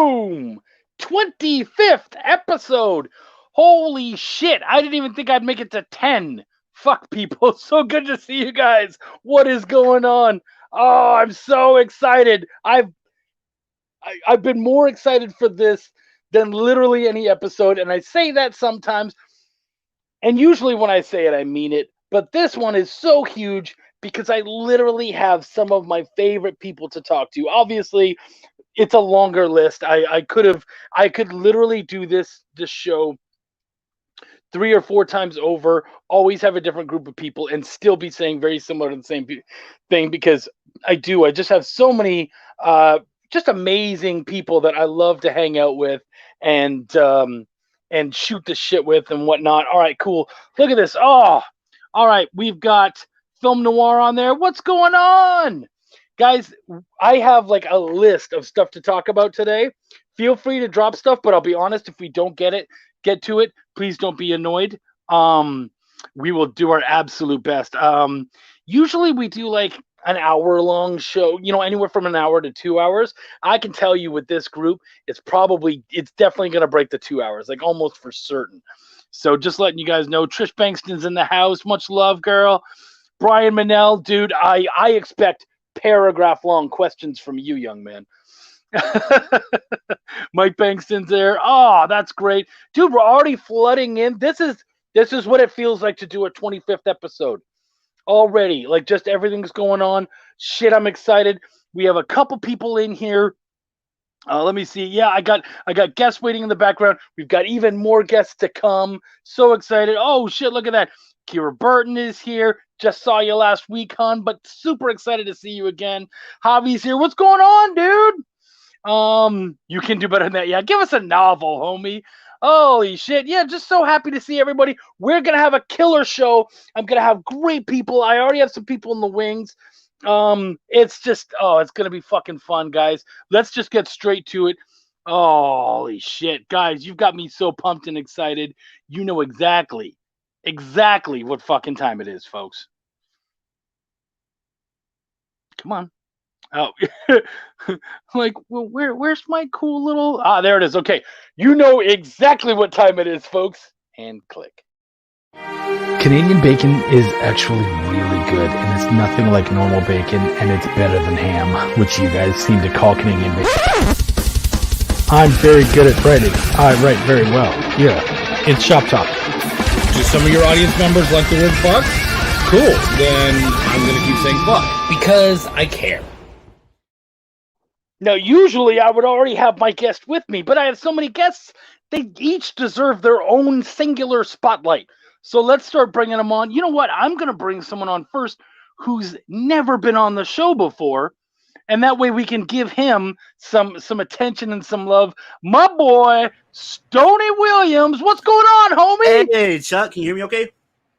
Boom! 25th episode. Holy shit. I didn't even think I'd make it to 10. Fuck, people. So good to see you guys. What is going on? Oh, I'm so excited. I've been more excited for this than literally any episode, and I say that sometimes, and usually when I say it, I mean it. But this one is so huge because I literally have some of my favorite people to talk to. Obviously, it's a longer list. I could literally do this show 3 or 4 times over, always have a different group of people, and still be saying very similar to the same thing, because I just have so many just amazing people that I love to hang out with and shoot the shit with and whatnot. All right, cool. Look at this. Oh, all right. We've got Film Noir on there. What's going on? Guys, I have like a list of stuff to talk about today. Feel free to drop stuff, but I'll be honest, if we don't get to it, please don't be annoyed. We will do our absolute best. Usually we do like an hour-long show, anywhere from an hour to 2 hours. I can tell you with this group, it's definitely going to break the 2 hours, like almost for certain. So just letting you guys know, Trish Bankston's in the house. Much love, girl. Brian Manell, dude, I expect paragraph-long questions from you, young man. Mike Bankston's there. Oh, that's great. Dude, we're already flooding in. This is what it feels like to do a 25th episode. Already, like, just everything's going on. Shit, I'm excited. We have a couple people in here. Let me see. Yeah, I got guests waiting in the background. We've got even more guests to come. So excited. Oh shit, look at that. Kira Burton is here. Just saw you last week, hon, but super excited to see you again. Javi's here. What's going on, dude? You can do better than that. Yeah, give us a novel, homie. Holy shit. Yeah, just so happy to see everybody. We're going to have a killer show. I'm going to have great people. I already have some people in the wings. It's going to be fucking fun, guys. Let's just get straight to it. Holy shit. Guys, you've got me so pumped and excited. You know exactly what fucking time it is, folks. Come on. Oh, like, well, where's my cool little... there it is. Okay. You know exactly what time it is, folks. And click. Canadian bacon is actually really good, and it's nothing like normal bacon, and it's better than ham, which you guys seem to call Canadian bacon. I'm very good at writing. I write very well. Yeah, it's Shop Talk. Do some of your audience members like the word fuck? Cool. Then I'm going to keep saying fuck. Because I care. Now, usually I would already have my guest with me, but I have so many guests, they each deserve their own singular spotlight. So let's start bringing them on. You know what? I'm going to bring someone on first who's never been on the show before, and that way we can give him some attention and some love. My boy, Stoney Williams. What's going on, homie? Hey, Chuck. Can you hear me okay?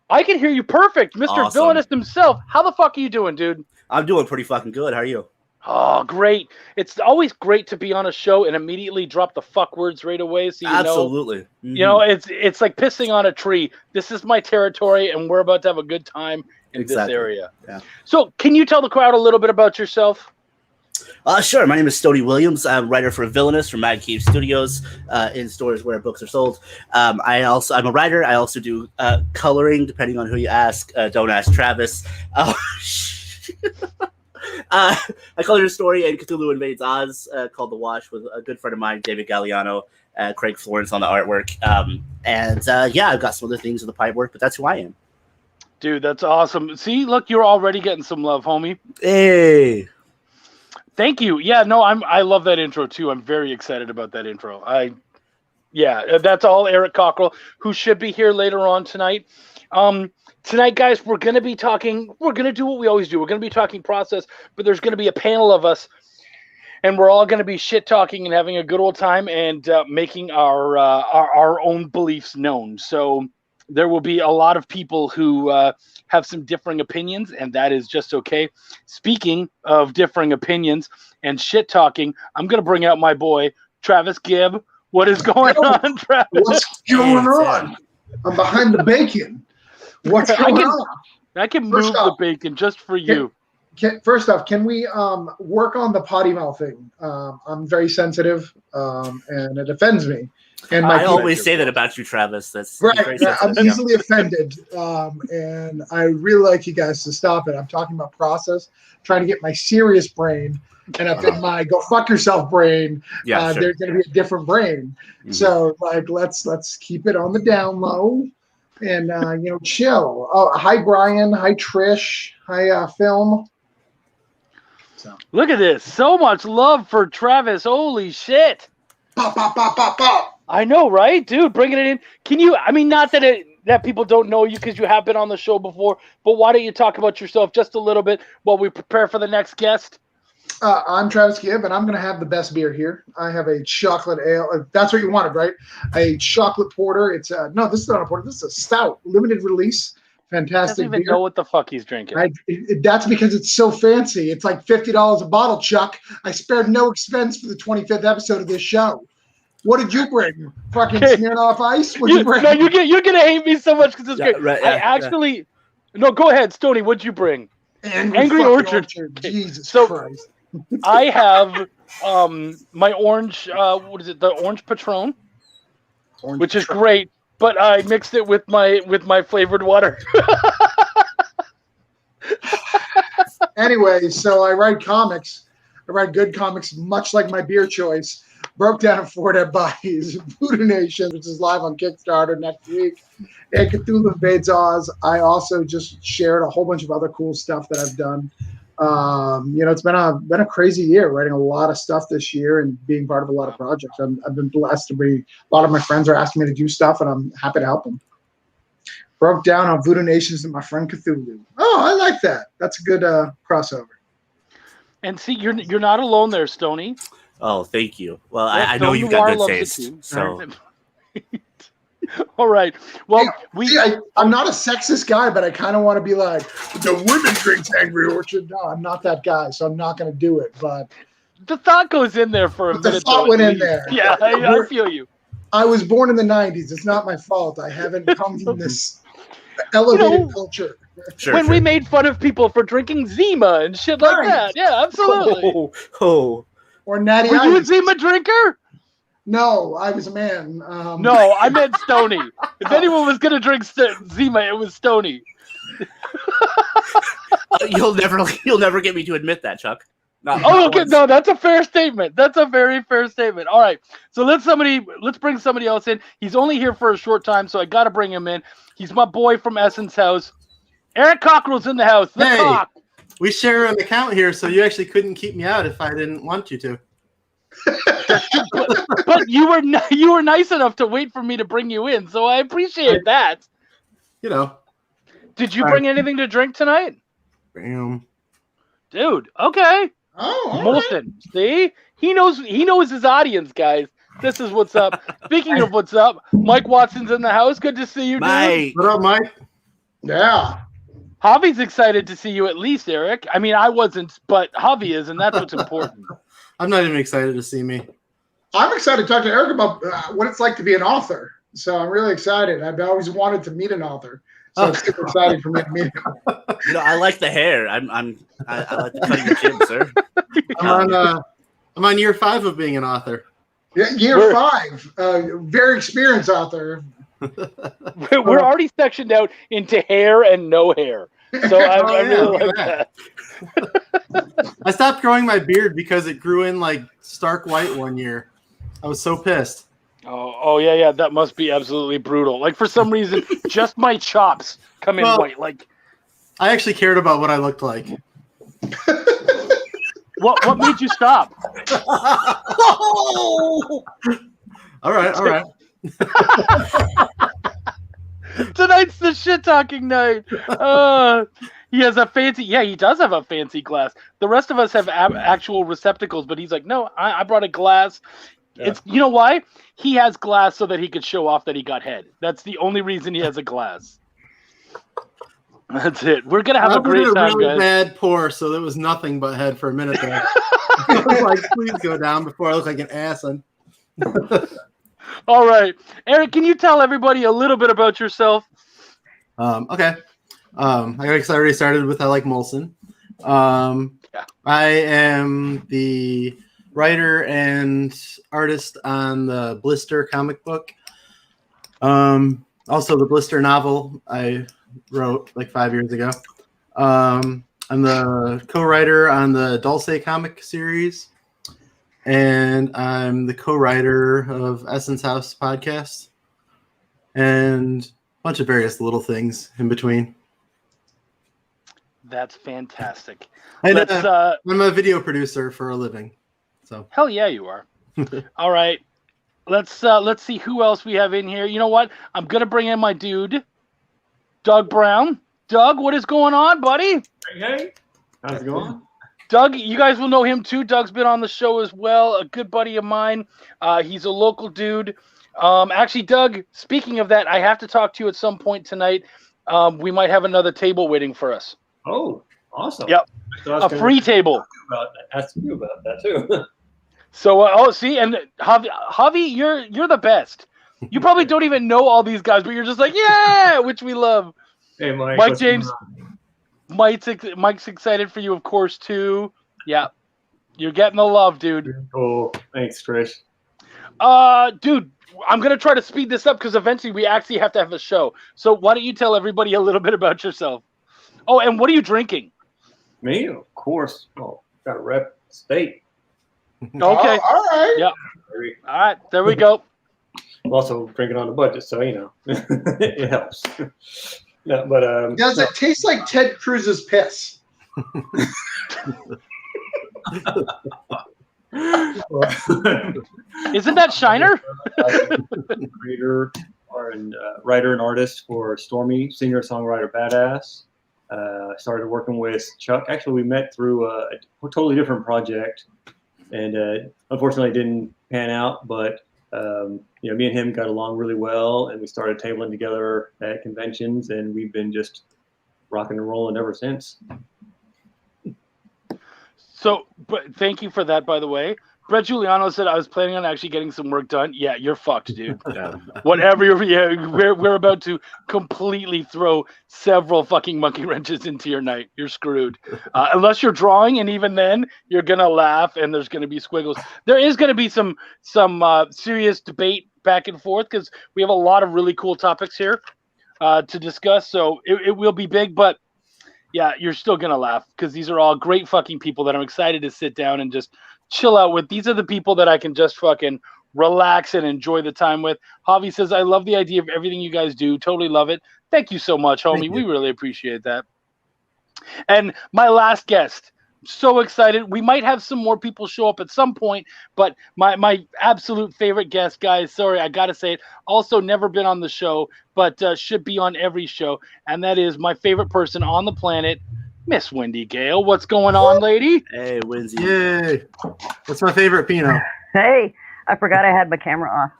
I can hear you perfect. Mr. Awesome. Villainous himself. How the fuck are you doing, dude? I'm doing pretty fucking good. How are you? Oh, great. It's always great to be on a show and immediately drop the fuck words right away. So Absolutely. Mm-hmm. You know, it's like pissing on a tree. This is my territory, and we're about to have a good time in this area. Yeah. So can you tell the crowd a little bit about yourself? Sure. My name is Stoney Williams. I'm a writer for Villainous from Mad Cave Studios, in stores where books are sold. I'm a writer. I also do coloring, depending on who you ask. Don't ask Travis. I colored a story in Cthulhu Invades Oz called The Wash with a good friend of mine, David Galliano, Craig Florence on the artwork. I've got some other things in the pipe work, but that's who I am. Dude, that's awesome. See, look, you're already getting some love, homie. Hey. Thank you. Yeah, no, I love that intro too. I'm very excited about that intro. That's all Eric Cockrell, who should be here later on tonight. Tonight, guys, we're going to do what we always do. We're going to be talking process, but there's going to be a panel of us, and we're all going to be shit-talking and having a good old time and making our own beliefs known. So there will be a lot of people who have some differing opinions, and that is just okay. Speaking of differing opinions and shit-talking, I'm going to bring out my boy, Travis Gibb. What is going on, Travis? What's going on? I'm behind the bacon. What's going on? I can move the bacon just for you. First off, can we work on the potty mouthing? I'm very sensitive, and it offends me. And I always say that about you, Travis. That's right. I'm easily offended, and I really like you guys to stop it. I'm talking about process, trying to get my serious brain, and up in my go fuck yourself brain. Sure. There's going to be a different brain. Mm-hmm. So like, let's keep it on the down low, and chill. Oh, hi Brian, hi Trish, hi Film. So. Look at this. So much love for Travis. Holy shit. Pop, pop, pop, pop, pop. I know, right? Dude, bringing it in. Can you, not that people don't know you because you have been on the show before, but why don't you talk about yourself just a little bit while we prepare for the next guest? I'm Travis Gibb, and I'm going to have the best beer here. I have a chocolate ale. That's what you wanted, right? A chocolate porter. It's no, this is not a porter. This is a stout, limited release. Fantastic. He doesn't even know what the fuck he's drinking. That's because it's so fancy. It's like $50 a bottle, Chuck. I spared no expense for the 25th episode of this show. What did you bring? Fucking Smirnoff Ice? What'd you bring? No, you're gonna hate me so much because it's great. Right, no, go ahead, Stoney. What'd you bring? Angry Orchard. Jesus Christ. I have my orange. What is it? The orange Patron, which is great. But I mixed it with my flavored water. Anyway, so I write comics. I write good comics, much like my beer choice. Broke down at 4 Dead Bodies, Voodoo Nation, which is live on Kickstarter next week, and Cthulhu Invades Oz. I also just shared a whole bunch of other cool stuff that I've done. It's been a crazy year, writing a lot of stuff this year and being part of a lot of projects. I've been blessed to be. A lot of my friends are asking me to do stuff, and I'm happy to help them. Broke down on Voodoo Nations and my friend Cthulhu. Oh, I like that. That's a good crossover. And see, you're not alone there, Stoney. Oh, thank you. Well, I know you've got good taste. So. All right. Well, I'm not a sexist guy, but I kind of want to be like, the women drinks Angry Orchard. No, I'm not that guy, so I'm not going to do it. But the thought goes in there for a minute. The thought went in there. Yeah, I feel you. I was born in the 90s. It's not my fault. I haven't come from this elevated culture. When we made fun of people for drinking Zima and shit like that. Yeah, absolutely. Or Natty Were you a Zima drinker? No, I was a man. No, I meant Stoney. If anyone was gonna drink Zima, it was Stoney. You'll never get me to admit that, Chuck. Okay. No, that's a fair statement. That's a very fair statement. All right, so let's bring somebody else in. He's only here for a short time, so I got to bring him in. He's my boy from Essence House. Eric Cockrell's in the house. Cock. We share an account here, so you actually couldn't keep me out if I didn't want you to. but you were nice enough to wait for me to bring you in, so I appreciate that. Did you bring anything to drink tonight? Bam. Dude, okay. Oh, Molson. Right. See? He knows his audience, guys. This is what's up. Speaking of what's up, Mike Watson's in the house. Good to see you, dude. What up, Mike? Yeah. Javi's excited to see you at least, Eric. I mean, I wasn't, but Javi is, and that's what's important. I'm not even excited to see me. I'm excited to talk to Eric about what it's like to be an author. So I'm really excited. I've always wanted to meet an author. So it's super exciting for me to meet him. I like the hair. I like the cutting the chin, sir. I'm on year 5 of being an author. Yeah, year 5. Very experienced author. We're already sectioned out into hair and no hair. So I really like that. I stopped growing my beard because it grew in like stark white one year. I was so pissed. Oh yeah. That must be absolutely brutal. Like for some reason, just my chops come in white. Like I actually cared about what I looked like. What made you stop? All right. Tonight's the shit talking night. He has a fancy. Yeah, he does have a fancy glass. The rest of us have actual receptacles, but he's like, no, I brought a glass. Yeah. It's why he has glass so that he could show off that he got head. That's the only reason he has a glass. That's it. We're gonna have a great time, really guys. Bad pour, so there was nothing but head for a minute there. I was like, please go down before I look like an ass. All right, Eric, can you tell everybody a little bit about yourself? Okay. I guess I already started with I like Molson. I am the writer and artist on the Blister comic book. Also, the Blister novel I wrote like 5 years ago. I'm the co-writer on the Dulce comic series, and I'm the co-writer of Essence House podcast, and a bunch of various little things in between. That's fantastic. And, Let's, I'm a video producer for a living. So hell yeah, you are. All right. Let's see who else we have in here. You know what? I'm gonna bring in my dude, Doug Brown. Doug, what is going on, buddy? Hey, how's it going? Doug, you guys will know him too. Doug's been on the show as well. A good buddy of mine. He's a local dude. Actually, Doug, speaking of that, I have to talk to you at some point tonight. We might have another table waiting for us. Oh, awesome. Yep. So A free table. Ask you about that too. So, see, and Javi, you're the best. You probably don't even know all these guys, but you're just like, yeah, which we love. Hey, Mike. Mike James. Mike's excited for you, of course, too. Yeah. You're getting the love, dude. Cool. Thanks, Chris. Dude, I'm going to try to speed this up because eventually we actually have to have a show. So why don't you tell everybody a little bit about yourself? Oh, and what are you drinking? Me? Of course. Oh, got a rep state. Okay. All right. Yeah. All right. There we go. I'm also drinking on the budget, so, you know, it helps. No, but Does it taste like Ted Cruz's piss? Isn't that Shiner? Writer and artist for Stormy, singer-songwriter badass. Started working with Chuck. Actually, we met through a totally different project, and unfortunately, it didn't pan out. But you know, me and him got along really well, and we started tabling together at conventions, and we've been just rocking and rolling ever since. So, but thank you for that, by the way. Brett Giuliano said I was planning on actually getting some work done. Yeah, you're fucked, dude. Whatever we're about to completely throw several fucking monkey wrenches into your night. You're screwed. Unless you're drawing, and even then, you're gonna laugh, and there's gonna be squiggles. There is gonna be some serious debate back and forth because we have a lot of really cool topics here to discuss. So it will be big, but yeah, you're still gonna laugh because these are all great fucking people that I'm excited to sit down and just chill out with. These are the people that I can just fucking relax and enjoy the time with. Javi says, I love the idea of everything you guys do. Totally love it. Thank you so much, homie. We really appreciate that. And my last guest, so excited. We might have some more people show up at some point, but my absolute favorite guest, guys, sorry, I got to say it, also never been on the show, but should be on every show, and that is my favorite person on the planet, Miss Wendy Gale. What's going on, lady? Hey, Winsy. Yay! What's my favorite Pinot? Hey, I forgot I had my camera off.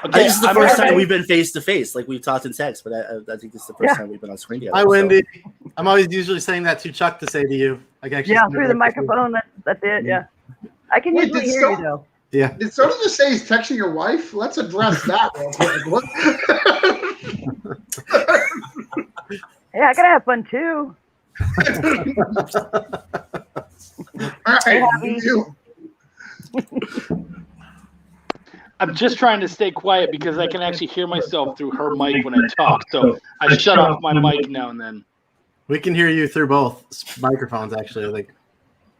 Okay, This is the first time we've been face to face. Like, we've talked in text, but I think this is the first time we've been on screen together. Hi, Wendy. I'm always usually saying that to Chuck to say to you. Like, actually, Yeah, through the microphone. That's it. Yeah, I can Wait, usually did hear you though. Yeah. Did Soda just say he's texting your wife? Let's address that real quick. What? Yeah, I gotta have fun too. All right, Happy. you. I'm just trying to stay quiet because I can actually hear myself through her mic when I talk. So I shut off my mic now and then. We can hear you through both microphones, actually. Like,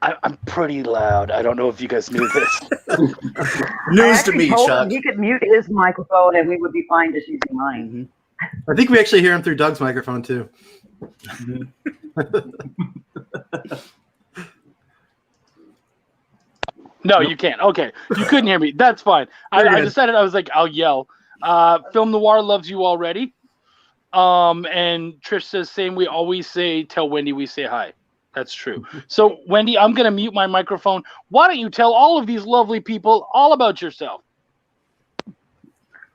I'm pretty loud. I don't know if you guys knew this. News to me, told Chuck. him he could mute his microphone and we would be fine just using mine. I think we actually hear him through Doug's microphone too. No, you can't. Okay. You couldn't hear me. That's fine. I decided I was like, I'll yell. Film Noir loves you already. And Trish says, same, we always say, tell Wendy we say hi. That's true. So, Wendy, I'm going to mute my microphone. Why don't you tell all of these lovely people all about yourself?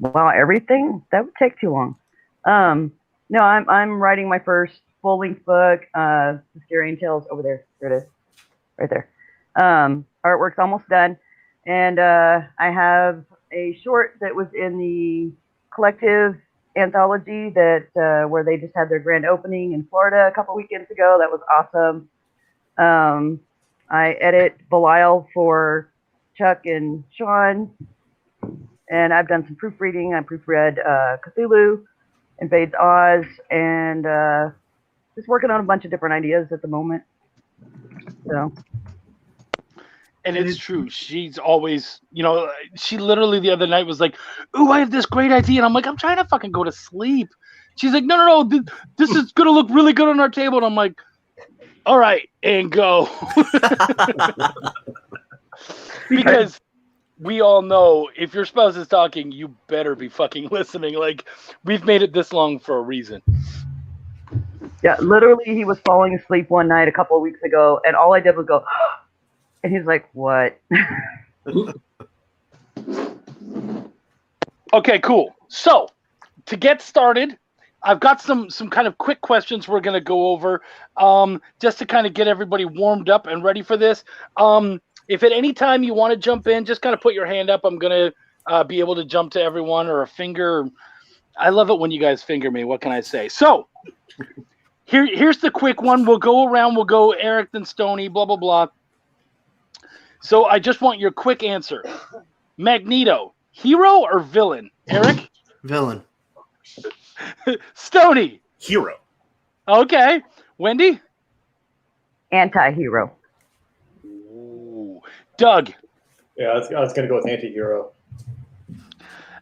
Wow, everything? That would take too long. No, I'm writing my first full-length book, Scary Tales over there. There it is. Right there. Artwork's almost done. And I have a short that was in the collective anthology that where they just had their grand opening in Florida a couple weekends ago. That was awesome. I edit Belial for Chuck and Sean, and I've done some proofreading. I proofread Cthulhu, Invades Oz, and just working on a bunch of different ideas at the moment. So. And it's true. She's always, she literally the other night was like, "Ooh, I have this great idea." And I'm like, "I'm trying to fucking go to sleep." She's like, "No. This is going to look really good on our table." And I'm like, "All right, and go." Because we all know if your spouse is talking, you better be fucking listening. Like, we've made it this long for a reason. Yeah, literally, he was falling asleep one night a couple of weeks ago, and all I did was go, and he's like, "What?" Okay, cool. So, to get started, I've got some kind of quick questions we're going to go over, just to kind of get everybody warmed up and ready for this. If at any time you want to jump in, just kind of put your hand up. I'm going to be able to jump to everyone, or a finger. I love it when you guys finger me. What can I say? So, here's the quick one. We'll go around. We'll go Eric, then Stony, blah, blah, blah. So I just want your quick answer. Magneto, hero or villain? Eric? Villain. Stony? Hero. Okay. Wendy? Anti-hero. Ooh. Doug? Yeah, I was going to go with anti-hero.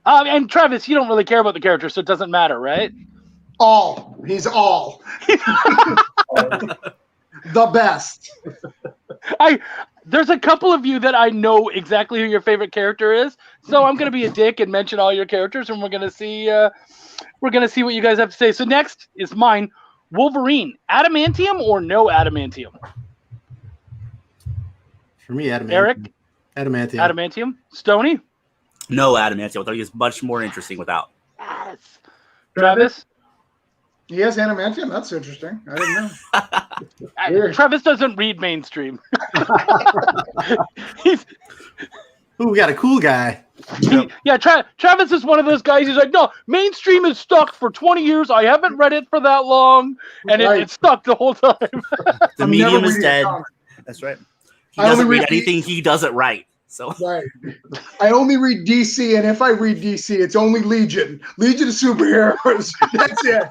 And Travis, you don't really care about the character, so it doesn't matter, right? All. He's all. The best. There's a couple of you that I know exactly who your favorite character is, so I'm going to be a dick and mention all your characters, and we're going to see what you guys have to say. So next is mine. Wolverine, adamantium or no adamantium? For me, adamantium. Eric? Adamantium. Adamantium. Stony? No adamantium. I thought he was much more interesting without. Yes. Travis? He has adamantium? That's interesting. I didn't know. Weird. Travis doesn't read mainstream. Ooh, we got a cool guy. Travis is one of those guys who's like, "No, mainstream is stuck for 20 years. I haven't read it for that long, and it's stuck the whole time." The medium is dead. That's right. He doesn't read anything he doesn't write. So right. I only read DC, and if I read DC, it's only Legion. Legion of Superheroes. That's it.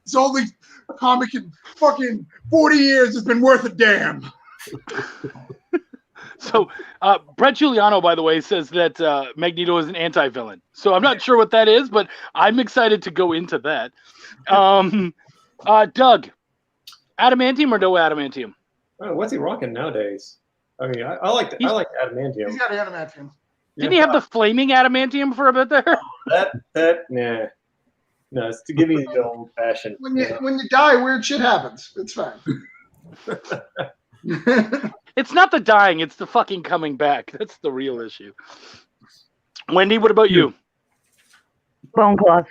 It's only a comic in fucking 40 years has been worth a damn. So, Brett Giuliano, by the way, says that Magneto is an anti-villain. So I'm not sure what that is, but I'm excited to go into that. Doug, adamantium or no adamantium? Oh, what's he rocking nowadays? I mean, I like adamantium. He's got adamantium. Didn't he have the flaming adamantium for a bit there? Nah. No, it's to give me the old fashioned. When you die, weird shit happens. It's fine. It's not the dying, it's the fucking coming back. That's the real issue. Wendy, what about you? Bone Claws.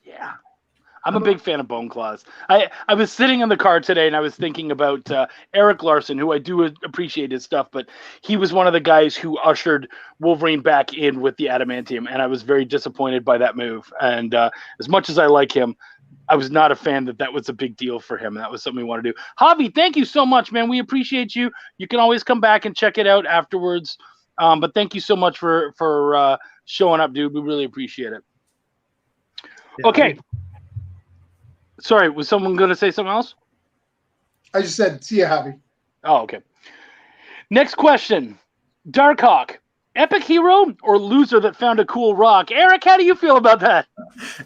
Yeah. I'm a big fan of Bone Claws. I was sitting in the car today and I was thinking about Eric Larson, who I do appreciate his stuff, but he was one of the guys who ushered Wolverine back in with the adamantium, and I was very disappointed by that move. And as much as I like him, I was not a fan that was a big deal for him. That was something we want to do. Javi, thank you so much, man. We appreciate you. You can always come back and check it out afterwards. But thank you so much for showing up, dude. We really appreciate it. Okay. Sorry, was someone going to say something else? I just said, see ya, Javi. Oh, okay. Next question. Darkhawk, epic hero or loser that found a cool rock? Eric, how do you feel about that?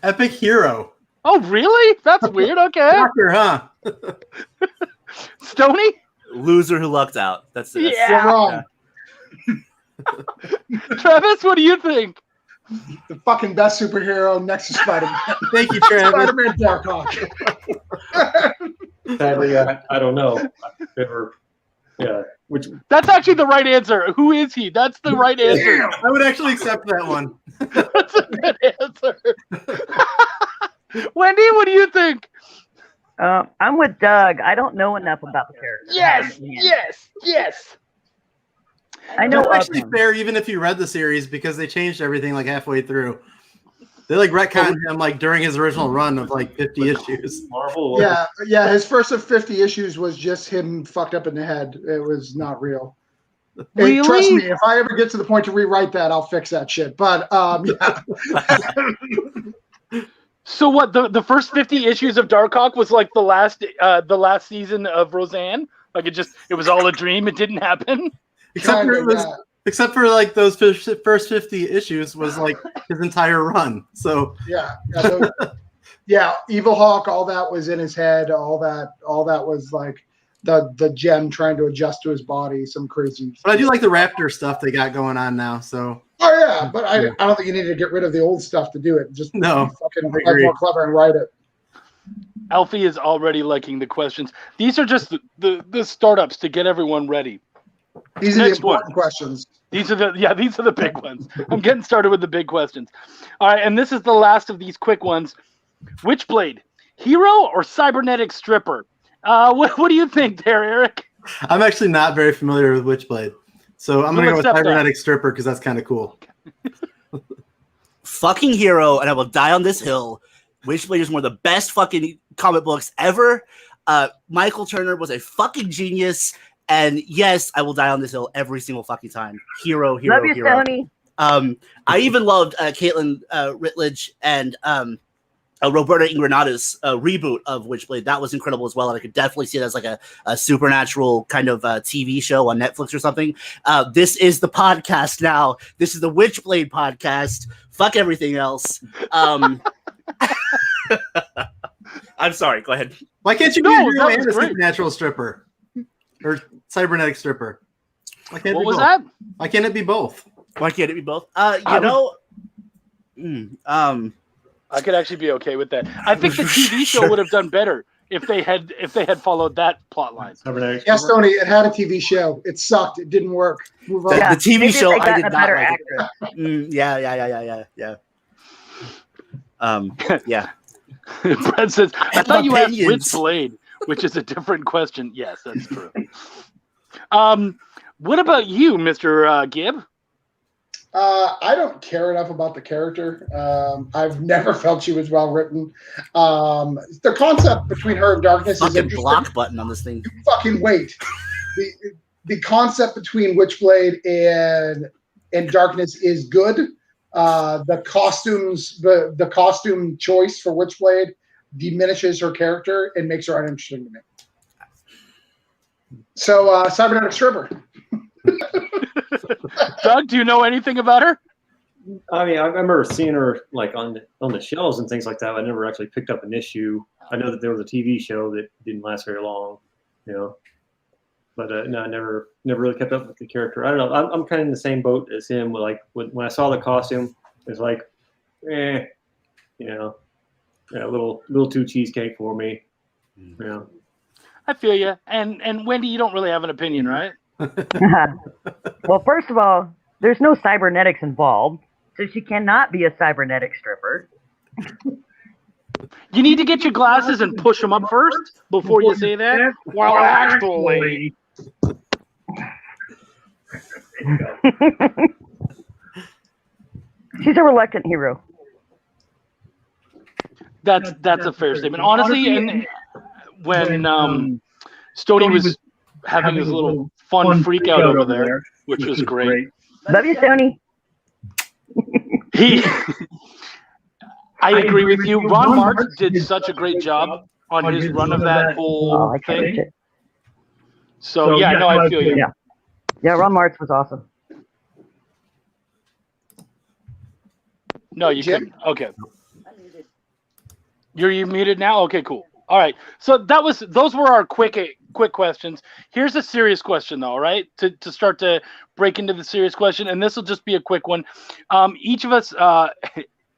Epic hero. Oh, really? That's weird. Okay. Doctor, huh? Stony? Loser who lucked out. That's it. Yeah. You're wrong. Travis, what do you think? The fucking best superhero next to Spider-Man. Thank you, Travis. Spider-Man Darkhawk. Sadly, I don't know. That's actually the right answer. Who is he? That's the right answer. I would actually accept that one. That's a good answer. Wendy, what do you think? I'm with Doug. I don't know enough about the character. Yes. I know That's actually fair, even if you read the series, because they changed everything like halfway through. They like retconned him like during his original run of like 50 issues. Marvel. Yeah. His first of 50 issues was just him fucked up in the head. It was not real. Really? Hey, trust me, if I ever get to the point to rewrite that, I'll fix that shit. But yeah. So what? The first 50 issues of Darkhawk was like the last season of Roseanne. Like it was all a dream. It didn't happen. Except for like those first 50 issues was like his entire run. So yeah, Evil Hawk, all that was in his head. All that was like the gem trying to adjust to his body. Some crazy. But I do like the Raptor stuff they got going on now. So. Oh yeah, but I don't think you need to get rid of the old stuff to do it. Just fucking be more clever and write it. Alfie is already liking the questions. These are just the startups to get everyone ready. These are the important questions. These are the big ones. I'm getting started with the big questions. All right, and this is the last of these quick ones. Witchblade, hero or cybernetic stripper? What do you think there, Eric? I'm actually not very familiar with Witchblade. So I'm going to go with cybernetic stripper because that's kind of cool. Fucking hero, and I will die on this hill. Witchblade is one of the best fucking comic books ever. Michael Turner was a fucking genius. And yes, I will die on this hill every single fucking time. Hero. Love you, Tony. I even loved Caitlin Ritledge and Roberta Ingranata's reboot of Witchblade. That was incredible as well. And I could definitely see it as like a supernatural kind of TV show on Netflix or something. This is the podcast now. This is the Witchblade podcast. Fuck everything else. I'm sorry. Go ahead. Why can't you be a hero and a supernatural stripper? Or cybernetic stripper? What was that? Why can't it be both? Why can't it be both? I could actually be okay with that. I think the TV show would have done better if they had followed that plot line. Yes, Tony, it had a TV show. It sucked. It didn't work. Move on. The TV show, I did not better like actress. it. Yeah. Brad says, I thought you asked Witchblade, which is a different question. Yes, that's true. What about you, Mr. Gibb? I don't care enough about the character. I've never felt she was well written. The concept between her and Darkness is interesting. Block button on this thing. Fucking wait. The concept between Witchblade and Darkness is good. The costume choice for Witchblade diminishes her character and makes her uninteresting to me. So, cybernetic stripper. Doug, do you know anything about her? I mean, I remember seeing her like on the shelves and things like that. I never actually picked up an issue. I know that there was a TV show that didn't last very long, But no, I never really kept up with the character. I don't know. I'm kind of in the same boat as him. Like when I saw the costume, it's like, a little too cheesecake for me. Yeah. I feel you. And Wendy, you don't really have an opinion, right? Well, first of all, there's no cybernetics involved, so she cannot be a cybernetic stripper. You need to get your glasses and push them up first before you say that. Well, actually. She's a reluctant hero. That's a fair statement. Honestly, and when Stody was having his little fun freak out over there, which was great. Love you, Tony. I agree with you. Ron Martz did such a great job on his run of that whole thing. So yeah, no, I feel you. Yeah, Ron Martz was awesome. No, you couldn't. Okay. You're muted now? Okay, cool. All right. So those were our quick questions. Here's a serious question though, all right? To start to break into the serious question, and this will just be a quick one. Each of us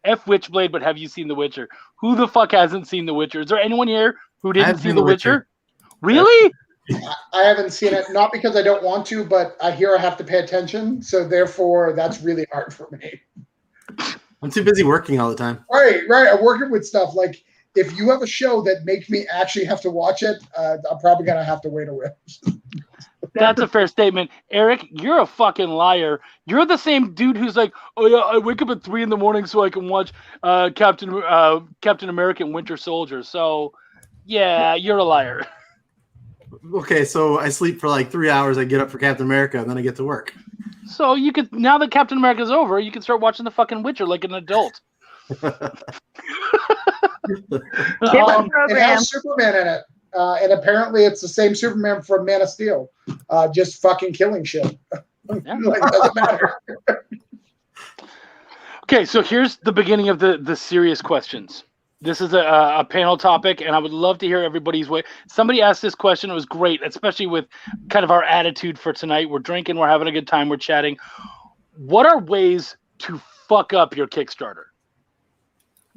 F Witchblade, but have you seen The Witcher? Who the fuck hasn't seen The Witcher? Is there anyone here who didn't see The Witcher? Really? I haven't seen it, not because I don't want to, but I hear I have to pay attention, so therefore that's really hard for me. I'm too busy working all the time. Right. I'm working with stuff. Like, if you have a show that makes me actually have to watch it, I'm probably going to have to wait a while. That's a fair statement. Eric, you're a fucking liar. You're the same dude who's like, oh yeah, I wake up at 3 a.m. so I can watch Captain America and Winter Soldier. So, yeah, you're a liar. Okay, so I sleep for like 3 hours. I get up for Captain America, and then I get to work. So you could, now that Captain America's over, you can start watching the fucking Witcher like an adult. It has Superman in it. And apparently it's the same Superman from Man of Steel, just fucking killing shit. Like, doesn't matter. Okay, so here's the beginning of the serious questions. This is a panel topic, and I would love to hear everybody's way. Somebody asked this question. It was great, especially with kind of our attitude for tonight. We're drinking, we're having a good time, we're chatting. What are ways to fuck up your Kickstarter?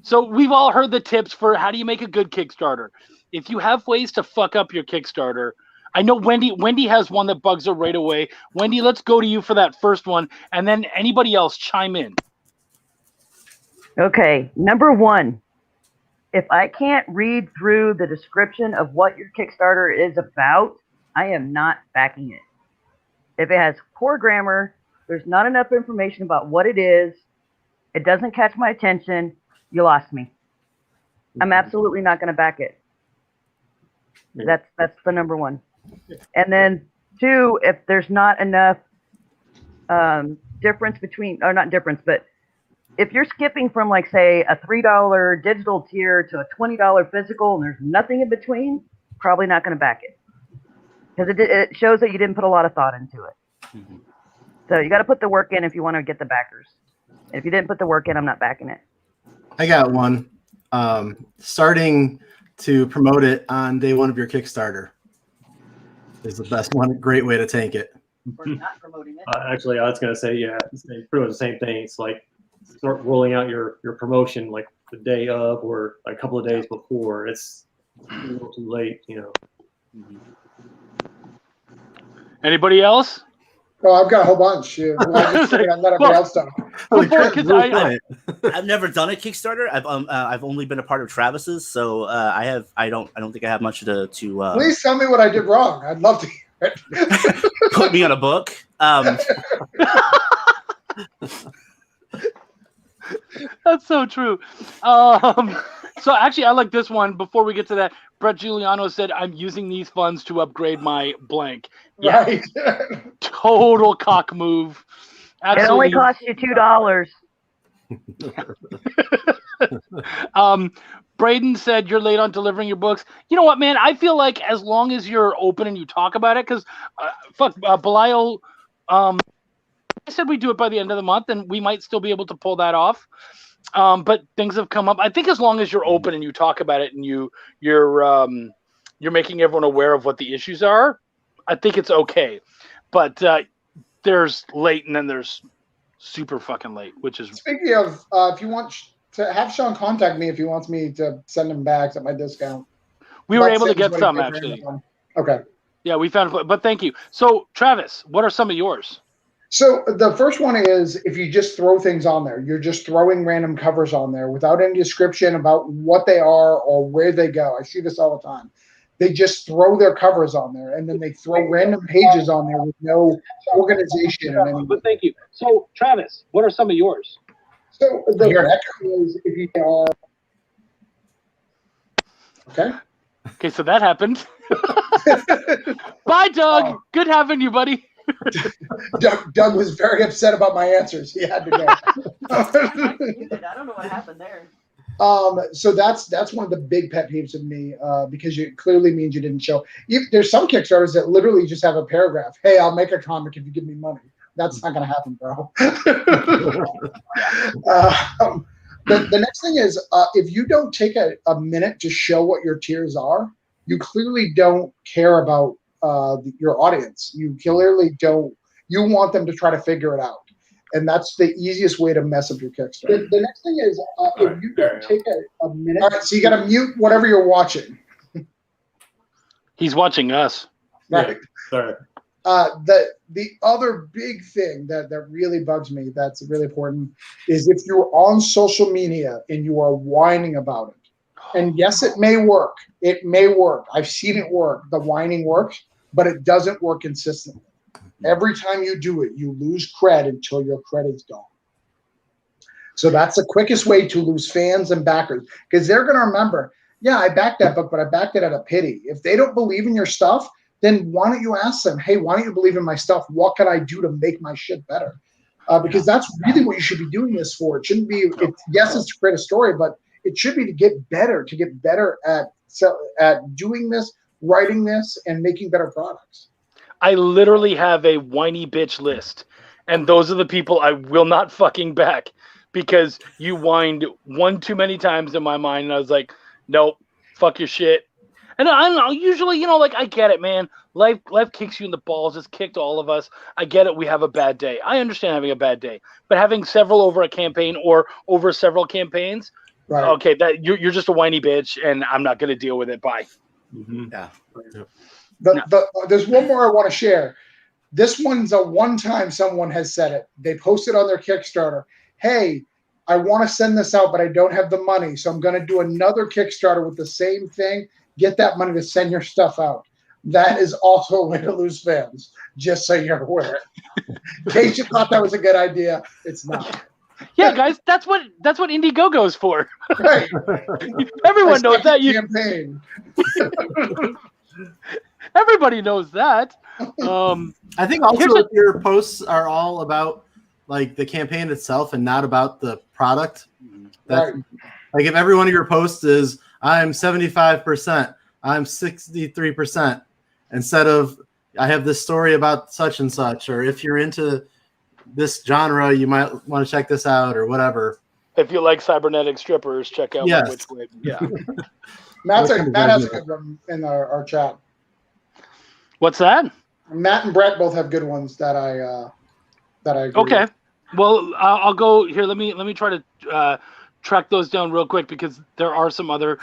So we've all heard the tips for how do you make a good Kickstarter. If you have ways to fuck up your Kickstarter, I know Wendy has one that bugs her right away. Wendy, let's go to you for that first one, and then anybody else chime in. Okay, number one, if I can't read through the description of what your Kickstarter is about, I am not backing it. If it has poor grammar, there's not enough information about what it is, it doesn't catch my attention, you lost me. I'm absolutely not going to back it. That's the number one. And then two, if there's not enough difference between, or not difference, but if you're skipping from, like, say, a $3 digital tier to a $20 physical and there's nothing in between, probably not going to back it. Because it shows that you didn't put a lot of thought into it. Mm-hmm. So you got to put the work in if you want to get the backers. And if you didn't put the work in, I'm not backing it. I got one. Starting to promote it on day one of your Kickstarter is the best one. Great way to tank it. Or not promoting it. Actually, I was going to say, yeah, it's pretty much the same thing. It's like start rolling out your promotion like the day of or a couple of days before. It's a little too late, you know. Anybody else? Oh, I've got a whole bunch. Let everybody else talk. I've never done a Kickstarter. I've only been a part of Travis's, so I don't think I have much to. Please tell me what I did wrong. I'd love to hear it. Put me on a book. That's so true. So actually, I like this one. Before we get to that, Brett Giuliano said, "I'm using these funds to upgrade my blank." Yeah, right. Total cock move. Absolutely. It only cost you $2. Braden said you're late on delivering your books. You know what, man? I feel like as long as you're open and you talk about it, because Belial, I said we do it by the end of the month, and we might still be able to pull that off. But things have come up. I think as long as you're open and you talk about it and you're making everyone aware of what the issues are, I think it's okay. But there's late and then there's super fucking late, which is. Speaking of, if you want to have Sean contact me if he wants me to send him bags at my discount. We were able to get some actually. Okay. Yeah, we found, but thank you. So Travis, what are some of yours? So the first one is if you just throw things on there, you're just throwing random covers on there without any description about what they are or where they go. I see this all the time. They just throw their covers on there and then they throw random pages on there with no organization. But thank you. So Travis, what are some of yours? So the first is if you are okay. Okay, so that happened. Bye, Doug. Good having you, buddy. Doug was very upset about my answers. He had to go. I don't know what happened there. So that's one of the big pet peeves of me because it clearly means you didn't show. There's some Kickstarters that literally just have a paragraph. Hey, I'll make a comic if you give me money. That's not going to happen, bro. The next thing is if you don't take a minute to show what your tiers are, you clearly don't care about your audience. You clearly don't. You want them to try to figure it out, and that's the easiest way to mess up your Kickstarter. The next thing is if you don't take a minute. All right, so you got to mute whatever you're watching. He's watching us. Right. Sorry. The other big thing that really bugs me, that's really important, is if you're on social media and you are whining about it. And yes, it may work. It may work. I've seen it work. The whining works. but it doesn't work consistently. Every time you do it, you lose cred until your credit's gone. So that's the quickest way to lose fans and backers, because they're going to remember, yeah, I backed that book, but I backed it at a pity. If they don't believe in your stuff, then why don't you ask them, hey, why don't you believe in my stuff? What can I do to make my shit better? Because that's really what you should be doing this for. It shouldn't be, yes, it's to create a story, but it should be to get better at doing this, writing this, and making better products. I literally have a whiny bitch list, and those are the people I will not fucking back, because you whined one too many times in my mind, and I was like, nope, fuck your shit. And I don't know, usually, you know, like, I get it, man. Life kicks you in the balls. It's kicked all of us. I get it. We have a bad day. I understand having a bad day. But having several over a campaign or over several campaigns, right. Okay, that you're just a whiny bitch, and I'm not going to deal with it. Bye. Mm-hmm. Yeah. There's one more I want to share. This one's a one-time someone has said it. They posted on their Kickstarter, hey, I want to send this out, but I don't have the money, so I'm going to do another Kickstarter with the same thing. Get that money to send your stuff out. That is also a way to lose fans, just so you're aware. In case you thought that was a good idea, it's not. Yeah, guys, that's what Indiegogo's for. Right. Everyone knows that. Campaign. Everybody knows that. I think also if your posts are all about like the campaign itself and not about the product. Right. Like if every one of your posts is I'm 75%, I'm 63%, instead of I have this story about such and such, or if you're into this genre, you might want to check this out or whatever. If you like cybernetic strippers, check out my Witchblade. Yeah. Matt has a good one in our chat. What's that? Matt and Brett both have good ones that I agree Okay. with. Well, I'll go here. Let me try to track those down real quick, because there are some other.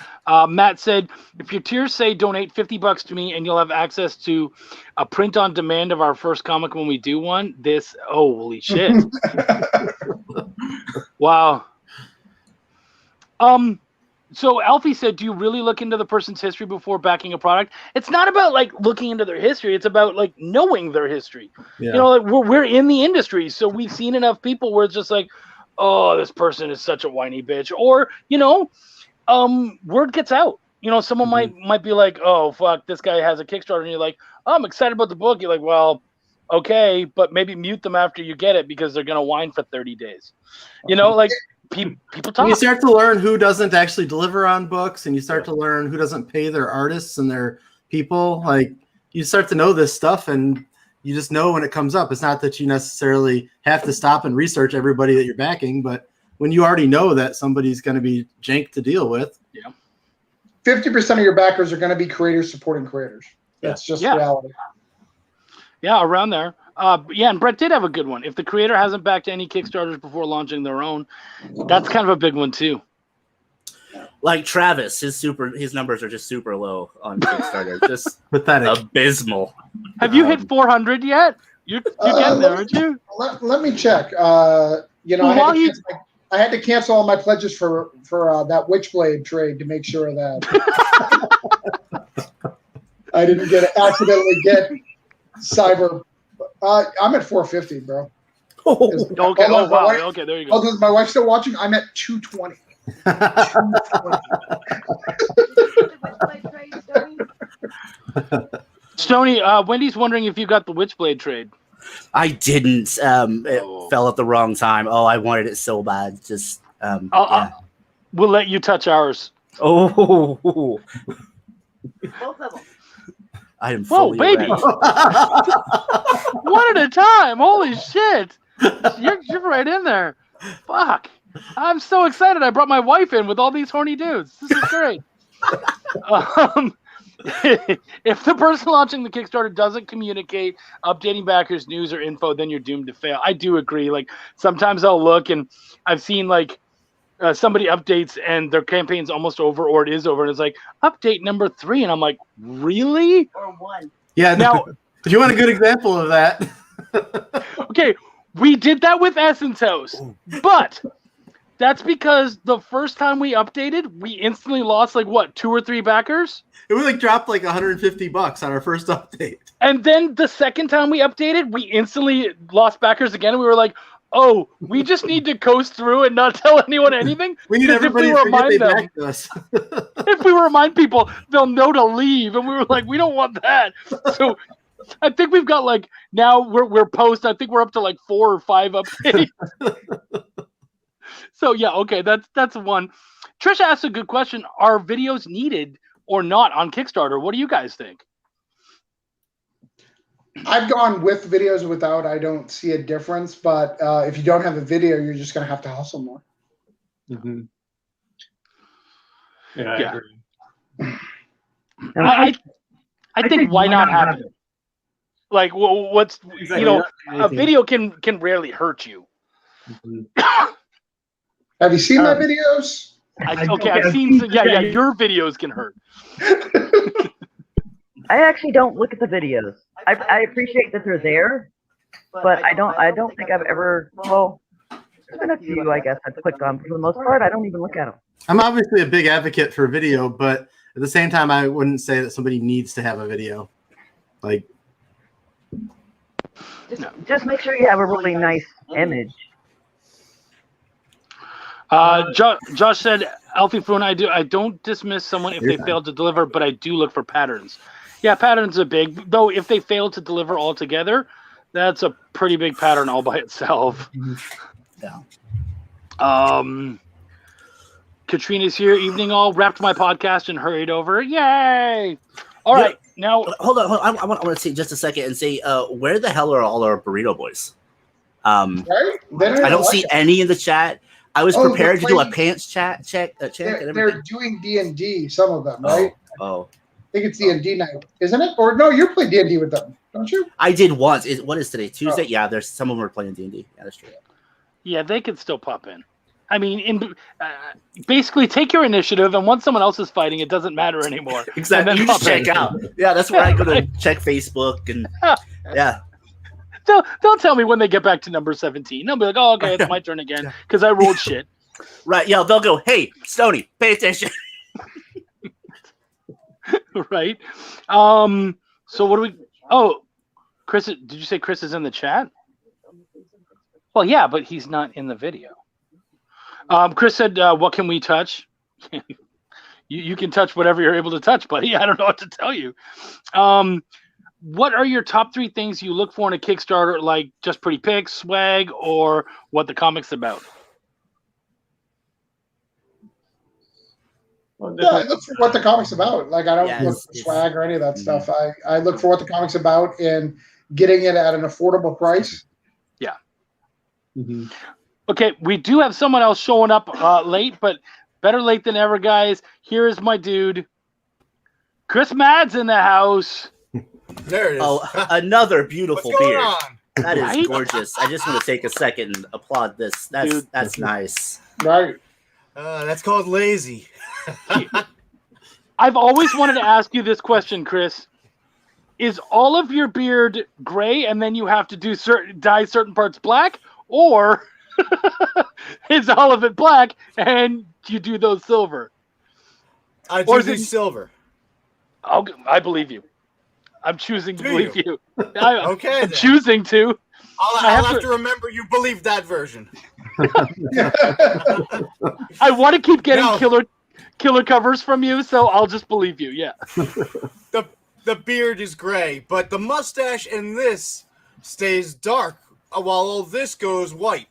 Matt said, if your tiers say donate $50 to me and you'll have access to a print on demand of our first comic when we do one. This, holy shit. Wow. So Alfie said, do you really look into the person's history before backing a product? It's not about like looking into their history. It's about like knowing their history. Yeah. You know, like we're in the industry, so we've seen enough people where it's just like, oh, this person is such a whiny bitch. Or, you know, word gets out. You know, someone might be like, oh, fuck, this guy has a Kickstarter. And you're like, oh, I'm excited about the book. You're like, well, okay, but maybe mute them after you get it, because they're going to whine for 30 days. You know, like people talk. You start to learn who doesn't actually deliver on books, and you start to learn who doesn't pay their artists and their people. Like, you start to know this stuff, and you just know when it comes up. It's not that you necessarily have to stop and research everybody that you're backing, but when you already know that somebody's going to be jank to deal with. Yeah. 50% of your backers are going to be creators supporting creators. That's just reality. Yeah, around there. Yeah, and Brett did have a good one. If the creator hasn't backed any Kickstarters before launching their own, that's kind of a big one too. Like Travis, his numbers are just super low on Kickstarter. Just pathetic, abysmal. Have you hit 400 yet? You're getting there, aren't you? Let me check. You know, I had to cancel all my pledges for that Witchblade trade to make sure that I didn't accidentally get cyber. I'm at 450, bro. Okay. Oh, wow. Okay, there you go. Is my wife still watching? I'm at 220. Stoney, Wendy's wondering if you got the Witchblade trade. I didn't. It fell at the wrong time. Oh, I wanted it so bad. Just we'll let you touch ours. Oh, Both of them. I am fully baby. ready. One at a time. Holy shit. You're right in there. Fuck. I'm so excited. I brought my wife in with all these horny dudes. This is great. If the person launching the Kickstarter doesn't communicate updating backers news or info, then you're doomed to fail. I do agree. Like, sometimes I'll look and I've seen like somebody updates and their campaign's almost over, or it is over, and it's like update number 3, and I'm like, really? Or 1. Yeah. Now, if you want a good example of that. Okay, we did that with Essence House, but That's because the first time we updated, we instantly lost like what, 2 or 3 backers? It was like dropped like $150 on our first update. And then the second time we updated, we instantly lost backers again. And we were like, oh, we just need to coast through and not tell anyone anything. We need everybody to forget they backed us. If we remind people, they'll know to leave. And we were like, we don't want that. So I think we've got like, now we're post. I think we're up to like 4 or 5 updates. So yeah, okay, that's one. Trisha asked a good question. Are videos needed or not on Kickstarter? What do you guys think? I've gone with videos without. I don't see a difference, but if you don't have a video, you're just going to have to hustle more. Mm-hmm. Yeah, I agree. I think why not have it? Like, what's a video can rarely hurt you. Mm-hmm. Have you seen my videos? I've seen some, yeah, your videos can hurt. I actually don't look at the videos. I appreciate that they're there, but I don't think I've ever. Well, there's been a few, I guess, I've clicked on. For the most part, I don't even look at them. I'm obviously a big advocate for video, but at the same time, I wouldn't say that somebody needs to have a video. Like, just make sure you have a really nice image. Josh said, Alfie Foon, I don't dismiss someone if they fail to deliver, but I do look for patterns. Yeah, patterns are big. Though if they fail to deliver altogether, that's a pretty big pattern all by itself. Yeah. Katrina's here. Evening all. Wrapped my podcast and hurried over. Yay! All right, now hold on. I want to say just a second and say, where the hell are all our burrito boys? Right? I don't see any in the chat. I was prepared to do a pants check. They're doing D&D, some of them, right? Oh. I think it's D&D night, isn't it? Or no, you play D&D with them, don't you? I did once. What is today? Tuesday? Yeah, there's some of them are playing D&D. Yeah, that's true. Yeah, they could still pop in. I mean, basically take your initiative, and once someone else is fighting, it doesn't matter anymore. Exactly. You just check out. Yeah, that's where I go to check Facebook and yeah. Don't tell me when they get back to number 17. They'll be like, oh, okay, it's my turn again because I rolled shit. Right. Yeah, they'll go, hey, Stoney, pay attention. Right. So what do we... Oh, Chris, did you say Chris is in the chat? Well, yeah, but he's not in the video. Chris said, what can we touch? You can touch whatever you're able to touch, buddy. I don't know what to tell you. What are your top 3 things you look for in a Kickstarter, like just pretty pics, swag, or what the comic's about? Yeah, I look for what the comic's about. Like, I don't look for swag or any of that stuff. I look for what the comic's about and getting it at an affordable price. Yeah. Mm-hmm. Okay, we do have someone else showing up late, but better late than ever, guys. Here is my dude. Chris Mad's in the house. There it is. Oh, another beautiful What's going beard. on? That is gorgeous. I just want to take a second and applaud this. That's nice. Right. That's called lazy. I've always wanted to ask you this question, Chris. Is all of your beard gray and then you have to dye certain parts black, or is all of it black and you do those silver? I do silver. I believe you. I'm choosing to believe you. Okay, I'm choosing to. I'll have to remember you believe that version. I want to keep getting killer covers from you, so I'll just believe you. Yeah. The beard is gray, but the mustache in this stays dark, while all this goes white.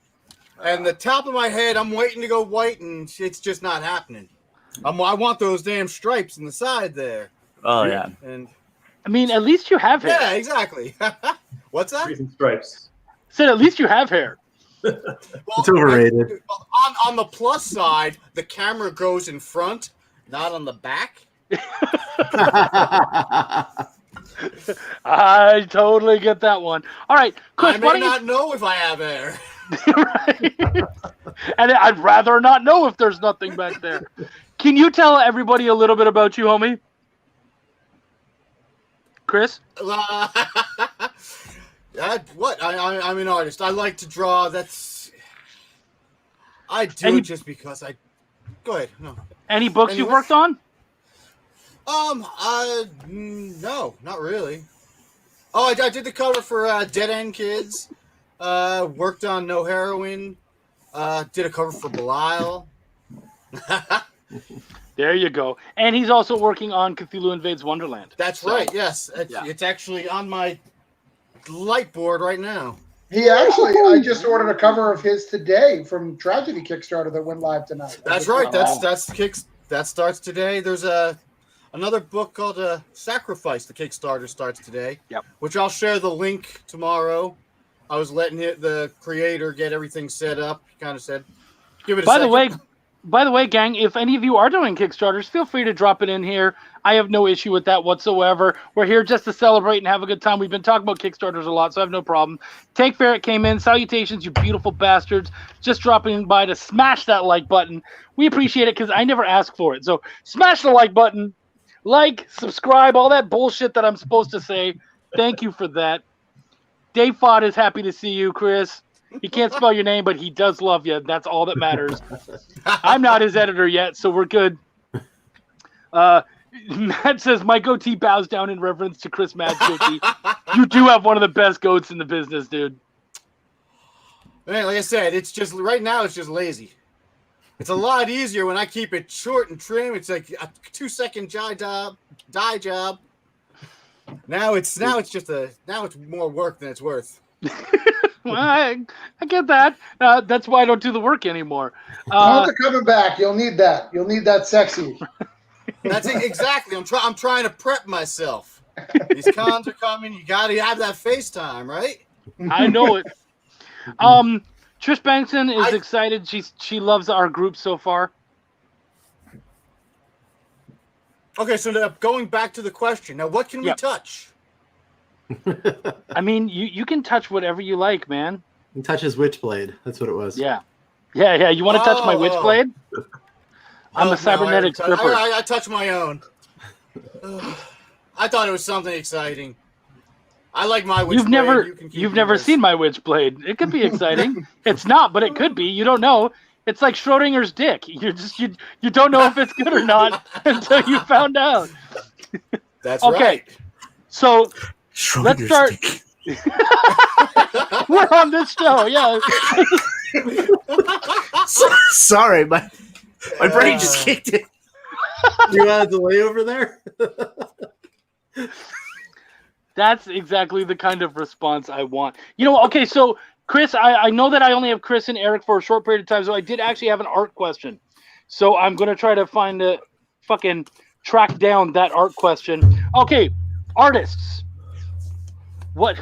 And the top of my head, I'm waiting to go white, and it's just not happening. I want those damn stripes in the side there. Oh yeah. And I mean, at least you have hair. yeah, exactly. What's that? Stripes. Said at least you have hair. It's overrated. On the plus side, the camera goes in front, not on the back. I totally get that one. All right, Chris, I may not know if I have hair. Right. And I'd rather not know if there's nothing back there. Can you tell everybody a little bit about you, homie? Chris? What? I'm an artist. I like to draw. I do it just because I. Go ahead. No. Any books you've worked on? No, not really. Oh, I did the cover for Dead End Kids. Worked on No Heroin. Did a cover for Belial. There you go. And he's also working on Cthulhu Invades Wonderland. That's right. Yes, it's actually on my light board right now. He actually, I just ordered a cover of his today from Tragedy Kickstarter that went live tonight. That's right. That starts today. There's another book called Sacrifice. The Kickstarter starts today. Yep. Which I'll share the link tomorrow. I was letting the creator get everything set up. He kind of said, "Give it a second." By the way, gang, if any of you are doing Kickstarters, feel free to drop it in here. I have no issue with that whatsoever. We're here just to celebrate and have a good time. We've been talking about Kickstarters a lot, so I have no problem. Tank Ferret came in. Salutations, you beautiful bastards. Just dropping by to smash that like button. We appreciate it because I never ask for it. So smash the like button. Like, subscribe, all that bullshit that I'm supposed to say. Thank you for that. Dave Fott is happy to see you, Chris. He can't spell your name, but he does love you. That's all that matters. I'm not his editor yet, so we're good. Matt says, my goatee bows down in reverence to Chris Mad's goatee. You do have one of the best goats in the business, dude. Man, like I said, it's just right now it's just lazy. It's a lot easier when I keep it short and trim. It's like a 2-second dye job. Now it's more work than it's worth. Well, I get that. That's why I don't do the work anymore. Cons are coming back. You'll need that. You'll need that sexy. That's it, exactly. I'm trying to prep myself. These cons are coming. You got to have that FaceTime, right? I know it. Trish Bankson is excited. She loves our group so far. Okay, so now going back to the question. Now, what can we touch? I mean, you can touch whatever you like, man. You touch his Witchblade. That's what it was. Yeah. You want to touch my Witchblade? I'm a cybernetic stripper. I touch my own. I thought it was something exciting. I like my Witchblade. You've never seen my Witchblade. It could be exciting. It's not, but it could be. You don't know. It's like Schrodinger's dick. You don't know if it's good or not until you found out. That's right. So let's start. We're on this show, yeah. Sorry, my brain just kicked in. You had a delay over there? That's exactly the kind of response I want. Okay, so Chris, I know that I only have Chris and Eric for a short period of time, so I did actually have an art question. So I'm going to try to track down that art question. Okay, artists. What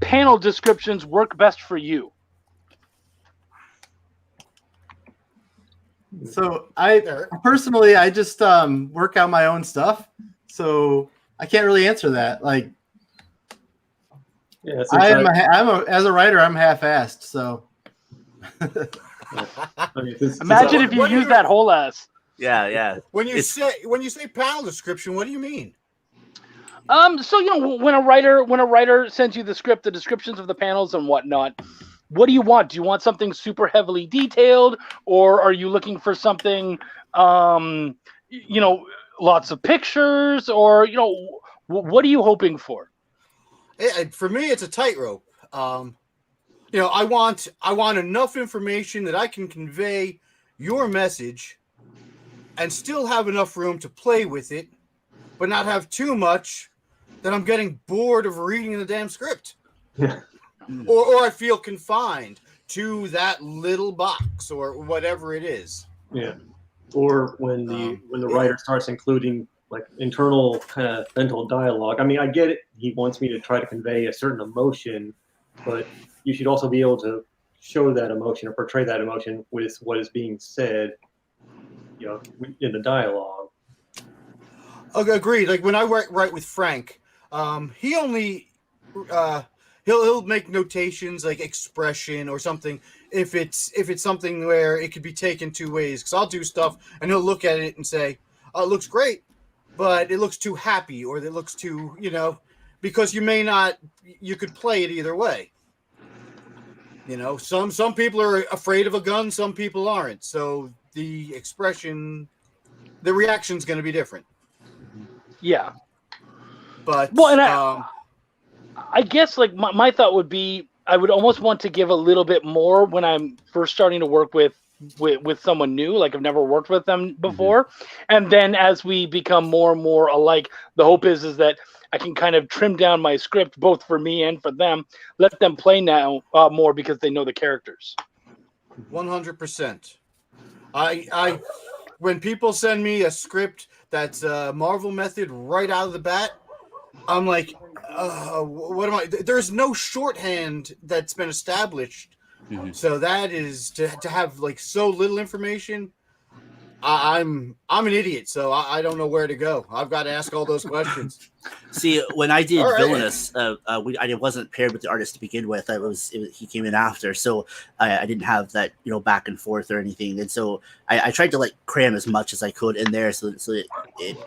panel descriptions work best for you? So I personally, I just work out my own stuff. So I can't really answer that. Like, yeah, as a writer, I'm half-assed. So imagine if you use that whole ass. Yeah. When you say panel description, what do you mean? So when a writer sends you the script, the descriptions of the panels and whatnot, what do you want? Do you want something super heavily detailed, or are you looking for something, lots of pictures, or what are you hoping for? For me, it's a tightrope. I want enough information that I can convey your message, and still have enough room to play with it, but not have too much that I'm getting bored of reading the damn script. Yeah. Or I feel confined to that little box or whatever it is. Yeah. Or when the writer starts including like internal kind of mental dialogue. I mean, I get it. He wants me to try to convey a certain emotion, but you should also be able to show that emotion or portray that emotion with what is being said, in the dialogue. Agreed. Like when I write with Frank, he only he'll make notations like expression or something if it's something where it could be taken two ways. Because I'll do stuff and he'll look at it and say, "Oh, it looks great, but it looks too happy," or it looks too, because you could play it either way. You know, some people are afraid of a gun, some people aren't. So the reaction's going to be different. Yeah. But well, and I guess like my thought would be I would almost want to give a little bit more when I'm first starting to work with someone new, like I've never worked with them before. And then as we become more and more alike, the hope is that I can kind of trim down my script both for me and for them, let them play now more because they know the characters. 100%. I when people send me a script that's Marvel method right out of the bat, I'm like, what am I? There's no shorthand that's been established. So that is to have like so little information. I'm an idiot, so I don't know where to go. I've got to ask all those questions. See, when I did All right. Villainous, I wasn't paired with the artist to begin with. He came in after, so I didn't have that back and forth or anything. And so I tried to like cram as much as I could in there, so that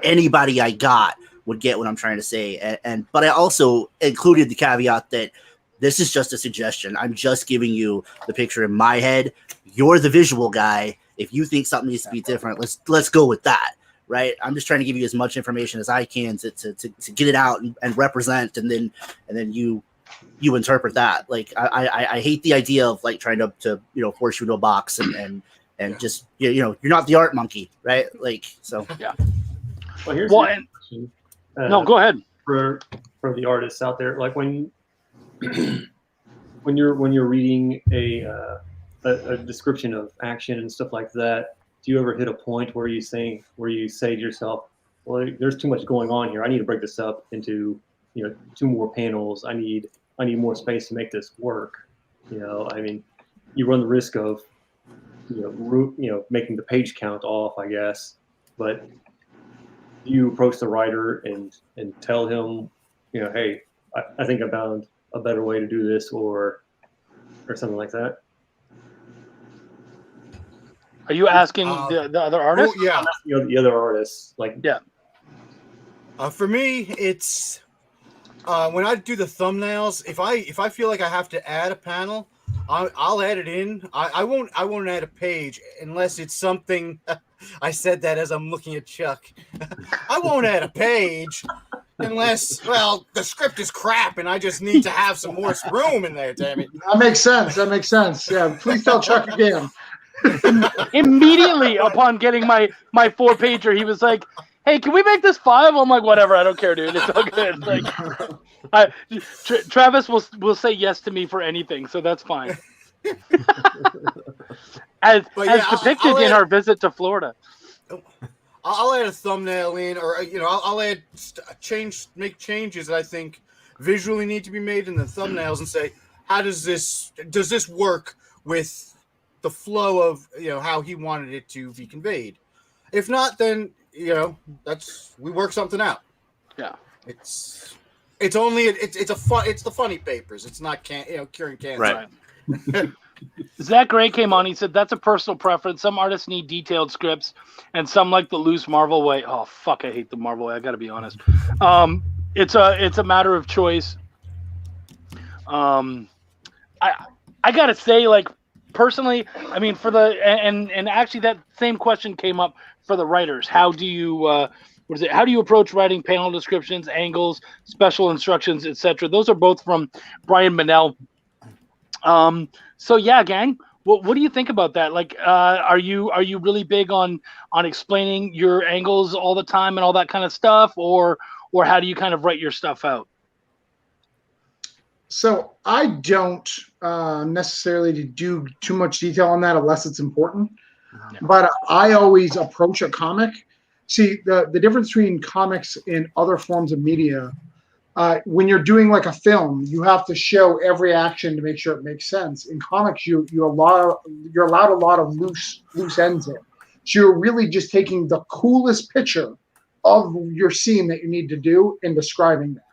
anybody I got would get what I'm trying to say. But I also included the caveat that this is just a suggestion. I'm just giving you the picture in my head. You're the visual guy. If you think something needs to be different, let's go with that, right? I'm just trying to give you as much information as I can to get it out and represent, and then you interpret that. Like I hate the idea of like trying to force you into a box and just you're not the art monkey, right? Like so. Yeah. Well, here's Well, the and question. no, go ahead. For the artists out there, like when you're reading a description of action and stuff like that, do you ever hit a point where you say to yourself, well, there's too much going on here, I need to break this up into 2 more panels, I need more space to make this work? I mean, you run the risk of making the page count off, I guess. But do you approach the writer and tell him, hey, I think I found a better way to do this, or something like that? Are you asking the other artists? Oh, yeah. The other artists, like yeah. For me, it's when I do the thumbnails. If I feel like I have to add a panel, I'll add it in. I won't add a page unless it's something. I said that as I'm looking at Chuck. I won't add a page unless, the script is crap and I just need to have some more room in there. Damn it. That makes sense. Yeah, please tell Chuck again. Immediately upon getting my 4-pager, he was like, "Hey, can we make this 5?" I'm like, "Whatever, I don't care, dude. It's all good." Like, Travis will say yes to me for anything, so that's fine. as depicted in our visit to Florida. I'll add a thumbnail in, or I'll add make changes that I think visually need to be made in the thumbnails, and say, how does this work with the flow of how he wanted it to be conveyed? If not, then we work something out. Yeah, it's the funny papers. It's not curing cancer. Right. Zach Gray came on. He said that's a personal preference. Some artists need detailed scripts, and some like the loose Marvel way. Oh fuck, I hate the Marvel way. I got to be honest. It's a matter of choice. I gotta say, like, personally, I mean, for the and actually that same question came up for the writers. How do you how do you approach writing panel descriptions, angles, special instructions, etc.? Those are both from Brian Manell. So yeah, gang, what do you think about that? Like, are you really big on explaining your angles all the time and all that kind of stuff, or how do you kind of write your stuff out? So I don't necessarily do too much detail on that unless it's important. Yeah. But I always approach a comic. See, the difference between comics and other forms of media, when you're doing like a film, you have to show every action to make sure it makes sense. In comics, you're allowed a lot of loose ends in. So you're really just taking the coolest picture of your scene that you need to do and describing that.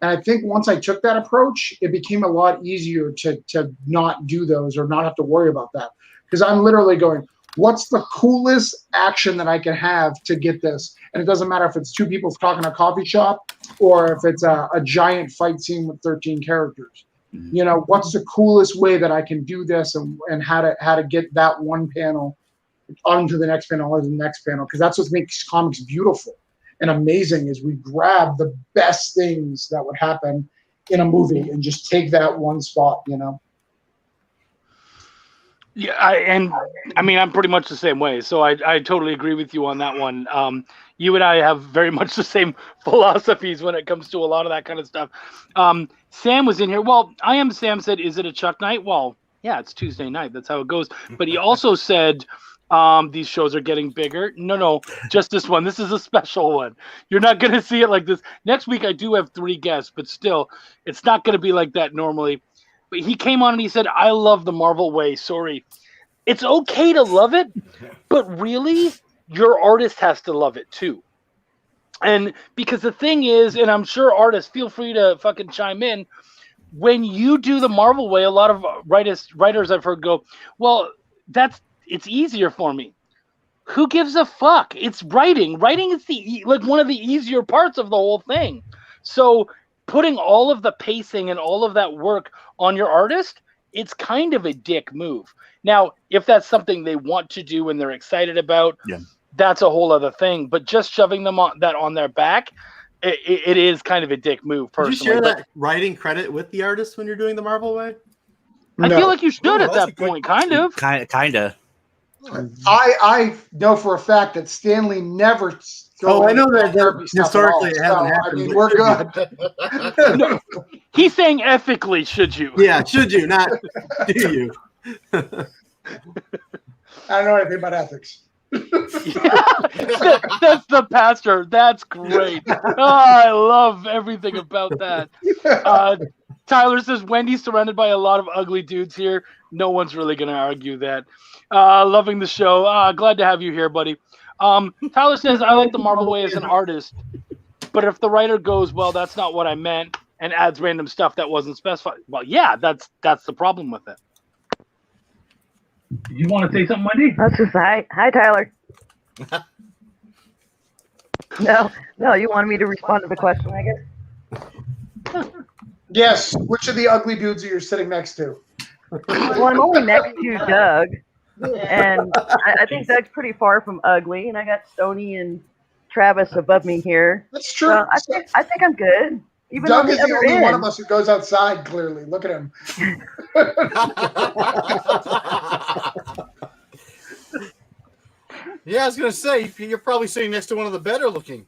And I think once I took that approach, it became a lot easier to not do those or not have to worry about that. Because I'm literally going, what's the coolest action that I can have to get this? And it doesn't matter if it's 2 people talking in a coffee shop or if it's a giant fight scene with 13 characters. You know, what's the coolest way that I can do this, and how to get that one panel onto the next panel, onto the next panel, because that's what makes comics beautiful and amazing. Is we grab the best things that would happen in a movie and just take that one spot. You know. Yeah, I mean, I'm pretty much the same way. So I totally agree with you on that one. You and I have very much the same philosophies when it comes to a lot of that kind of stuff. Sam was in here. Well, I Am Sam said, "Is it a Chuck night?" Well, yeah, it's Tuesday night. That's how it goes. But he also said, these shows are getting bigger. No, just this one. This is a special one. You're not going to see it like this. Next week, I do have 3 guests, but still, it's not going to be like that normally. But he came on and he said, "I love the Marvel way. Sorry." It's okay to love it, but really, your artist has to love it too. And because the thing is, and I'm sure artists, feel free to fucking chime in, when you do the Marvel way, a lot of writers I've heard go, "Well, it's easier for me." Who gives a fuck? It's writing. Writing is one of the easier parts of the whole thing. So putting all of the pacing and all of that work on your artist, it's kind of a dick move. Now, if that's something they want to do and they're excited about, that's a whole other thing. But just shoving them on their back, it is kind of a dick move, personally. Did you share that writing credit with the artist when you're doing the Marvel way? I feel like you should at that point, kind of. Kind of. I know for a fact that Stanley never. I know that historically it hasn't happened. I mean, we're good. No, he's saying ethically, should you? Yeah, should you, not do you? I don't know anything about ethics. That's the pastor. That's great. Oh, I love everything about that. Tyler says, "Wendy's surrounded by a lot of ugly dudes here. No one's really going to argue that." Loving the show. Glad to have you here, buddy. Tyler says, "I like the Marvel way as an artist, but if the writer goes, well, that's not what I meant, and adds random stuff that wasn't specified." Well, yeah, that's the problem with it. You want to say something, Wendy? That's just hi, Tyler. No, you wanted me to respond to the question, I guess. Yes. Which of the ugly dudes are you sitting next to? Well, I'm only next to Doug, and I think Doug's pretty far from ugly, and I got Stoney and Travis above me here. That's true. So I think I'm good. Even Doug on the is the other only end. one of us who goes outside, clearly. Look at him. Yeah, I was going to say, you're probably sitting next to one of the better looking.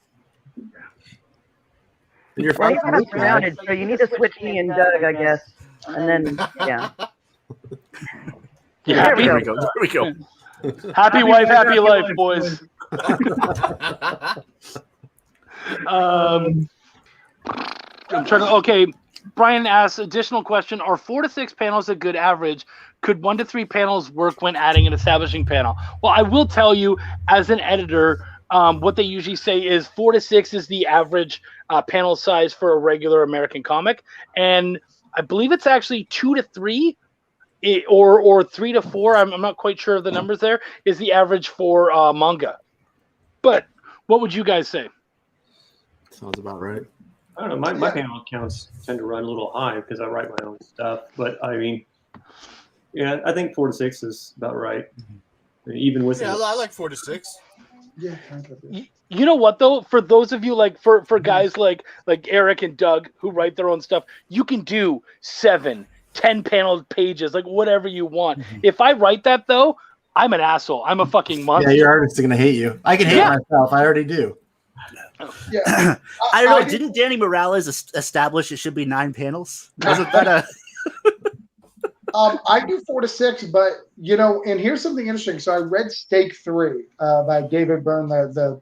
You're Well, you're not surrounded, so you need to switch me and Doug, I guess. And then, yeah. Yeah, There we There we go. happy wife, happy life, boys. I'm trying to. Okay, Brian asks additional question: are 4 to 6 panels a good average? Could 1 to 3 panels work when adding an establishing panel? Well, I will tell you, as an editor, what they usually say is 4 to 6 is the average panel size for a regular American comic, and I believe it's actually 2 to 3. Or 3 to 4, I'm not quite sure of the numbers there, is the average for manga. But what would you guys say? Sounds about right. I don't know. My panel counts tend to run a little high because I write my own stuff. But I mean, yeah, I think 4 to 6 is about right. Even with Yeah, I like 4 to 6. Yeah. You know what though? For those of you for guys like Eric and Doug who write their own stuff, you can do 7, 10 panel pages, like whatever you want. If I write that though, I'm an asshole. I'm a fucking monster. Yeah, your artists are gonna hate you. I can hate myself. I already do. Yeah. I don't know. Didn't Danny Morales establish it should be 9 panels? Wasn't that a? I do 4 to 6, but and here's something interesting. So I read Stake 3 by David Byrne, the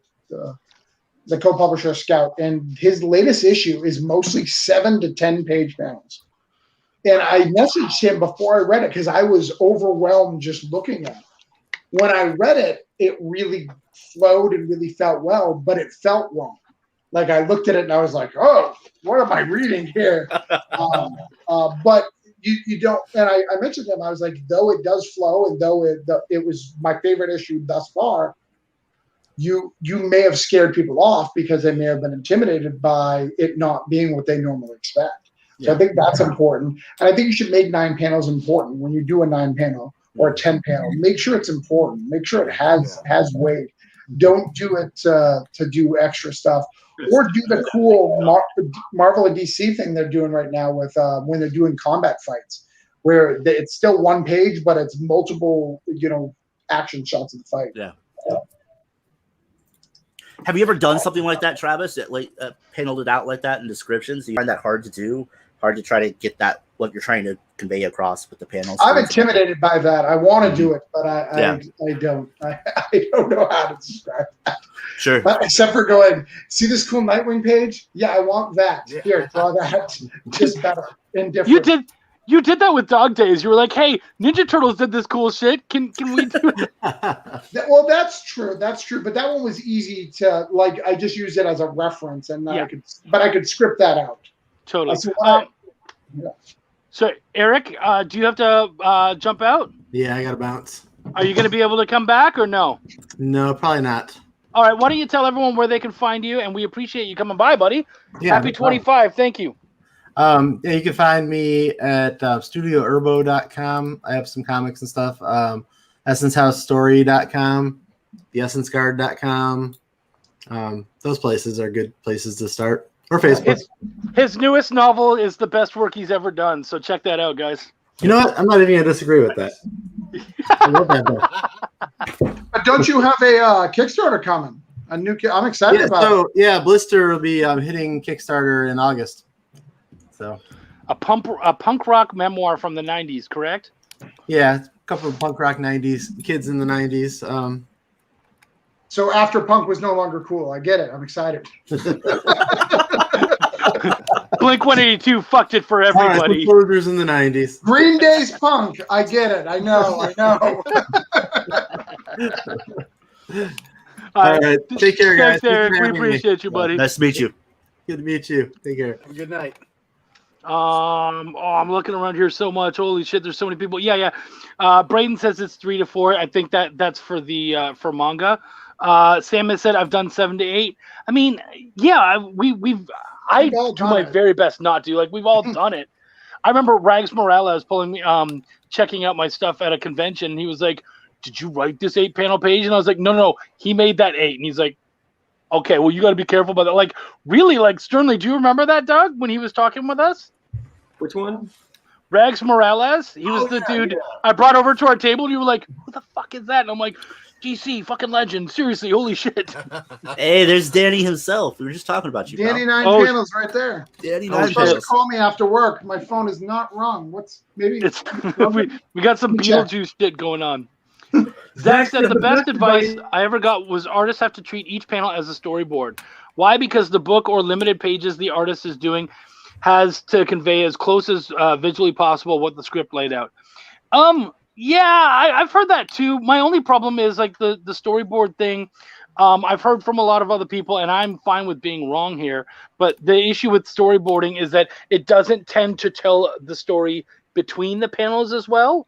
co-publisher of Scout, and his latest issue is mostly 7 to 10 page panels. And I messaged him before I read it because I was overwhelmed just looking at it. When I read it, it really flowed and really felt well, but it felt wrong. Like I looked at it and I was like, "Oh, what am I reading here?" But you don't. And I mentioned to him, I was like, though it does flow, and though it was my favorite issue thus far, you may have scared people off because they may have been intimidated by it not being what they normally expect. So I think that's important. And I think you should make 9 panels important when you do a 9 panel or a 10 panel. Make sure it's important. Make sure it has weight. Don't do it to do extra stuff. Or do the cool Marvel and DC thing they're doing right now with when they're doing combat fights, where it's still 1 page, but it's multiple, action shots of the fight. Yeah. Have you ever done something like that, Travis? Paneled it out like that in descriptions? Do you find that hard to do? Hard to try to get that what you're trying to convey across with the panels? I'm intimidated by that. I want to do it, but I don't. I don't know how to describe that. Sure. Except for going, see this cool Nightwing page? Yeah, I want that. Yeah. Here, draw that. Just better and different. You did that with Dog Days. You were like, "Hey, Ninja Turtles did this cool shit. Can we do it?" Well, that's true. That's true. But that one was easy to like. I just used it as a reference, and I could script that out. Totally. So, Eric, do you have to jump out? Yeah, I got to bounce. Are you going to be able to come back or no? No, probably not. All right. Why don't you tell everyone where they can find you? And we appreciate you coming by, buddy. Yeah, Happy 25. Thank you. You can find me at studiourbo.com. I have some comics and stuff. EssenceHouseStory.com, theessenceguard.com. Those places are good places to start. Or Facebook. His newest novel is the best work he's ever done. So check that out, guys. You know what? I'm not even going to disagree with that. I love that book. But don't you have a Kickstarter coming? I'm excited about it. Yeah, Blister will be hitting Kickstarter in August. So a punk rock memoir from the 90s, correct? Yeah, a couple of punk rock 90s kids in the 90s. So after punk was no longer cool. I get it. I'm excited. Blink-182 fucked it for everybody. Soldiers in the 90s. Green Day's punk. I get it. I know. All right. Take care, guys. Thanks, Eric. We appreciate you, buddy. Nice to meet you. Good to meet you. Take care. Have a good night. I'm looking around here so much. Holy shit, there's so many people. Yeah. Braden says it's 3 to 4. I think that's for the for manga. Sam has said I've done 7 to 8. I mean, yeah, I do my very best not to. Like, we've all done it. I remember Rags Morales pulling me, checking out my stuff at a convention, and he was like, "Did you write this 8-panel page?" And I was like, No, he made that 8. And he's like, "Okay, well, you got to be careful about that." Like, really, like, sternly, do you remember that, Doug, when he was talking with us? Which one? Rags Morales. He was the dude I brought over to our table, and you were like, "Who the fuck is that?" And I'm like, GC, fucking legend. Seriously, holy shit. Hey, there's Danny himself. We were just talking about you, Danny, pal. 9 panels right there. Danny, 9 You're supposed panels. to call me after work. My phone is not rung. We got some Beetlejuice shit going on. Zach said the best advice I ever got was artists have to treat each panel as a storyboard. Why? Because the book or limited pages the artist is doing has to convey as close as visually possible what the script laid out. Yeah, I've heard that too. My only problem is like the storyboard thing. I've heard from a lot of other people, and I'm fine with being wrong here. But the issue with storyboarding is that it doesn't tend to tell the story between the panels as well.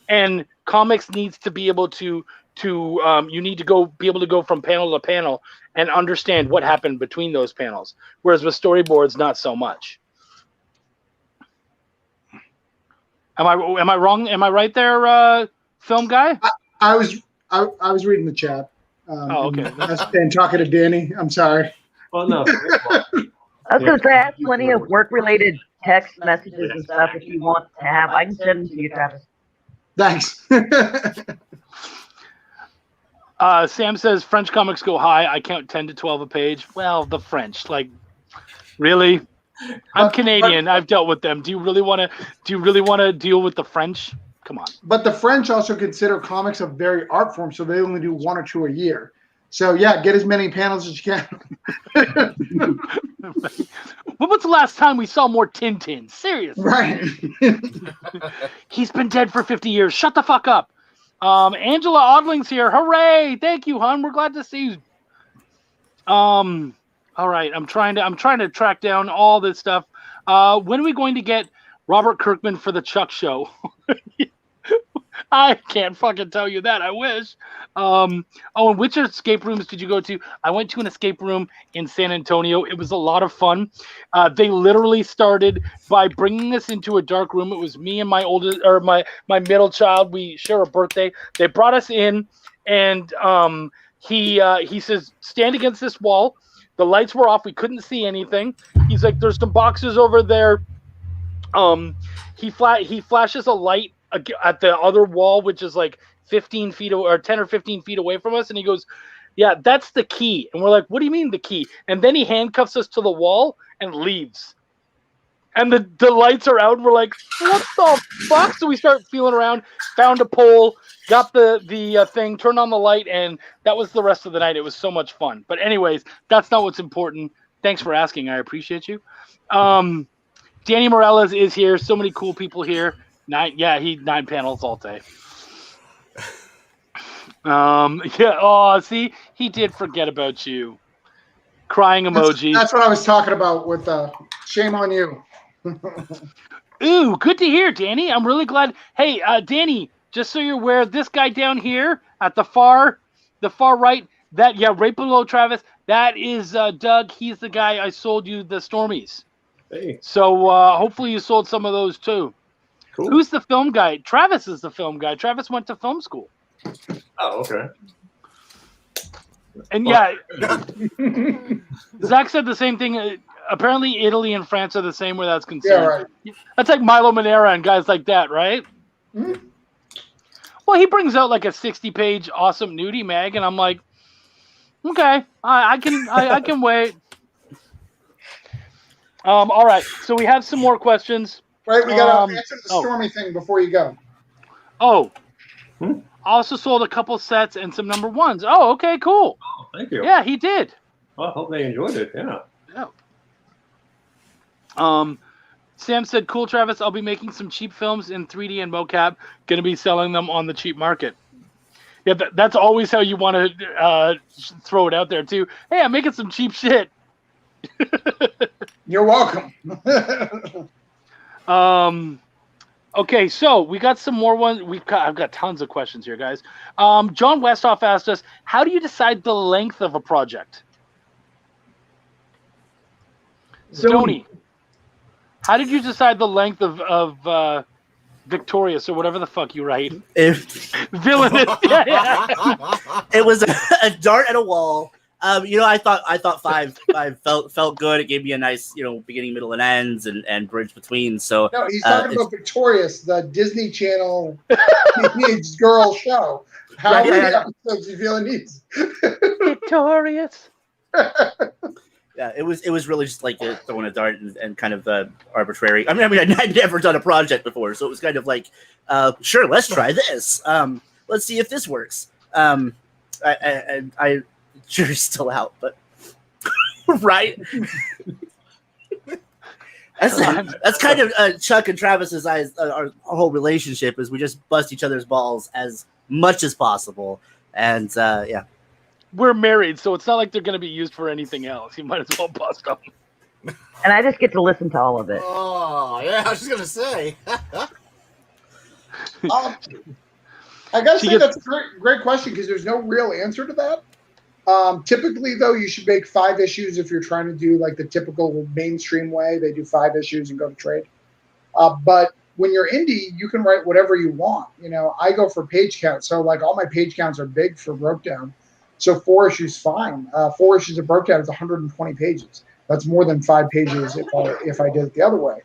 And comics needs to be able to you need to be able to go from panel to panel and understand what happened between those panels. Whereas with storyboards, not so much. Am I wrong? Am I right there, film guy? I was reading the chat. Okay. And talking to Danny. I'm sorry. Well, no. I was going to say, I have plenty of work-related text messages and stuff if you want to have. I can send them to you, Travis. Thanks. Sam says French comics go high. I count 10 to 12 a page. Well, the French, like, really? I'm Canadian. I've dealt with them. Do you really want to deal with the French? Come on. But the French also consider comics a very art form, so they only do 1 or 2 a year. So yeah, get as many panels as you can. When was the last time we saw more Tintin? Seriously. Right. He's been dead for 50 years. Shut the fuck up. Angela Odling's here. Hooray! Thank you, hon. We're glad to see you. All right, I'm trying to track down all this stuff. When are we going to get Robert Kirkman for the Chuck show? I can't fucking tell you that. I wish. And which escape rooms did you go to? I went to an escape room in San Antonio. It was a lot of fun. They literally started by bringing us into a dark room. It was me and my oldest, or my middle child. We share a birthday. They brought us in, and he says, stand against this wall. The lights were off. We couldn't see anything. He's like, there's some boxes over there. He flashes a light at the other wall, which is like 15 feet or 10 or 15 feet away from us. And he goes, yeah, that's the key. And we're like, what do you mean the key? And then he handcuffs us to the wall and leaves. And the lights are out, and we're like, what the fuck? So we start feeling around, found a pole, got the thing, turned on the light, and that was the rest of the night. It was so much fun. But anyways, that's not what's important. Thanks for asking. I appreciate you. Danny Morales is here. So many cool people here. 9 panels all day. Yeah. Oh, see, he did forget about you. Crying emoji. That's what I was talking about with shame on you. Ooh, good to hear, Danny. I'm really glad. Hey, Danny, just so you're aware, this guy down here at the far right, right below Travis, that is Doug. He's the guy I sold you the Stormies. Hey. So hopefully you sold some of those too. Cool. Who's the film guy? Travis is the film guy. Travis went to film school. Oh, okay. And yeah, Zach said the same thing. Apparently, Italy and France are the same where that's concerned. Yeah, right. That's like Milo Manera and guys like that, right? Mm-hmm. Well, he brings out like a 60-page awesome nudie mag, and I'm like, okay, I can wait. All right, so we have some more questions. Right, we got to answer the Stormy thing before you go. Oh, I also sold a couple sets and some number ones. Oh, okay, cool. Oh, thank you. Yeah, he did. Well, I hope they enjoyed it. Yeah. Sam said, cool, Travis. I'll be making some cheap films in 3D and mocap. Going to be selling them on the cheap market. Yeah, that's always how you want to throw it out there, too. Hey, I'm making some cheap shit. You're welcome. Okay, so we got some more ones. I've got tons of questions here, guys. John Westhoff asked us, how do you decide the length of a project? Stoney, how did you decide the length of Victorious or whatever the fuck you write? Villainous. Yeah. It was a dart at a wall. I thought five felt good. It gave me a nice, beginning, middle, and ends, and bridge between. So no, he's talking about Victorious, the Disney Channel teenage girl show. How many episodes do you feel it needs? Victorious. Yeah, it was really just like throwing a dart and kind of arbitrary. I mean, I'd never done a project before, so it was kind of like, sure, let's try this. Let's see if this works. I jury's still out, but right. That's kind of Chuck and Travis's our whole relationship is we just bust each other's balls as much as possible, and yeah. We're married, so it's not like they're going to be used for anything else. You might as well bust them. And I just get to listen to all of it. Oh, yeah, I was just going to say. I got to say that's a great question because there's no real answer to that. Typically, though, you should make 5 issues if you're trying to do like the typical mainstream way. They do 5 issues and go to trade. But when you're indie, you can write whatever you want. I go for page count. So like all my page counts are big for Broke Down. So 4 issues, fine. 4 issues of Broke Down is 120 pages. That's more than 5 pages if I did it the other way.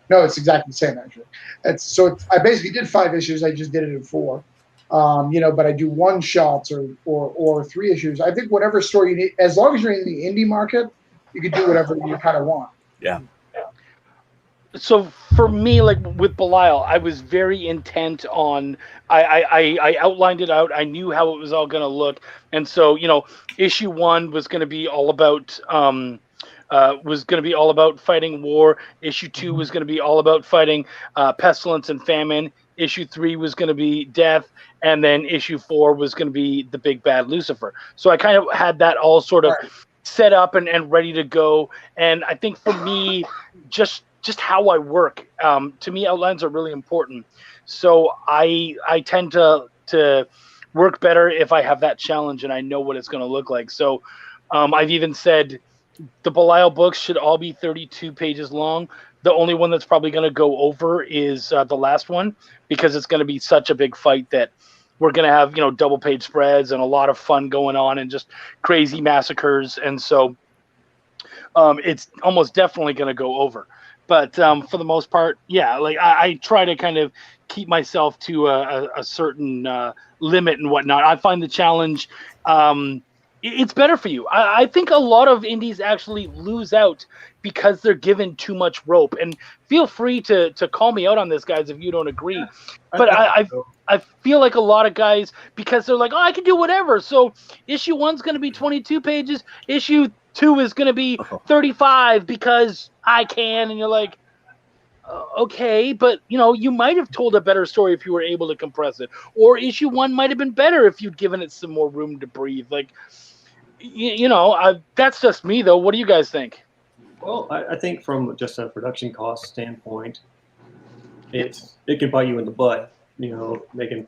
No, it's exactly the same, actually. I basically did 5 issues. I just did it in 4. But I do 1 shots or 3 issues. I think whatever story you need, as long as you're in the indie market, you can do whatever you kind of want. Yeah. So for me, like with Belial, I was very intent on. I outlined it out. I knew how it was all going to look, and so issue 1 was going to be all about fighting war. Issue 2 was going to be all about fighting pestilence and famine. Issue 3 was going to be death, and then issue 4 was going to be the big bad Lucifer. So I kind of had that all sort of set up and ready to go. And I think for me, just just how I work. To me, outlines are really important. So I tend to work better if I have that challenge and I know what it's going to look like. So I've even said the Belial books should all be 32 pages long. The only one that's probably going to go over is the last one, because it's going to be such a big fight that we're going to have, double page spreads and a lot of fun going on and just crazy massacres. And so it's almost definitely going to go over. But for the most part, yeah, like I try to kind of keep myself to a certain limit and whatnot. I find the challenge, it's better for you. I think a lot of indies actually lose out because they're given too much rope. And feel free to call me out on this, guys, if you don't agree. But I feel like a lot of guys, because they're like, oh, I can do whatever. So issue 1's going to be 22 pages. Issue 2 is going to be 35 because I can. And you're like, okay, but you might have told a better story if you were able to compress it. Or issue 1 might have been better if you'd given it some more room to breathe. Like, that's just me, though. What do you guys think? Well, I think from just a production cost standpoint, it can bite you in the butt. Making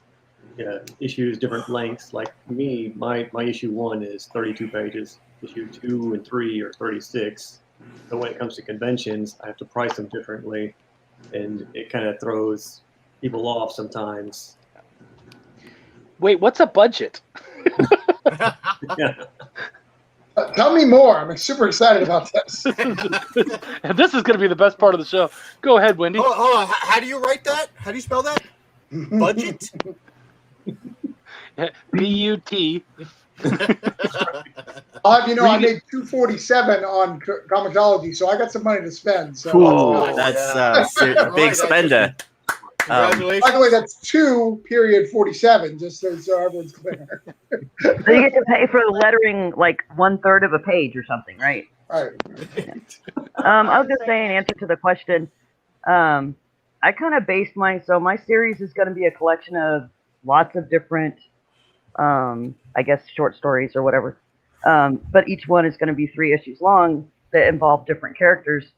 issues different lengths. Like me, my issue 1 is 32 pages. Issue 2 and 3 are 36. So when it comes to conventions, I have to price them differently, and it kind of throws people off sometimes. Wait, what's a budget? Yeah. Tell me more. I'm super excited about this. And this is going to be the best part of the show. Go ahead, Wendy. Hold on. How do you write that? How do you spell that? Budget? B-U-T. I made $247 on Comicsology, so I got some money to spend. So That's a big spender. Congratulations. By the way, that's 2.47, just so everyone's clear. So you get to pay for the lettering like 1/3 of a page or something, right? Right. I was just saying, in answer to the question, I kind of based my series is going to be a collection of lots of different, I guess, short stories or whatever. But each one is going to be 3 issues long that involve different characters,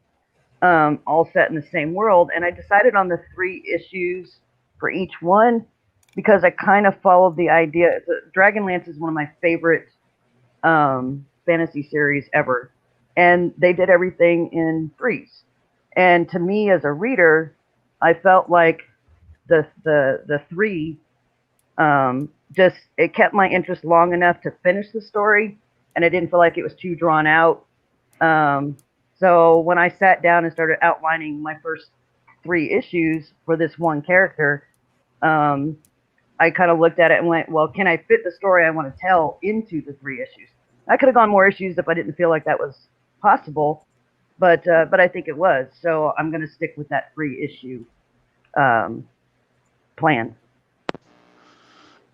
all set in the same world. And I decided on the 3 issues for each one because I kind of followed the idea. Dragonlance is one of my favorite fantasy series ever. And they did everything in 3s. And to me, as a reader, I felt like the 3 just, it kept my interest long enough to finish the story, and I didn't feel like it was too drawn out. So when I sat down and started outlining my first 3 issues for this one character, I kind of looked at it and went, well, can I fit the story I want to tell into the 3 issues? I could have gone more issues if I didn't feel like that was possible, but I think it was. So I'm going to stick with that 3-issue plan.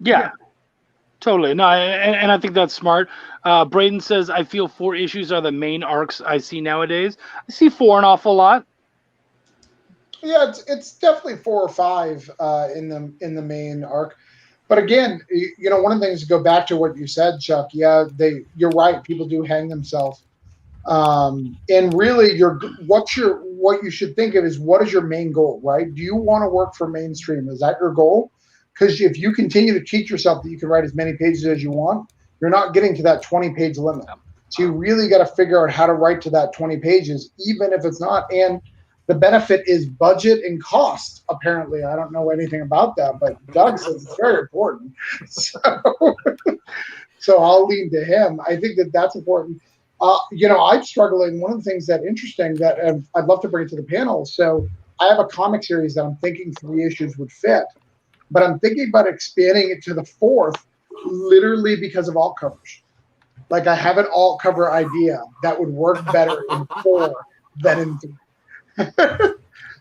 Yeah, totally. No, and I think that's smart. Braden says, I feel 4 issues are the main arcs I see nowadays. I see 4 an awful lot. Yeah, it's definitely 4 or 5 in the main arc. But again, one of the things to go back to what you said, Chuck. Yeah, you're right. People do hang themselves. And really, what you should think of is, what is your main goal, right? Do you want to work for mainstream? Is that your goal? Because if you continue to teach yourself that you can write as many pages as you want, you're not getting to that 20-page limit. So you really got to figure out how to write to that 20 pages, even if it's not. And the benefit is budget and cost, apparently. I don't know anything about that, but Doug says it's very important. So I'll lean to him. I think that's important. I'm struggling. One of the things that's interesting that I'd love to bring it to the panel. So I have a comic series that I'm thinking 3 issues would fit, but I'm thinking about expanding it to the 4th, literally because of alt covers. Like, I have an alt cover idea that would work better in 4 than in 3.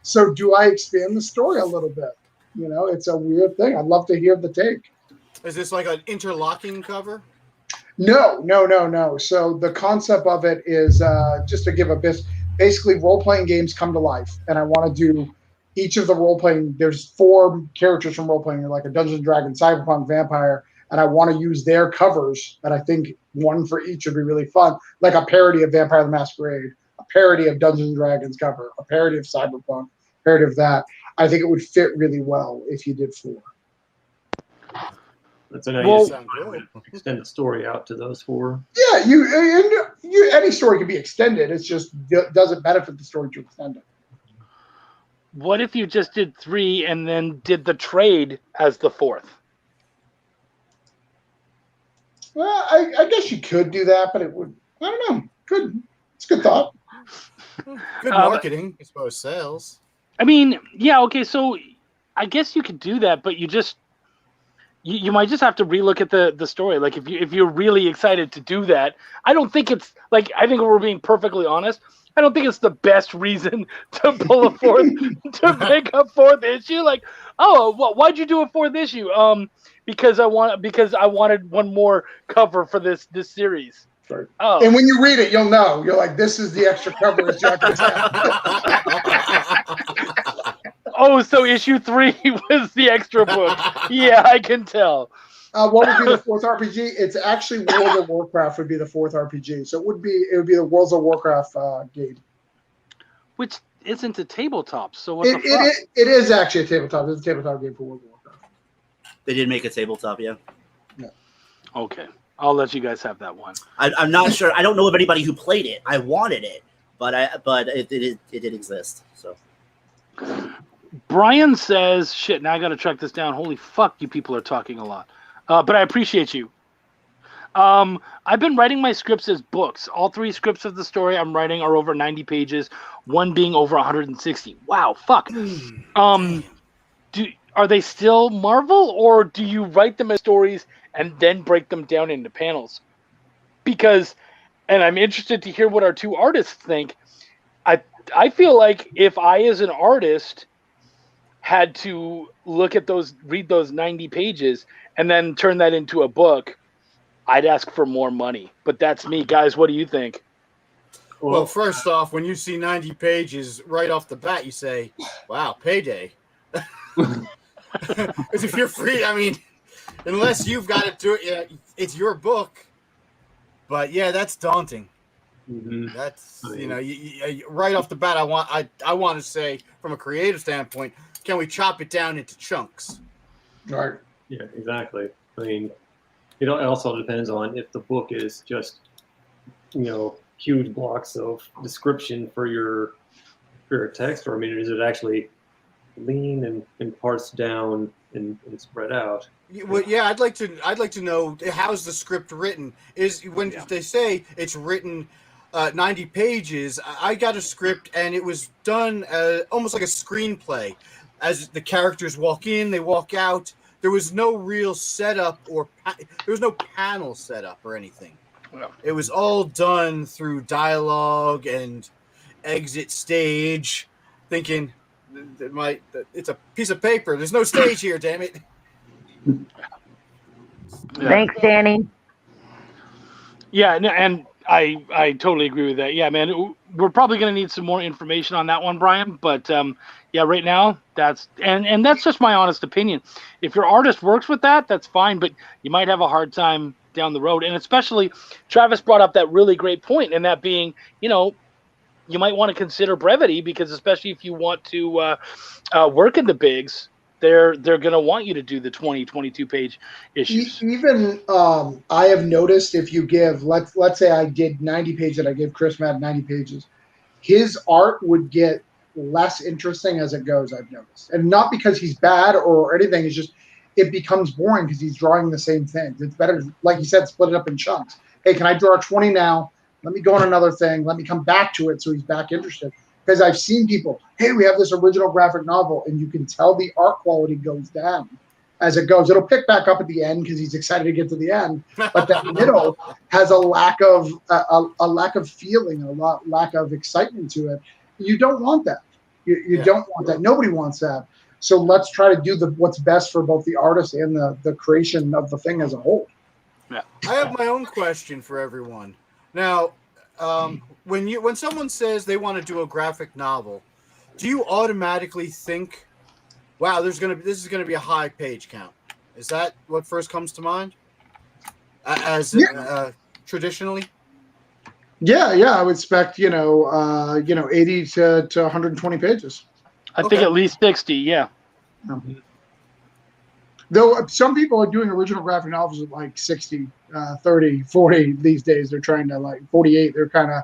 So do I expand the story a little bit? It's a weird thing. I'd love to hear the take. Is this like an interlocking cover? No. So the concept of it is just to give a bit. Basically, role-playing games come to life, and I want to do each of the role-playing. There's 4 characters from role-playing, like a Dungeons & Dragons, Cyberpunk, Vampire, and I want to use their covers. And I think one for each would be really fun, like a parody of Vampire the Masquerade, a parody of Dungeons and Dragons cover, a parody of Cyberpunk, parody of that. I think it would fit really well if you did 4. That's a nice way to extend the story out to those 4. Yeah, you any story can be extended. It's just doesn't benefit the story to extend it. What if you just did 3 and then did the trade as the 4th? Well, I guess you could do that, but it would. I don't know. Good. It's a good thought. Good marketing, I suppose. Sales. I mean, yeah, okay. So I guess you could do that, but you might just have to relook at the story. Like if you're really excited to do that, I don't think it's like, I think if we're being perfectly honest, I don't think it's the best reason to pull a 4th to make a 4th issue. Like, oh, well, why'd you do a 4th issue? Because I wanted one more cover for this series. Right. Oh. And when you read it, you'll know. You're like, this is the extra cover. Oh, so issue 3 was the extra book. Yeah, I can tell. What would be the 4th RPG? It's actually World of Warcraft would be the 4th RPG. So it would be the World of Warcraft game. Which isn't a tabletop. So what the fuck? It is actually a tabletop. It's a tabletop game for World of Warcraft. They did make a tabletop, yeah. Okay. I'll let you guys have that one. I'm not sure. I don't know of anybody who played it. I wanted it, but it did exist. So Brian says, shit, now I got to track this down. Holy fuck, you people are talking a lot. But I appreciate you. I've been writing my scripts as books. All 3 scripts of the story I'm writing are over 90 pages, one being over 160. Wow, fuck. Are they still Marvel, or do you write them as stories and then break them down into panels? Because, and I'm interested to hear what our 2 artists think, I feel like if I, as an artist, had to read those 90 pages and then turn that into a book, I'd ask for more money. But that's me. Guys, what do you think? Well, first off, when you see 90 pages right off the bat, you say, wow, payday. Because if you're free, I mean, unless you've got to do it, it's your book. But yeah, that's daunting. Mm-hmm. That's, you right off the bat, I want to say, from a creative standpoint, can we chop it down into chunks? Right. Yeah, exactly. I mean, it also depends on if the book is just, huge blocks of description for your text, or I mean, is it actually lean and parsed down and spread out? Well, yeah, I'd like to know, how's the script written? Is when they say it's written 90 pages, I got a script and it was done almost like a screenplay. As the characters walk in, they walk out. There was no real setup there was no panel setup or anything. No. It was all done through dialogue and exit stage. Thinking, it's a piece of paper. There's no stage here, damn it. Yeah. Thanks, Danny. Yeah, and I totally agree with that. Yeah, man, we're probably going to need some more information on that one, Brian. But yeah, right now that's just my honest opinion. If your artist works with that, that's fine. But you might have a hard time down the road. And especially, Travis brought up that really great point, and that being, you might want to consider brevity, because especially if you want to work in the bigs, they're going to want you to do the 20, 22 page issues. Even I have noticed, if you give, let's say I did 90 pages, I gave Chris Matt 90 pages, his art would get less interesting as it goes, I've noticed. And not because he's bad or anything, it's just it becomes boring because he's drawing the same things. It's better, like you said, split it up in chunks. Hey, can I draw 20 now? Let me go on another thing. Let me come back to it so he's back interested. Because I've seen people, hey, we have this original graphic novel, and you can tell the art quality goes down as it goes. It'll pick back up at the end because he's excited to get to the end. But that middle has a lack of feeling, lack of excitement to it. You don't want that. You don't want that. Nobody wants that. So let's try to do what's best for both the artist and the creation of the thing as a whole. Yeah. I have my own question for everyone. Now, when someone says they want to do a graphic novel, do you automatically think, wow, this is gonna be a high page count? Is that what first comes to mind? Traditionally? Yeah, I would expect 80 to 120 pages. I think at least 60. Yeah. Though some people are doing original graphic novels at like 60, 30, 40 these days. They're trying to like 48. They're kind of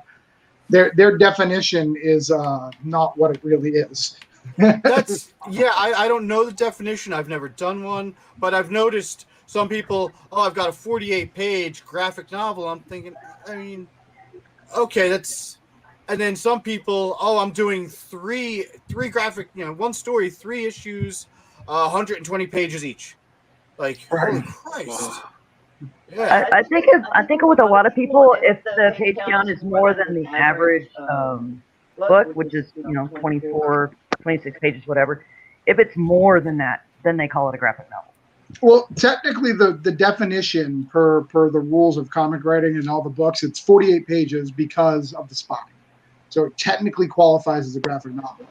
their definition is not what it really is. That's I don't know the definition. I've never done one, but I've noticed some people. Oh, I've got a 48-page graphic novel. I'm thinking, I mean, okay, that's. And then some people, oh, I'm doing three graphic, one story, 3 issues, 120 pages each. Like, holy Christ! Yeah. I think with a lot of people, if the page count is more than the average book, which is 24, 26 pages, whatever. If it's more than that, then they call it a graphic novel. Well, technically, the definition per the rules of comic writing and all the books, it's 48 pages because of the spine. So it technically qualifies as a graphic novel.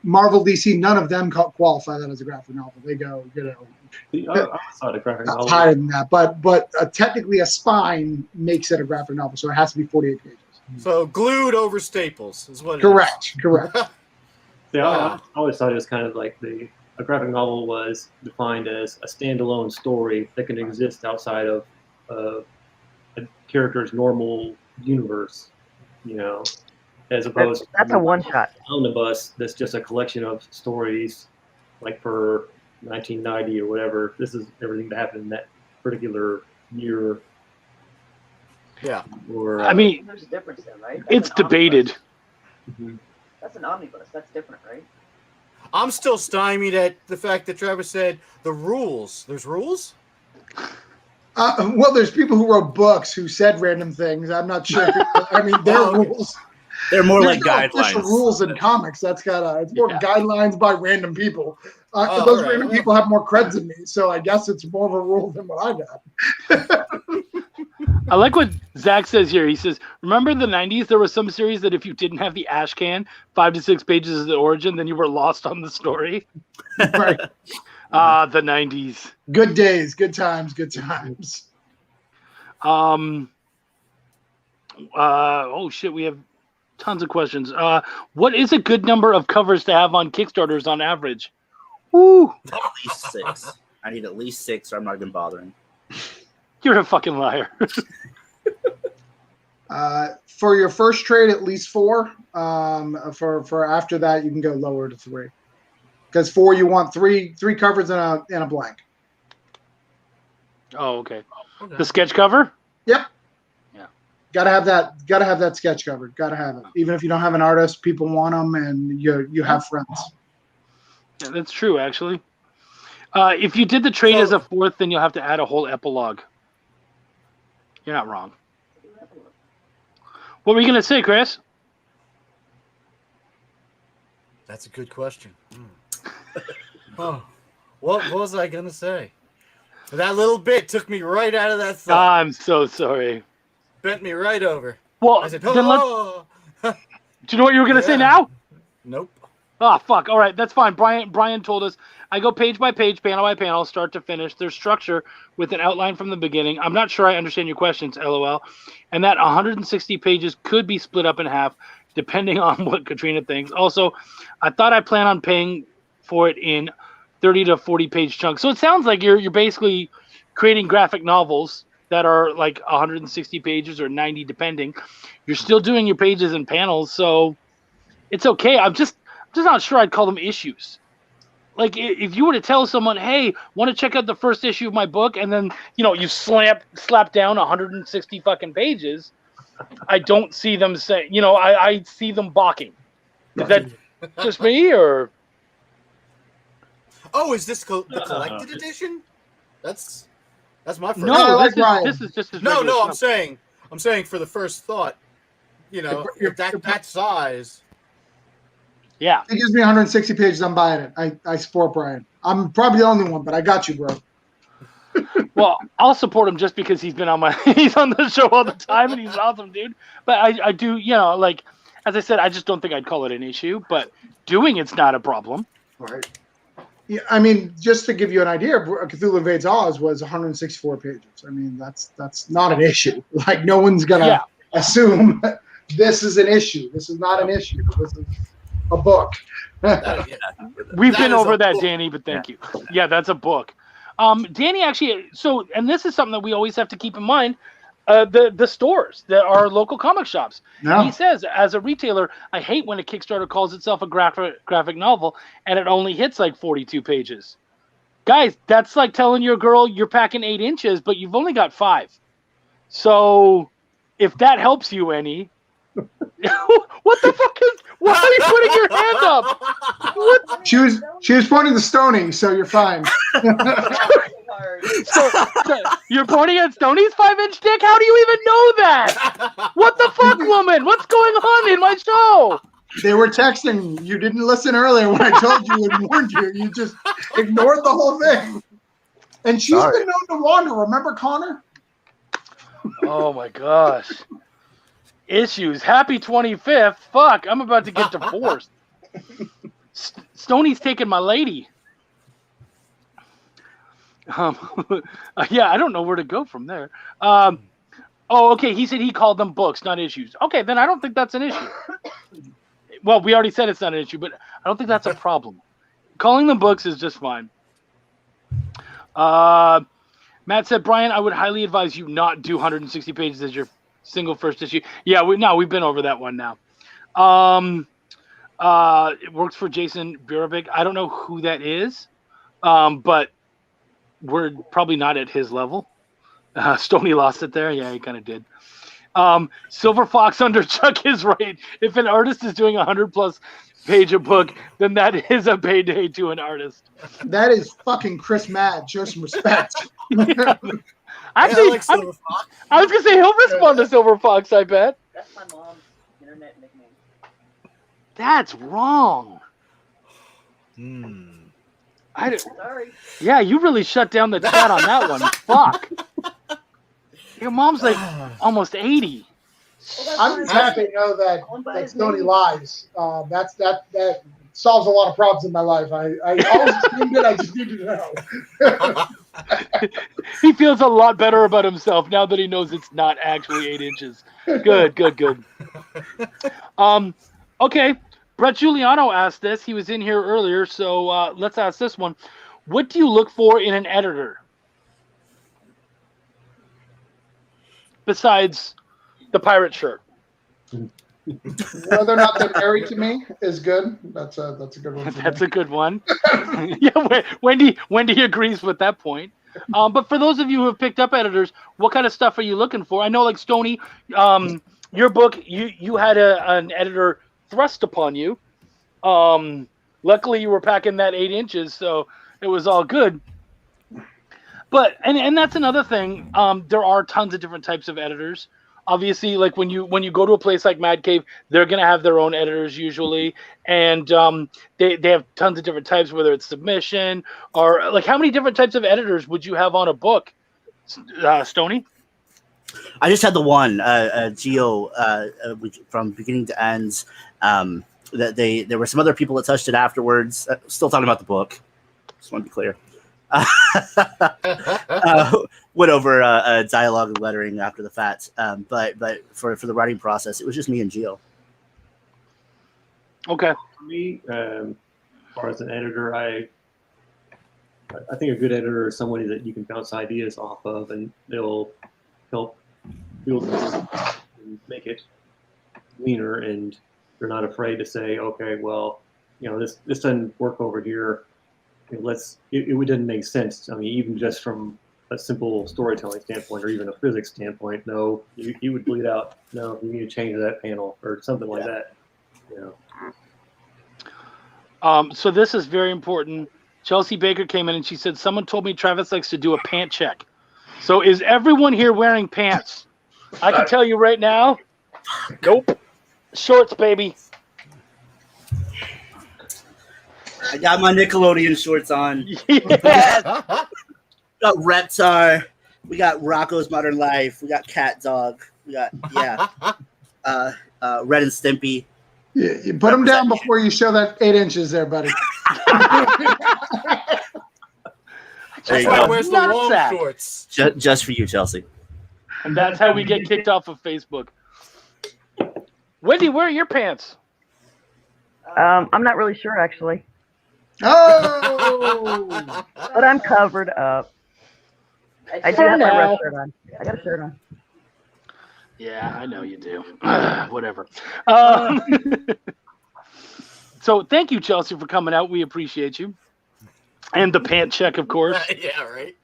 Marvel, DC, none of them qualify that as a graphic novel. They go, I thought a graphic novel higher than that. But technically, a spine makes it a graphic novel, so it has to be 48 pages. So glued over staples is what. Correct. Yeah, I always thought it was kind of like a graphic novel was defined as a standalone story that can exist outside of a character's normal universe, as opposed that's a one-shot omnibus that's just a collection of stories, like for 1990 or whatever. This is everything that happened in that particular year. Yeah. Or I mean, there's a difference then, right? it's debated. Mhm. That's an omnibus. That's different, right? I'm still stymied at the fact that Travis said the rules. There's rules? Well, there's people who wrote books who said random things. I'm not sure. I mean, their rules. They're more There's like no guidelines. official rules in comics. It's more guidelines by random people. Those right. random people have more creds than me, so I guess it's more of a rule than what I got. I like what Zach says here. He says, remember in the 90s, there was some series that if you didn't have the ash can, 5 to 6 pages of the origin, then you were lost on the story. Right. The 90s. Good days, good times, good times. Oh shit, we have tons of questions. What is a good number of covers to have on Kickstarters on average? Woo! At least 6. I need at least 6, or I'm not even bothering. You're a fucking liar. For your first trade, at least 4. For after that, you can go lower to 3. Because 4, you want three covers and a blank. Oh, okay. The sketch cover? Yep. Yeah. Gotta have that sketch covered. Gotta have it. Even if you don't have an artist, people want them, and you have friends. Yeah, that's true, actually. If you did the trade as a 4th, then you'll have to add a whole epilogue. You're not wrong. What were you going to say, Chris? That's a good question. Oh, what was I going to say? That little bit took me right out of that thought. I'm so sorry. Bent me right over. Well, I said, then do you know what you were going to say now? Nope. Oh, fuck. All right, that's fine. Brian told us, I go page by page, panel by panel, start to finish. There's structure with an outline from the beginning. I'm not sure I understand your questions, LOL. And that 160 pages could be split up in half, depending on what Katrina thinks. Also, I thought I plan on paying for it in 30 to 40 page chunks. So it sounds like you're basically creating graphic novels that are like 160 pages or 90, depending. You're still doing your pages and panels, so it's okay. I'm just not sure I'd call them issues. Like, if you were to tell someone, hey, want to check out the first issue of my book, and then, you slap down 160 fucking pages, I don't see them saying, I see them balking. Is that just me, or? Oh, is this the collected edition? That's my first. No, this is just his regular No, stuff. I'm saying for the first thought, that size. Yeah. It gives me 160 pages. I'm buying it. I support Brian. I'm probably the only one, but I got you, bro. Well, I'll support him just because he's on the show all the time, and he's an awesome dude. But I do, as I said, I just don't think I'd call it an issue. But doing it's not a problem. Right. Yeah, I mean, just to give you an idea, Cthulhu Invades Oz was 164 pages. I mean, that's not an issue. Like, no one's gonna assume this is an issue. This is not an issue. This is a book. We've been over that, Danny, but thank you. Yeah, that's a book. Danny, actually, and this is something that we always have to keep in mind, the stores that are local comic shops. No. He says, as a retailer, I hate when a Kickstarter calls itself a graphic novel and it only hits like 42 pages. Guys, that's like telling your girl you're packing 8 inches, but you've only got 5. So if that helps you any, what the fuck is? Why are you putting your hand up? What? She was pointing to Stony, so you're fine. So you're pointing at Stoney's 5-inch dick? How do you even know that? What the fuck, woman? What's going on in my show? They were texting. You didn't listen earlier when I told you and warned you. You just ignored the whole thing. And she's been known to wander. Remember Connor? Oh my gosh. Issues. Happy 25th. Fuck, I'm about to get divorced. Stoney's taking my lady. Yeah, I don't know where to go from there. Oh, okay. He said he called them books, not issues. Okay, then I don't think that's an issue. Well, we already said it's not an issue, but I don't think that's a problem. Calling them books is just fine. Matt said, Brian, I would highly advise you not do 160 pages as your single first issue. Yeah, we've been over that one now. It works for Jason Burabik. I don't know who that is, but we're probably not at his level. Stoney lost it there. Yeah, he kind of did. Silver Fox under Chuck is right. If an artist is doing 100+ page a book, then that is a payday to an artist. That is fucking Chris Mad. Show some respect. Actually, like Silver Fox. I was gonna say he'll respond to Silver Fox. I bet. That's my mom's internet nickname. That's wrong. Sorry. Yeah, you really shut down the chat on that one. Fuck. Your mom's like almost 80. I'm just happy to know that Stoney lies. That solves a lot of problems in my life. I always assumed it. I just need to know. He feels a lot better about himself now that he knows it's not actually 8 inches. Good. Okay. Brett Giuliano asked this. He was in here earlier, so let's ask this one. What do you look for in an editor? Besides the pirate shirt. Whether or not they're married to me is good. That's a good one. That's a good one. Yeah, Wendy agrees with that point. But for those of you who have picked up editors, what kind of stuff are you looking for? I know, like Stoney, your book, you had an editor thrust upon you. Luckily, you were packing that 8 inches, so it was all good. But and that's another thing. There are tons of different types of editors. Obviously, like when you go to a place like Mad Cave, they're gonna have their own editors usually, and they have tons of different types, whether it's submission or like how many different types of editors would you have on a book, Stoney? I just had the one Geo from beginning to end. That there were some other people that touched it afterwards. Still talking about the book. Just want to be clear. Went over dialogue and lettering after the fact, but for the writing process, it was just me and Gio. Okay. For me, as far as an editor, I think a good editor is somebody that you can bounce ideas off of, and they'll help build and make it leaner, and you're not afraid to say, okay, well, this doesn't work over here. It didn't make sense. I mean, even just from a simple storytelling standpoint or even a physics standpoint, no, you would bleed out. No, you need to change that panel or something like that. So this is very important. Chelsea Baker came in and she said, someone told me Travis likes to do a pant check. So is everyone here wearing pants? I can tell you right now, nope. Shorts, baby. I got my Nickelodeon shorts on. Yes. Got Reptar. We got Rocco's Modern Life. We got Cat Dog. We got Red and Stimpy. Yeah, you put them down before you show that 8 inches there, buddy. There you go. Where's the long shorts? Just for you, Chelsea. And that's how we get kicked off of Facebook. Wendy, where are your pants? I'm not really sure actually, Oh, but I'm covered up. I do For have my now. rest shirt on. I got a shirt on. Yeah, I know you do. Whatever. So thank you, Chelsea, for coming out. We appreciate you. And the pant check, of course. Yeah, right.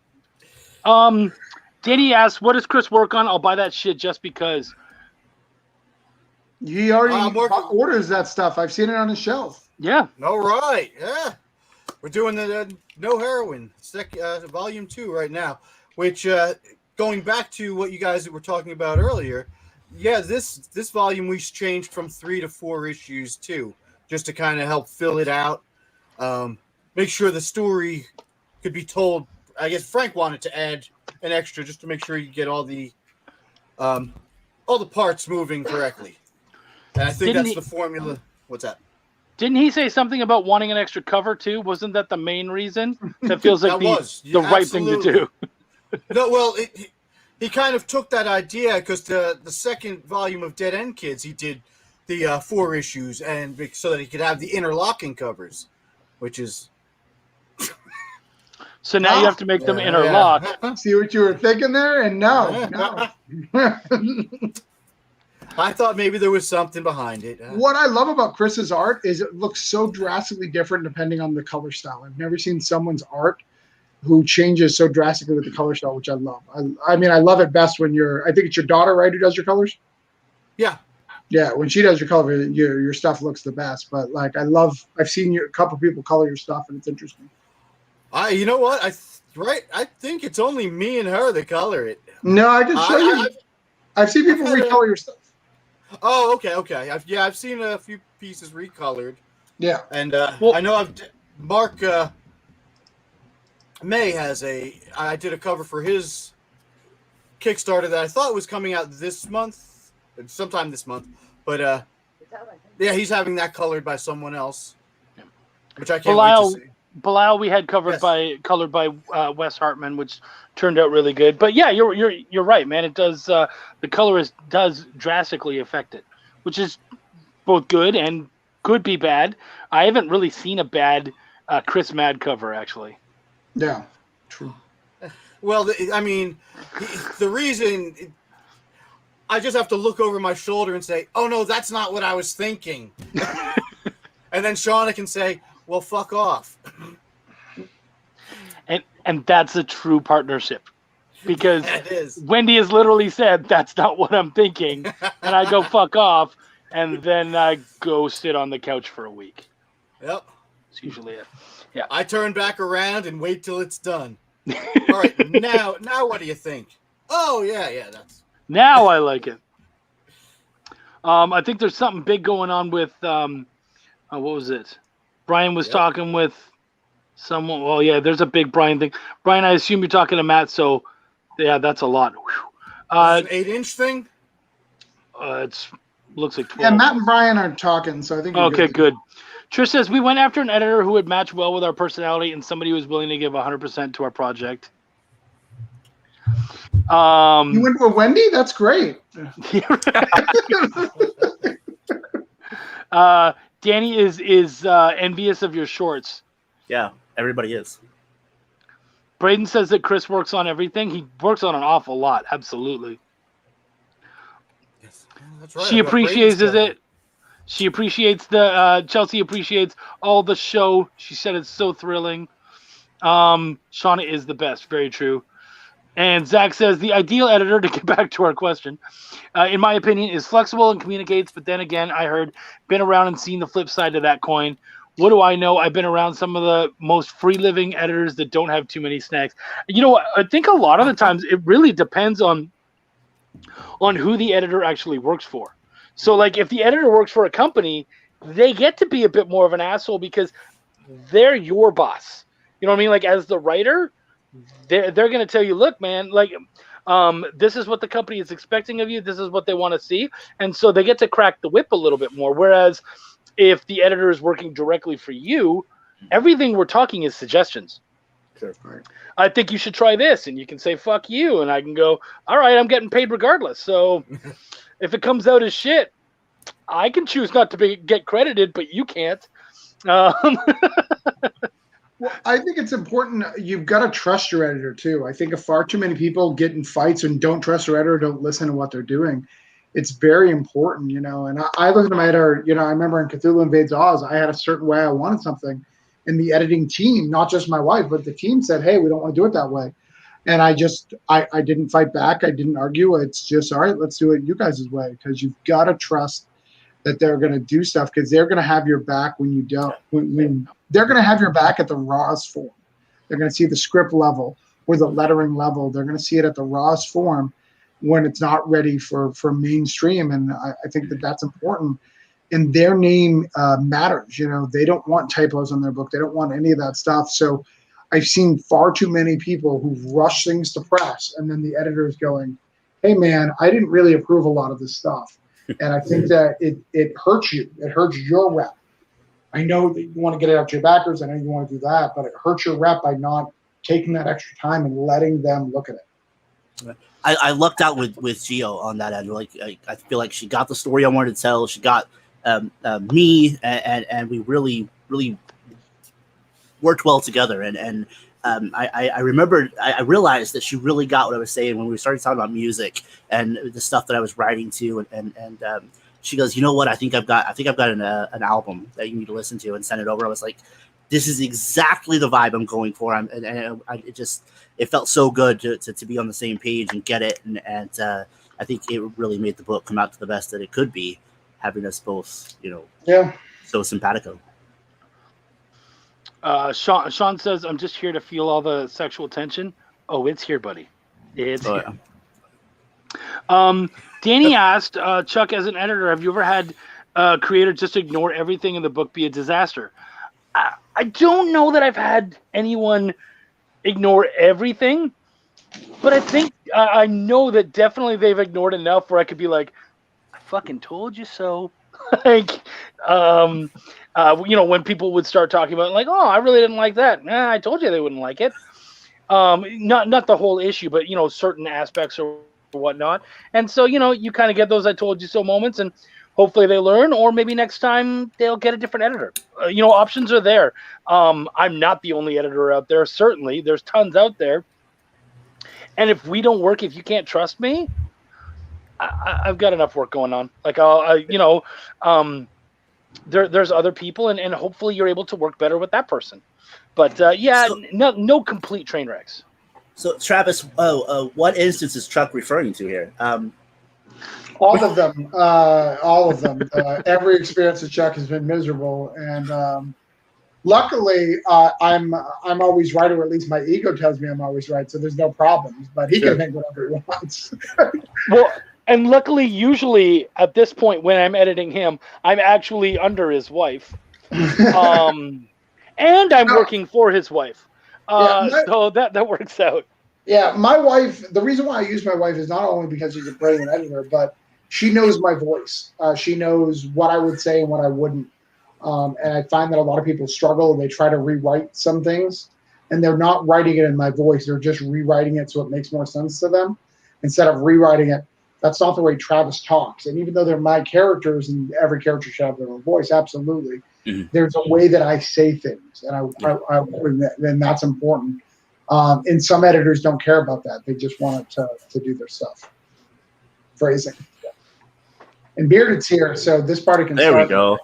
Danny asks, what does Chris work on? I'll buy that shit just because. he already I'm working- orders that stuff. I've seen it on his shelf. Yeah. All right. Yeah. We're doing the No Heroin, volume 2 right now, which, going back to what you guys were talking about earlier, yeah, this volume we changed from 3 to 4 issues too, just to kind of help fill it out, make sure the story could be told. I guess Frank wanted to add an extra just to make sure you get all the parts moving correctly, and I think that's the formula. What's that? Didn't he say something about wanting an extra cover too? Wasn't that the main reason? That feels like the right thing to do. No, well, he kind of took that idea because the second volume of Dead End Kids, he did the 4 issues, and so that he could have the interlocking covers, which is. So now you have to make them interlock. See what you were thinking there? And no. I thought maybe there was something behind it. What I love about Chris's art is it looks so drastically different depending on the color style. I've never seen someone's art who changes so drastically with the color style, which I love. I mean, I love it best when I think it's your daughter, right, who does your colors? Yeah. Yeah, when she does your color, your stuff looks the best. But like, I've seen a couple people color your stuff, and it's interesting. You know what? I think it's only me and her that color it. No, I can show you. I've seen people recolor your stuff. Oh, okay. I've seen a few pieces recolored. Yeah, and I know Mark May has I did a cover for his Kickstarter that I thought was coming out sometime this month, but yeah, he's having that colored by someone else, which I can't wait to see. Belial we had colored by Wes Hartman, which turned out really good. But yeah, you're right, man. It does the colorist does drastically affect it, which is both good and could be bad. I haven't really seen a bad Chris Mad cover actually. Yeah, true. Well, I mean, the reason I just have to look over my shoulder and say, "Oh no, that's not what I was thinking," and then Shauna can say, "Well, fuck off." And that's a true partnership, because is. Wendy has literally said, "That's not what I'm thinking," and I go, "Fuck off," and then I go sit on the couch for a week. Yep. It's usually it. Yeah. I turn back around and wait till it's done. All right, now what do you think? Oh yeah, that's. Now I like it. I think there's something big going on with what was it? Brian was talking with someone. Well, yeah, there's a big Brian thing. Brian, I assume you're talking to Matt. So, yeah, that's a lot. An 8-inch thing. It's looks like 12. Yeah, Matt and Brian are talking, so I think. Okay, good. Trish says we went after an editor who would match well with our personality and somebody who was willing to give 100% to our project. You went with Wendy? That's great. Danny is envious of your shorts. Yeah, everybody is. Braden says that Chris works on everything. He works on an awful lot. Absolutely. Yes, that's right. She appreciates it. She appreciates Chelsea appreciates all the show. She said it's so thrilling. Shauna is the best. Very true. And Zach says the ideal editor, to get back to our question, in my opinion, is flexible and communicates. But then again, I heard, been around and seen the flip side of that coin. What do I know? I've been around some of the most free living editors that don't have too many snacks. You know, I think a lot of the times it really depends on who the editor actually works for. So, like, if the editor works for a company, they get to be a bit more of an asshole because they're your boss. You know what I mean? Like, as the writer, they're going to tell you, look, man, like, this is what the company is expecting of you. This is what they want to see. And so they get to crack the whip a little bit more. Whereas if the editor is working directly for you, everything we're talking is suggestions. Sure. I think you should try this. And you can say, fuck you. And I can go, all right, I'm getting paid regardless. So if it comes out as shit, I can choose not to get credited, but you can't. Um, Well, I think it's important. You've got to trust your editor too. I think if far too many people get in fights and don't trust their editor, don't listen to what they're doing, it's very important, you know. And I look at my editor, you know, I remember in Cthulhu Invades Oz, I had a certain way I wanted something. And the editing team, not just my wife, but the team said, hey, we don't want to do it that way. And I didn't fight back. I didn't argue. It's just, all right, let's do it you guys' way, because you've got to trust that they're going to do stuff, because they're going to have your back when you don't. When they're going to have your back at the rawest form. They're going to see the script level or the lettering level. They're going to see it at the rawest form when it's not ready for mainstream. And I think that that's important. And their name matters. You know, they don't want typos on their book. They don't want any of that stuff. So I've seen far too many people who've rushed things to press, and then the editor is going, hey, man, I didn't really approve a lot of this stuff. And I think that it hurts you. It hurts your rep. I know that you want to get it out to your backers. I know you want to do that, but it hurts your rep by not taking that extra time and letting them look at it. I lucked out with Gio on that end. Like I feel like she got the story I wanted to tell. She got me, and we really worked well together. And I remembered, I realized that she really got what I was saying when we started talking about music and the stuff that I was writing to, and she goes, you know what? I think I've got an album that you need to listen to, and send it over. I was like, this is exactly the vibe I'm going for. It felt so good to be on the same page and get it, and I think it really made the book come out to the best that it could be, having us both, so simpatico. Sean says, I'm just here to feel all the sexual tension. Oh, it's here, buddy. It's here. Yeah. Danny asked, Chuck, as an editor, have you ever had a creator just ignore everything in the book, be a disaster? I don't know that I've had anyone ignore everything, but I think I know that definitely they've ignored enough where I could be like, I fucking told you so. Like, when people would start talking about, like, oh, I really didn't like that. I told you they wouldn't like it. Not the whole issue, but certain aspects or whatnot. And so you kind of get those I told you so moments, and hopefully they learn, or maybe next time they'll get a different editor. Options are there. I'm not the only editor out there. Certainly, there's tons out there. And if we don't work, if you can't trust me, I've got enough work going on. Like there's other people, and hopefully you're able to work better with that person. But no complete train wrecks. So Travis, what instance is Chuck referring to here? All of them. All of them. Every experience with Chuck has been miserable, and luckily I'm always right, or at least my ego tells me I'm always right. So there's no problems. But he can think whatever he wants. Well. And luckily, usually at this point when I'm editing him, I'm actually under his wife. And I'm working for his wife. So that works out. Yeah, my wife, the reason why I use my wife is not only because she's a brilliant editor, but she knows my voice. She knows what I would say and what I wouldn't. And I find that a lot of people struggle. They try to rewrite some things, and they're not writing it in my voice. They're just rewriting it so it makes more sense to them instead of rewriting it. That's not the way Travis talks. And even though they're my characters, and every character should have their own voice, absolutely, there's a way that I say things, and and that's important. And some editors don't care about that. They just want it to do their stuff. Phrasing. And Bearded's here, so this party can There start. we go.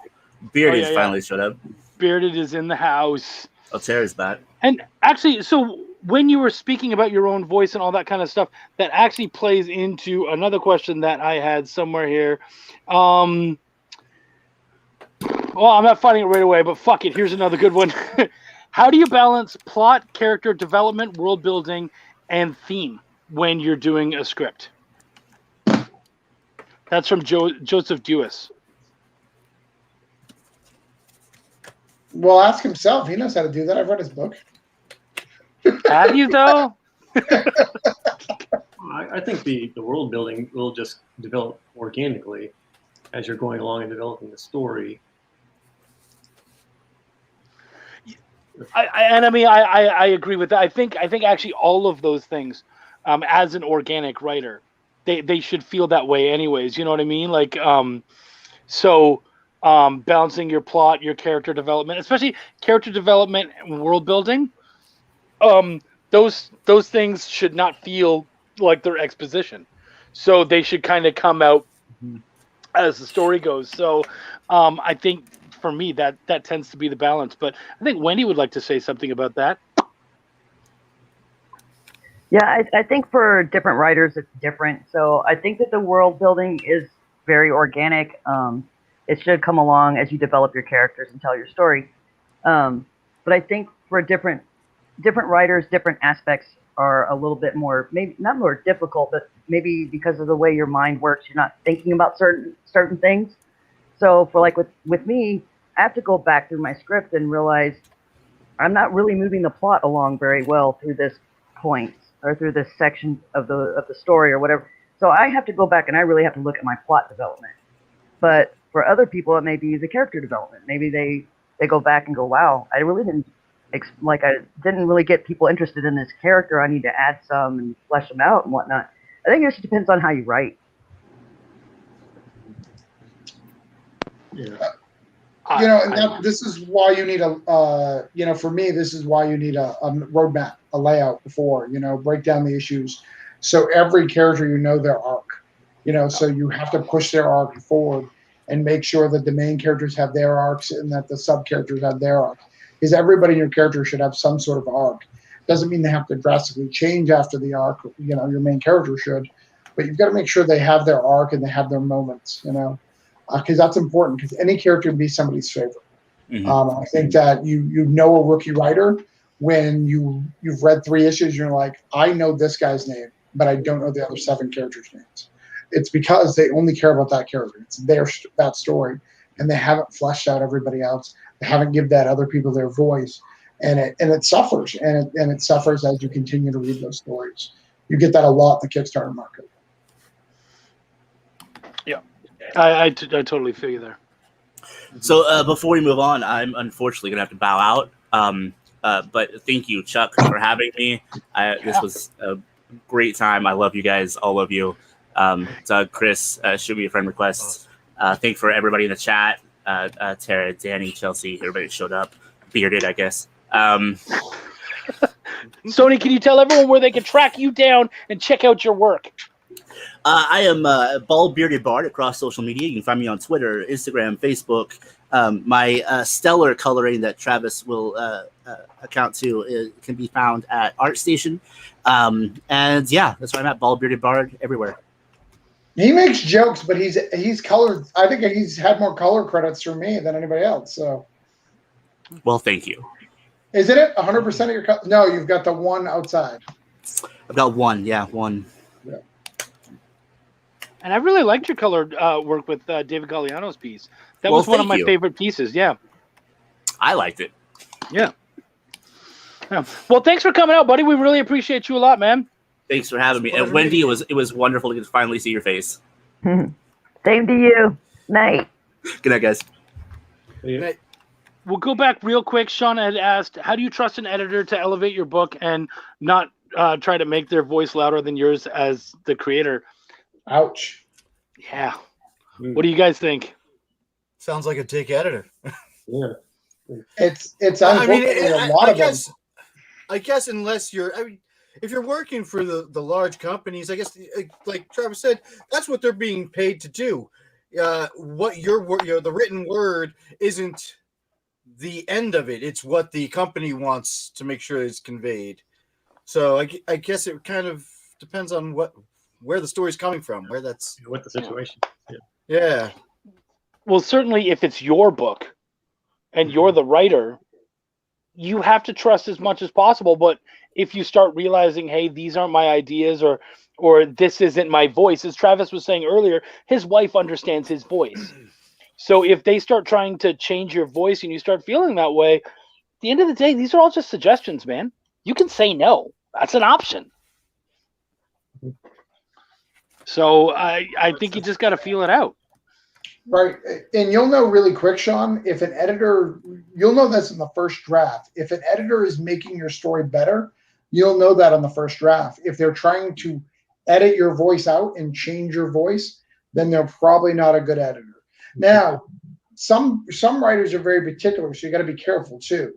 Bearded finally showed up. Bearded is in the house. Oh, Terry's back. And actually, so when you were speaking about your own voice and all that kind of stuff, that actually plays into another question that I had somewhere here. Well, I'm not finding it right away, but fuck it. Here's another good one. How do you balance plot, character development, world building, and theme when you're doing a script? That's from Joseph Dewis. Well, ask himself. He knows how to do that. I've read his book. Have you, though? I think the world building will just develop organically as you're going along and developing the story. I agree with that. I think actually all of those things, as an organic writer, they should feel that way anyways. You know what I mean? Like So balancing your plot, your character development, especially character development and world building, those things should not feel like they're exposition. So they should kind of come out as the story goes. So I think for me that tends to be the balance. But I think Wendy would like to say something about that. Yeah, I think for different writers it's different. So I think that the world building is very organic. It should come along as you develop your characters and tell your story. But I think for different writers, different aspects are a little bit more, maybe not more difficult, but maybe because of the way your mind works, you're not thinking about certain things. So for like with me, I have to go back through my script and realize I'm not really moving the plot along very well through this point or through this section of the story or whatever. So I have to go back and I really have to look at my plot development. But for other people, it may be the character development. Maybe they go back and go, wow, I really didn't really get people interested in this character. I need to add some and flesh them out and whatnot. I think it just depends on how you write. Yeah. This is why you need for me, this is why you need a roadmap, a layout before, break down the issues. So every character, their arc, so you have to push their arc forward and make sure that the main characters have their arcs and that the sub characters have their arc. Because everybody in your character should have some sort of arc. Doesn't mean they have to drastically change after the arc, your main character should, but you've got to make sure they have their arc and they have their moments, because that's important, because any character can be somebody's favorite. Mm-hmm. I think that you know a rookie writer when you've read 3 issues, you're like, I know this guy's name, but I don't know the other 7 characters' names. It's because they only care about that character. It's that story, and they haven't fleshed out everybody else. They haven't given that other people their voice, and it suffers, and it suffers as you continue to read those stories. You get that a lot in the Kickstarter market. Yeah, I totally feel you there. So before we move on, I'm unfortunately gonna have to bow out. But thank you, Chuck, for having me. This was a great time. I love you guys, all of you. Doug, Chris, shoot me a friend requests. Thank for everybody in the chat. Tara, Danny, Chelsea, everybody showed up. Bearded, I guess. Sony, can you tell everyone where they can track you down and check out your work? I am Bald Bearded Bard across social media. You can find me on Twitter, Instagram, Facebook. My stellar coloring that Travis will account to can be found at ArtStation. And yeah, that's why I'm at Bald Bearded Bard everywhere. He makes jokes, but he's colored. I think he's had more color credits for me than anybody else. So, well, thank you. Isn't it 100% of your color? No, you've got the one outside. I've got one. Yeah, one. Yeah. And I really liked your colored work with David Galliano's piece. That was one of my favorite pieces. Yeah. I liked it. Yeah. Well, thanks for coming out, buddy. We really appreciate you a lot, man. Thanks for having me. And Wendy, it was wonderful to finally see your face. Same to you. Night. Good night, guys. Good night. We'll go back real quick. Sean had asked, how do you trust an editor to elevate your book and not try to make their voice louder than yours as the creator? Ouch. Yeah. What do you guys think? Sounds like a dick editor. Yeah. It's I mean, a lot of them. I guess unless if you're working for the large companies, I guess, like Travis said, that's what they're being paid to do. What the written word isn't the end of it. It's what the company wants to make sure is conveyed. So I guess it kind of depends on where the story's coming from, where that's what the situation. Yeah. Well, certainly if it's your book and you're the writer, you have to trust as much as possible. But if you start realizing, hey, these aren't my ideas or this isn't my voice, as Travis was saying earlier, his wife understands his voice. So if they start trying to change your voice and you start feeling that way, at the end of the day, these are all just suggestions, man. You can say no. That's an option. So I think you just got to feel it out. Right. And you'll know really quick, Sean, if an editor, you'll know this in the first draft. If an editor is making your story better, you'll know that on the first draft. If they're trying to edit your voice out and change your voice, then they're probably not a good editor. Now, some writers are very particular, so you got to be careful too.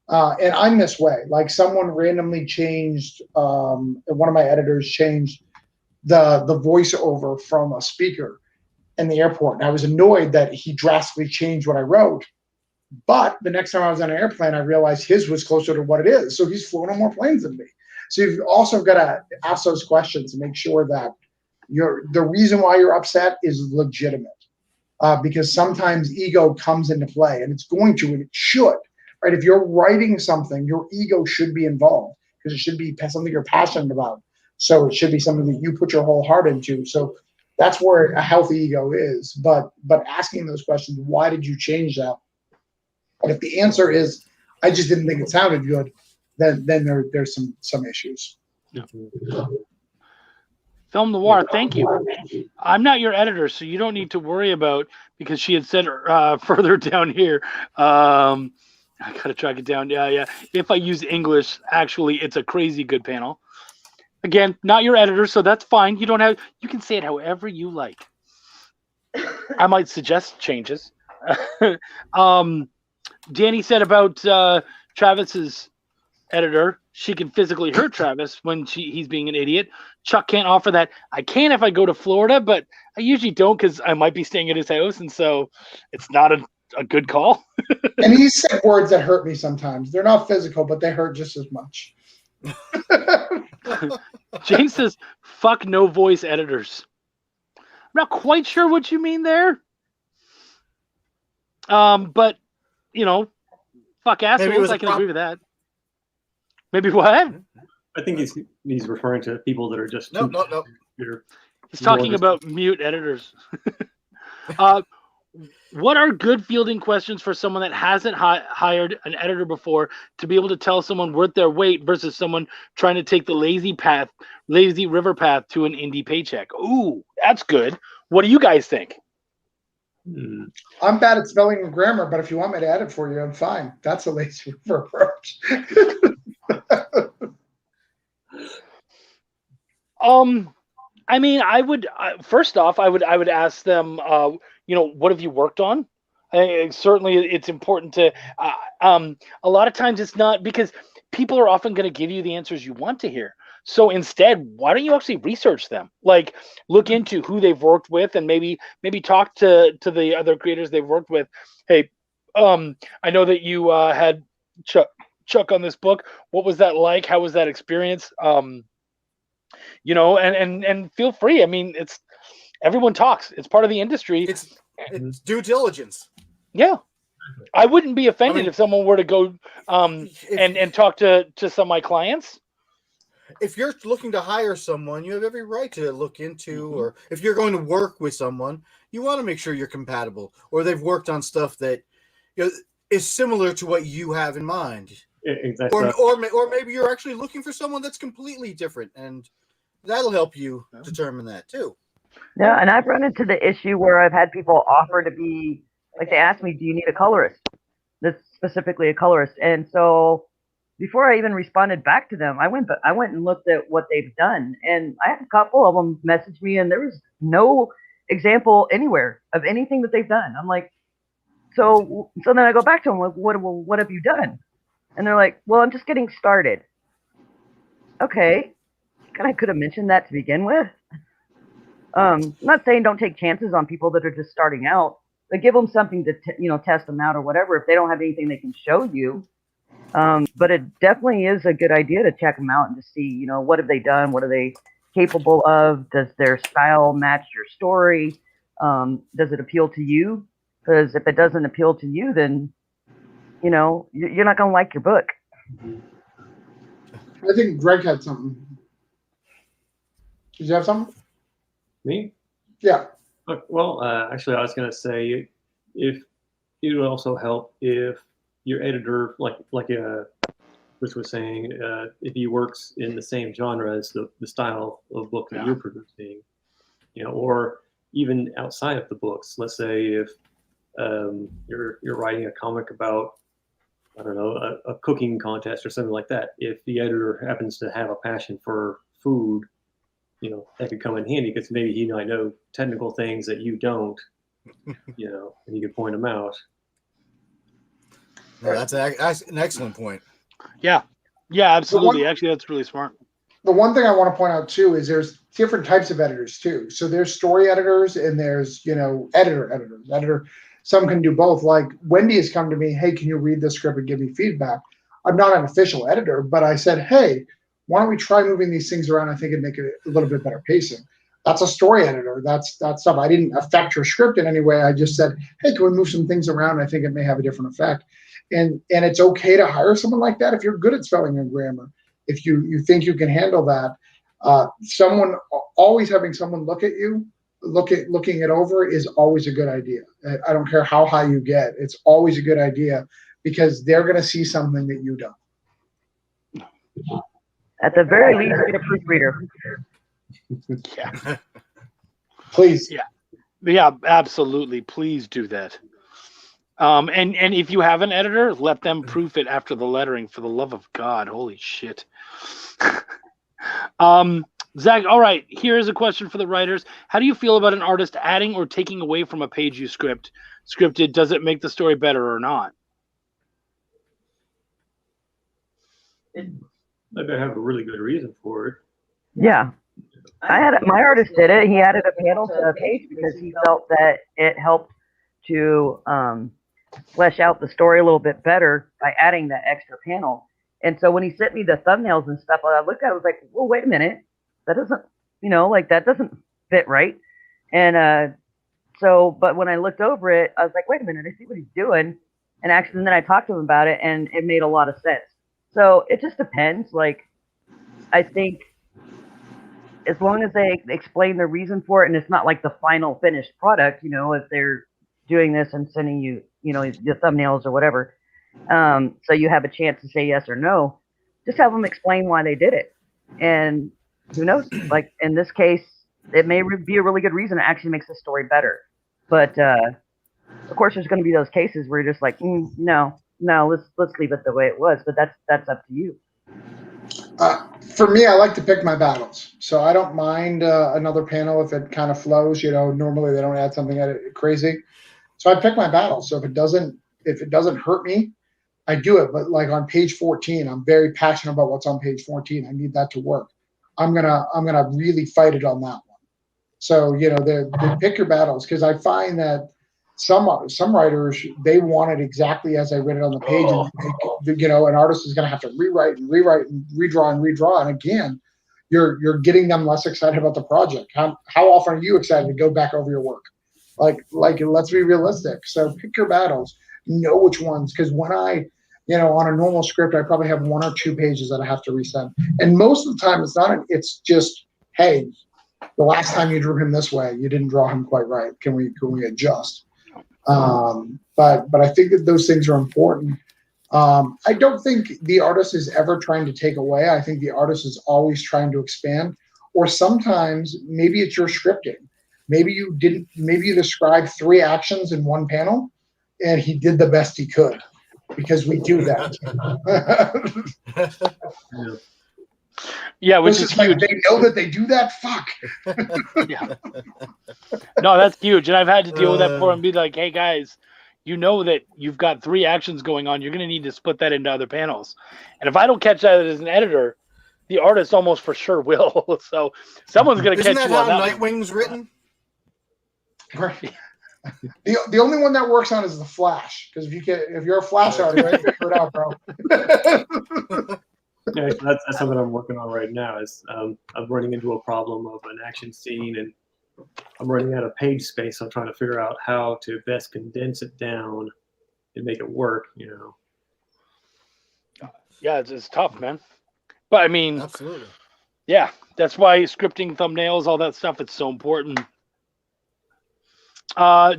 And I'm this way. Like someone randomly changed, one of my editors changed the voiceover from a speaker in the airport, and I was annoyed that he drastically changed what I wrote. But the next time I was on an airplane, I realized his was closer to what it is. So he's flown on more planes than me. So you've also got to ask those questions and make sure that the reason why you're upset is legitimate. Because sometimes ego comes into play, and it's going to, and it should. Right? If you're writing something, your ego should be involved because it should be something you're passionate about. So it should be something that you put your whole heart into. So that's where a healthy ego is. But asking those questions, why did you change that? And if the answer is, I just didn't think it sounded good, then there's some issues. Yeah. Film Noir, thank you. I'm not your editor, so you don't need to worry about, because she had said further down here. I gotta track it down. Yeah. If I use English, actually, it's a crazy good panel. Again, not your editor, so that's fine. You can say it however you like. I might suggest changes. Danny said about Travis's editor, she can physically hurt Travis when he's being an idiot. Chuck can't offer that. I can if I go to Florida, but I usually don't because I might be staying at his house, and so it's not a good call. And he said words that hurt me sometimes. They're not physical, but they hurt just as much. James says, fuck no voice editors. I'm not quite sure what you mean there. But, fuck assholes, I can agree with that. Maybe what? I think he's referring to people that are just no. He's talking about mute editors. What are good fielding questions for someone that hasn't hired an editor before to be able to tell someone worth their weight versus someone trying to take the lazy river path to an indie paycheck? Ooh, that's good. What do you guys think? I'm bad at spelling and grammar, but if you want me to edit for you, I'm fine. That's a lazy river approach. I mean, I would first off, I would ask them, what have you worked on? Certainly, it's important to. A lot of times, it's not, because people are often going to give you the answers you want to hear. So instead, why don't you actually research them? Like, look into who they've worked with, and maybe talk to the other creators they've worked with. Hey, I know that you had Chuck on this book. What was that like? How was that experience? And feel free. I mean, everyone talks. It's part of the industry. It's due diligence. Yeah. I wouldn't be offended if someone were to go and talk to some of my clients. If you're looking to hire someone, you have every right to look into, or if you're going to work with someone, you want to make sure you're compatible, or they've worked on stuff that is similar to what you have in mind. Exactly. Or maybe you're actually looking for someone that's completely different, and that'll help you determine that too. Yeah, and I've run into the issue where I've had people offer to be, like, they asked me, do you need a colorist? That's specifically a colorist. And so before I even responded back to them, I went and looked at what they've done. And I had a couple of them message me, and there was no example anywhere of anything that they've done. I'm like, so then I go back to them, like, what have you done? And they're like, well, I'm just getting started. Okay. I could have mentioned that to begin with. I'm not saying don't take chances on people that are just starting out, but give them something to test them out or whatever if they don't have anything they can show you. But it definitely is a good idea to check them out and to see, what have they done? What are they capable of? Does their style match your story? Does it appeal to you? Because if it doesn't appeal to you, then, you're not going to like your book. I think Greg had something. Did you have something? Me? Yeah. Well, actually, I was going to say, if it would also help if your editor, like Rich was saying, if he works in the same genre as the style of book that you're producing, or even outside of the books. Let's say if you're writing a comic about, I don't know, a cooking contest or something like that. If the editor happens to have a passion for food, that could come in handy, because maybe he might know technical things that you don't, you know, and you can point them out. No, that's an excellent point. Yeah, absolutely. Actually, that's really smart. The one thing I want to point out too is there's different types of editors too. So there's story editors and there's, editor. Some can do both. Like Wendy has come to me, hey, can you read the script and give me feedback? I'm not an official editor, but I said, hey, why don't we try moving these things around? I think it'd make it a little bit better pacing. That's a story editor. That's stuff. I didn't affect her script in any way. I just said, hey, can we move some things around? I think it may have a different effect. And it's okay to hire someone like that if you're good at spelling and grammar. If you think you can handle that, always having someone look at you, looking it over is always a good idea. I don't care how high you get. It's always a good idea because they're going to see something that you don't. At the very least, get a proofreader. Yeah. Please. Yeah, absolutely. Please do that. And if you have an editor, let them proof it after the lettering, for the love of God. Holy shit. Zach, all right, here's a question for the writers. How do you feel about an artist adding or taking away from a page you scripted? Does it make the story better or not? Maybe I have a really good reason for it. Yeah. My artist did it. He added a panel to the page because he felt that it helped to flesh out the story a little bit better by adding that extra panel. And so when he sent me the thumbnails and stuff, I looked at it, I was like, well, wait a minute. That doesn't, that doesn't fit right. And but when I looked over it, I was like, wait a minute, I see what he's doing. And actually, then I talked to him about it and it made a lot of sense. So it just depends. Like, I think as long as they explain the reason for it and it's not like the final finished product, if they're doing this and sending you, the thumbnails or whatever. So you have a chance to say yes or no. Just have them explain why they did it. And who knows? Like in this case, it may be a really good reason. It actually makes the story better. But of course, there's going to be those cases where you're just like, no, let's leave it the way it was. But that's up to you. For me, I like to pick my battles. So I don't mind another panel if it kind of flows. Normally they don't add something crazy. So I pick my battles. So if it doesn't hurt me, I do it. But like on page 14, I'm very passionate about what's on page 14. I need that to work. I'm gonna really fight it on that one. So they pick your battles because I find that some writers, they want it exactly as I read it on the page. And, an artist is gonna have to rewrite and redraw. And again, you're getting them less excited about the project. How often are you excited to go back over your work? Like let's be realistic. So pick your battles. Know which ones, because when I, on a normal script, I probably have 1 or 2 pages that I have to resend. And most of the time, it's just, hey, the last time you drew him this way, you didn't draw him quite right. Can we adjust? But I think that those things are important. I don't think the artist is ever trying to take away. I think the artist is always trying to expand. Or sometimes maybe it's your scripting. Maybe you described 3 actions in 1 panel, and he did the best he could, because we do that. Yeah, which is huge. They know that they do that. Fuck. Yeah. No, that's huge, and I've had to deal with that before and be like, "Hey guys, you know that you've got 3 actions going on. You're going to need to split that into other panels." And if I don't catch that as an editor, the artist almost for sure will. So someone's going to catch you on that. Isn't that how Nightwing's written? Right. The only one that works on is the Flash, because if you're a Flash artist, right, figure it out, bro. Yeah, that's something I'm working on right now. Is I'm running into a problem of an action scene, and I'm running out of page space. I'm trying to figure out how to best condense it down and make it work. Yeah, it's tough, man. But I mean, Absolutely. Yeah, that's why scripting, thumbnails, all that stuff, it's so important.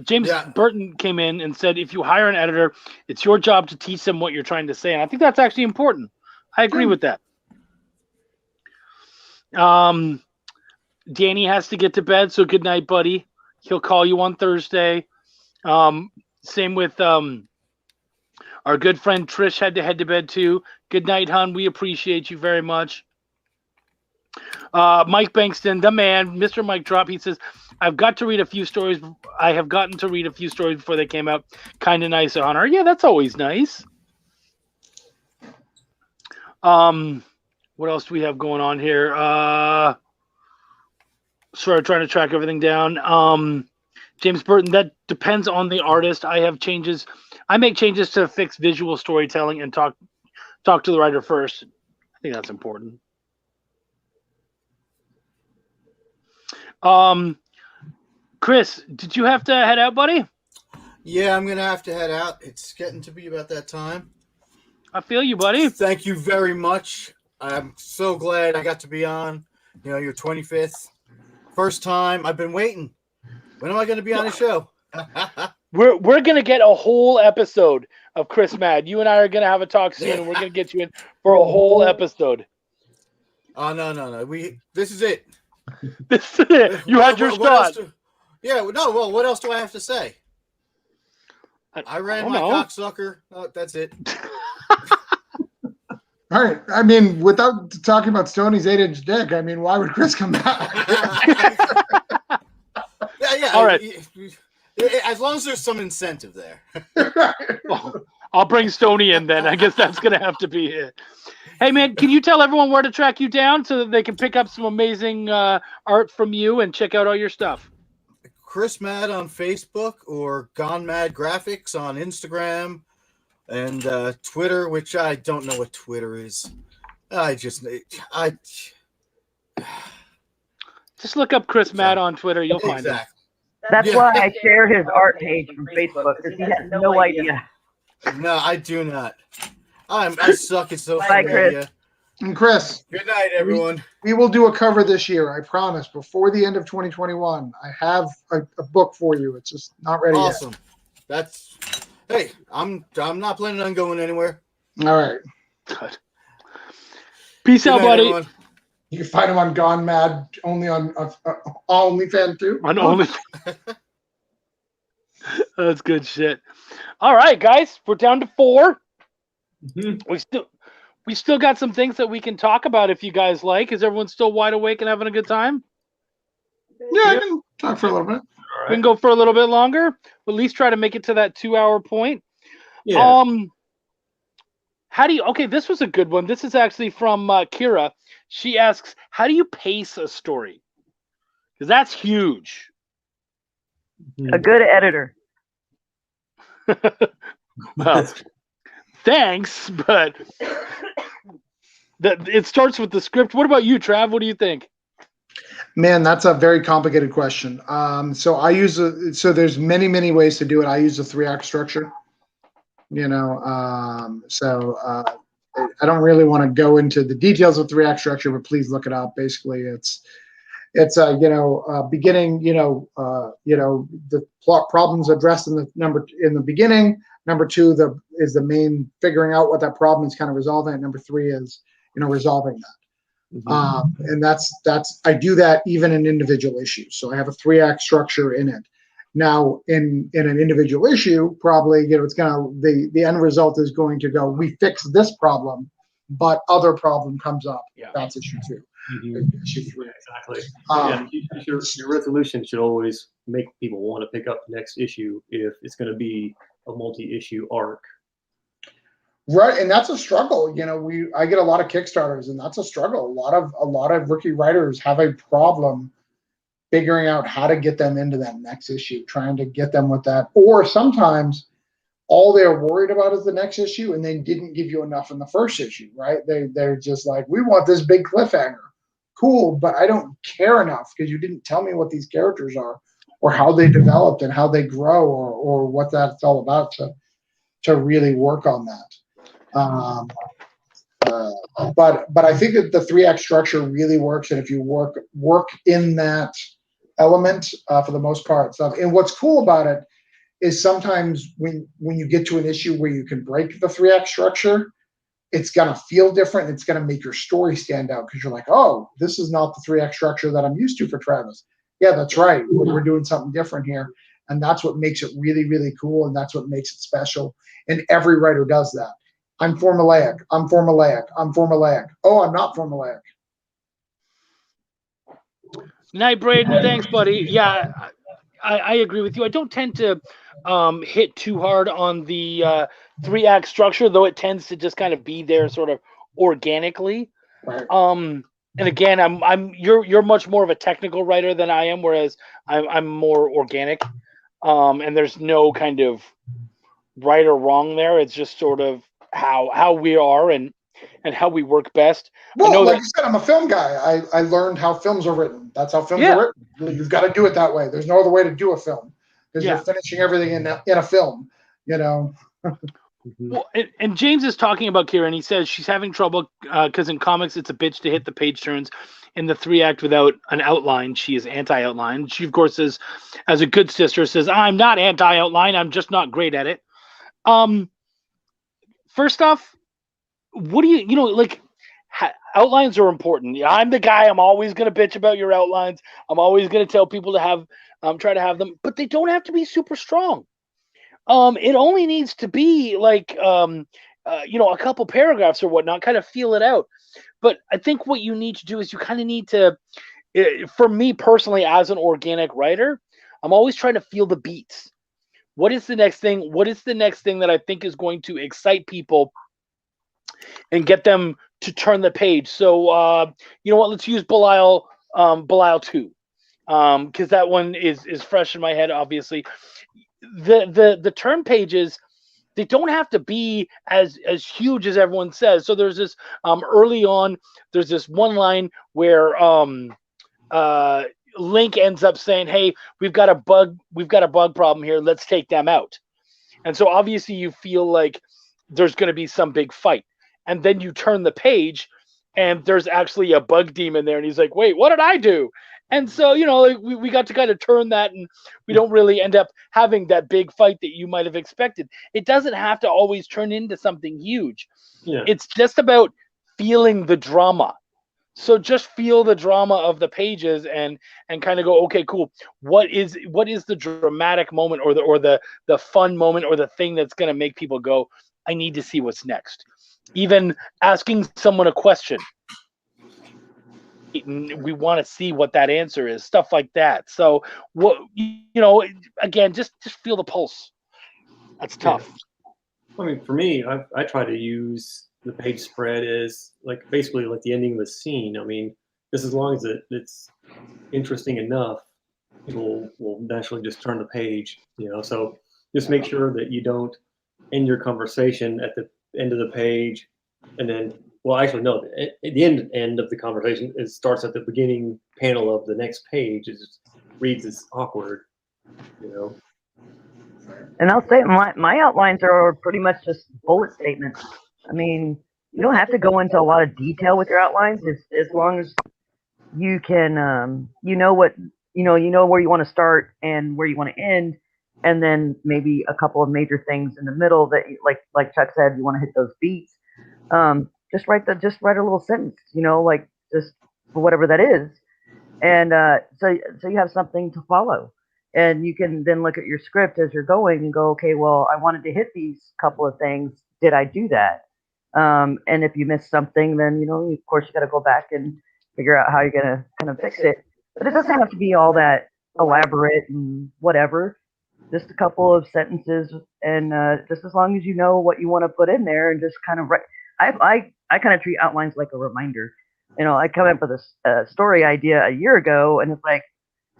James Burton came in and said, if you hire an editor, it's your job to teach them what you're trying to say. And I think that's actually important. I agree with that. Danny has to get to bed, so good night, buddy. He'll call you on Thursday. Same with our good friend Trish had to head to bed too. Good night, hon. We appreciate you very much. Mike Bankston, the man, Mr. Mike Drop. He says, "I've got to read a few stories. I have gotten to read a few stories before they came out. Kind of nice, Honor. Yeah, that's always nice." What else do we have going on here? Sorry, trying to track everything down. James Burton, that depends on the artist. I make changes to fix visual storytelling and talk to the writer first. I think that's important. Chris, did you have to head out, buddy? Yeah, I'm gonna have to head out. It's getting to be about that time. I feel you, buddy. Thank you very much. I'm so glad I got to be on. Your 25th. First time. I've been waiting. When am I going to be on the show? We're going to get a whole episode of Chris Mad. You and I are going to have a talk soon, and we're going to get you in for a whole episode. Oh, no. This is it. This is it. You had your spot. Well, what else do I have to say? I ran my cocksucker. Oh, that's it. All right. I mean, without talking about Stoney's 8-inch dick, I mean, why would Chris come back? Yeah. All right. As long as there's some incentive there. Well, I'll bring Stoney in then. I guess that's going to have to be it. Hey, man, can you tell everyone where to track you down so that they can pick up some amazing art from you and check out all your stuff? Chris Mad on Facebook or Gone Mad Graphics on Instagram. And Twitter, which I don't know what Twitter is. Just look up Chris Mad on Twitter. You'll find it. That's why I share his art page from Facebook, because he has no idea. No, I do not. I suck at social media. And Chris. Good night, everyone. We will do a cover this year, I promise. Before the end of 2021, I have a book for you. It's just not ready awesome. Yet. Hey, I'm not planning on going anywhere. All right. Good. Peace out, buddy. Everyone. You can find him on Gone Mad only on OnlyFans too. On OnlyFans. That's good shit. All right, guys, we're down to 4. Mm-hmm. We still got some things that we can talk about if you guys like. Is everyone still wide awake and having a good time? Yeah, I can talk for a little bit. We can go for a little bit longer. At least try to make it to that 2-hour point. Yeah. Okay, this was a good one. This is actually from Kira. She asks, how do you pace a story? Because that's huge. A good editor. Well, thanks, but it starts with the script. What about you, Trav? What do you think? Man, that's a very complicated question. So there's many ways to do it. I use a 3-act structure. I don't really want to go into the details of 3-act structure, but please look it up. Basically, it's beginning. The plot problems addressed in the beginning. Number 2 is the main figuring out what that problem is, kind of resolving it. Number 3 is resolving that. Mm-hmm. And that's I do that even in individual issues. So I have a 3-act structure in it. Now in an individual issue, probably it's gonna the end result is going to go, we fix this problem, but other problem comes up. Yeah. That's issue 2. Mm-hmm. Issue 3, exactly. Your resolution should always make people want to pick up the next issue if it's going to be a multi-issue arc. Right, and that's a struggle. I get a lot of Kickstarters, and that's a struggle. A lot of rookie writers have a problem figuring out how to get them into that next issue, trying to get them with that. Or sometimes all they're worried about is the next issue, and they didn't give you enough in the first issue, right? They're just like, we want this big cliffhanger. Cool, but I don't care enough because you didn't tell me what these characters are, or how they developed and how they grow, or what that's all about to really work on that. But I think that the 3-act structure really works, and if you work in that element for the most part. And what's cool about it is sometimes when you get to an issue where you can break the 3-act structure, it's gonna feel different. It's gonna make your story stand out because you're like, oh, this is not the 3-act structure that I'm used to for Travis. Yeah, that's right. We're doing something different here, and that's what makes it really, really cool, and that's what makes it special. And every writer does that. I'm formulaic. I'm formulaic. I'm formulaic. Oh, I'm not formulaic. Night, Braden. Thanks, buddy. Yeah, I agree with you. I don't tend to hit too hard on the 3-act structure, though it tends to just kind of be there sort of organically. Right. And again, you're much more of a technical writer than I am, whereas I'm more organic. And there's no kind of right or wrong there. It's just sort of how we are and how we work best. Well, like you said, I'm a film guy. I learned how films are written. That's how films are written. You've got to do it that way. There's no other way to do a film because you're finishing everything in a film, you know. Well, and James is talking about Kieran. He says she's having trouble because in comics it's a bitch to hit the page turns in the 3-act without an outline. She is anti-outline. She, of course, is, as a good sister, says, I'm not anti-outline. I'm just not great at it. First off, what do you like? Outlines are important. I'm the guy. I'm always going to bitch about your outlines. I'm always going to tell people to have, try to have them, but they don't have to be super strong. It only needs to be like, a couple paragraphs or whatnot, kind of feel it out. But I think what you need to do is you kind of need to, for me personally, as an organic writer, I'm always trying to feel the beats. What is the next thing? What is the next thing that I think is going to excite people and get them to turn the page? So, you know what? Let's use Belial 2, because that one is fresh in my head, obviously. The turn pages, they don't have to be as huge as everyone says. So there's this early on, there's this one line where Link ends up saying, hey, we've got a bug problem here, let's take them out. And so obviously you feel like there's going to be some big fight, and then you turn the page and there's actually a bug demon there, and he's like, wait, what did I do? And so, we got to kind of turn that, and we don't really end up having that big fight that you might have expected. It doesn't have to always turn into something huge. Yeah. It's just about feeling the drama. So just feel the drama of the pages and kind of go, okay, cool. What is the dramatic moment or the fun moment or the thing that's going to make people go, I need to see what's next. Even asking someone a question, we want to see what that answer is, stuff like that. So again, just feel the pulse. That's tough. Yeah. I mean, for me, I try to use the page spread as basically like the ending of a scene. I mean, just as long as it's interesting enough, people will naturally just turn the page, so just make sure that you don't end your conversation at the end of the page and then, well, actually, no, at the end of the conversation, it starts at the beginning panel of the next page. It just reads as awkward, And I'll say my outlines are pretty much just bullet statements. I mean, you don't have to go into a lot of detail with your outlines as long as you can, you know where you want to start and where you want to end, and then maybe a couple of major things in the middle that, like Chuck said, you want to hit those beats. Just write a little sentence, just for whatever that is, and so you have something to follow, and you can then look at your script as you're going and go, okay, well, I wanted to hit these couple of things. Did I do that? And if you miss something, then of course you got to go back and figure out how you're gonna kind of fix it. But it doesn't have to be all that elaborate and whatever. Just a couple of sentences, and just as long as you know what you want to put in there, and just kind of write. I kind of treat outlines like a reminder. I come up with a story idea a year ago, and it's like,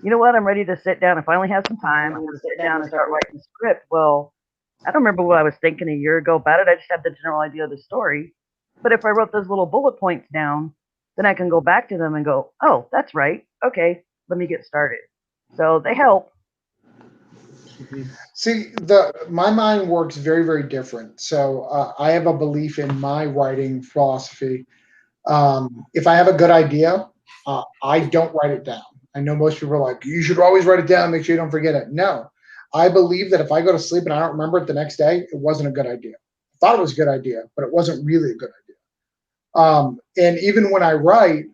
you know what? I'm ready to sit down. I finally have some time. I'm going to sit down and start writing the script. Well, I don't remember what I was thinking a year ago about it. I just had the general idea of the story. But if I wrote those little bullet points down, then I can go back to them and go, oh, that's right. Okay, let me get started. So they help. See, my mind works very, very different. So I have a belief in my writing philosophy. If I have a good idea, I don't write it down. I know most people are like, you should always write it down, make sure you don't forget it. No, I believe that if I go to sleep and I don't remember it the next day, it wasn't a good idea. I thought it was a good idea, but it wasn't really a good idea. And even when I write,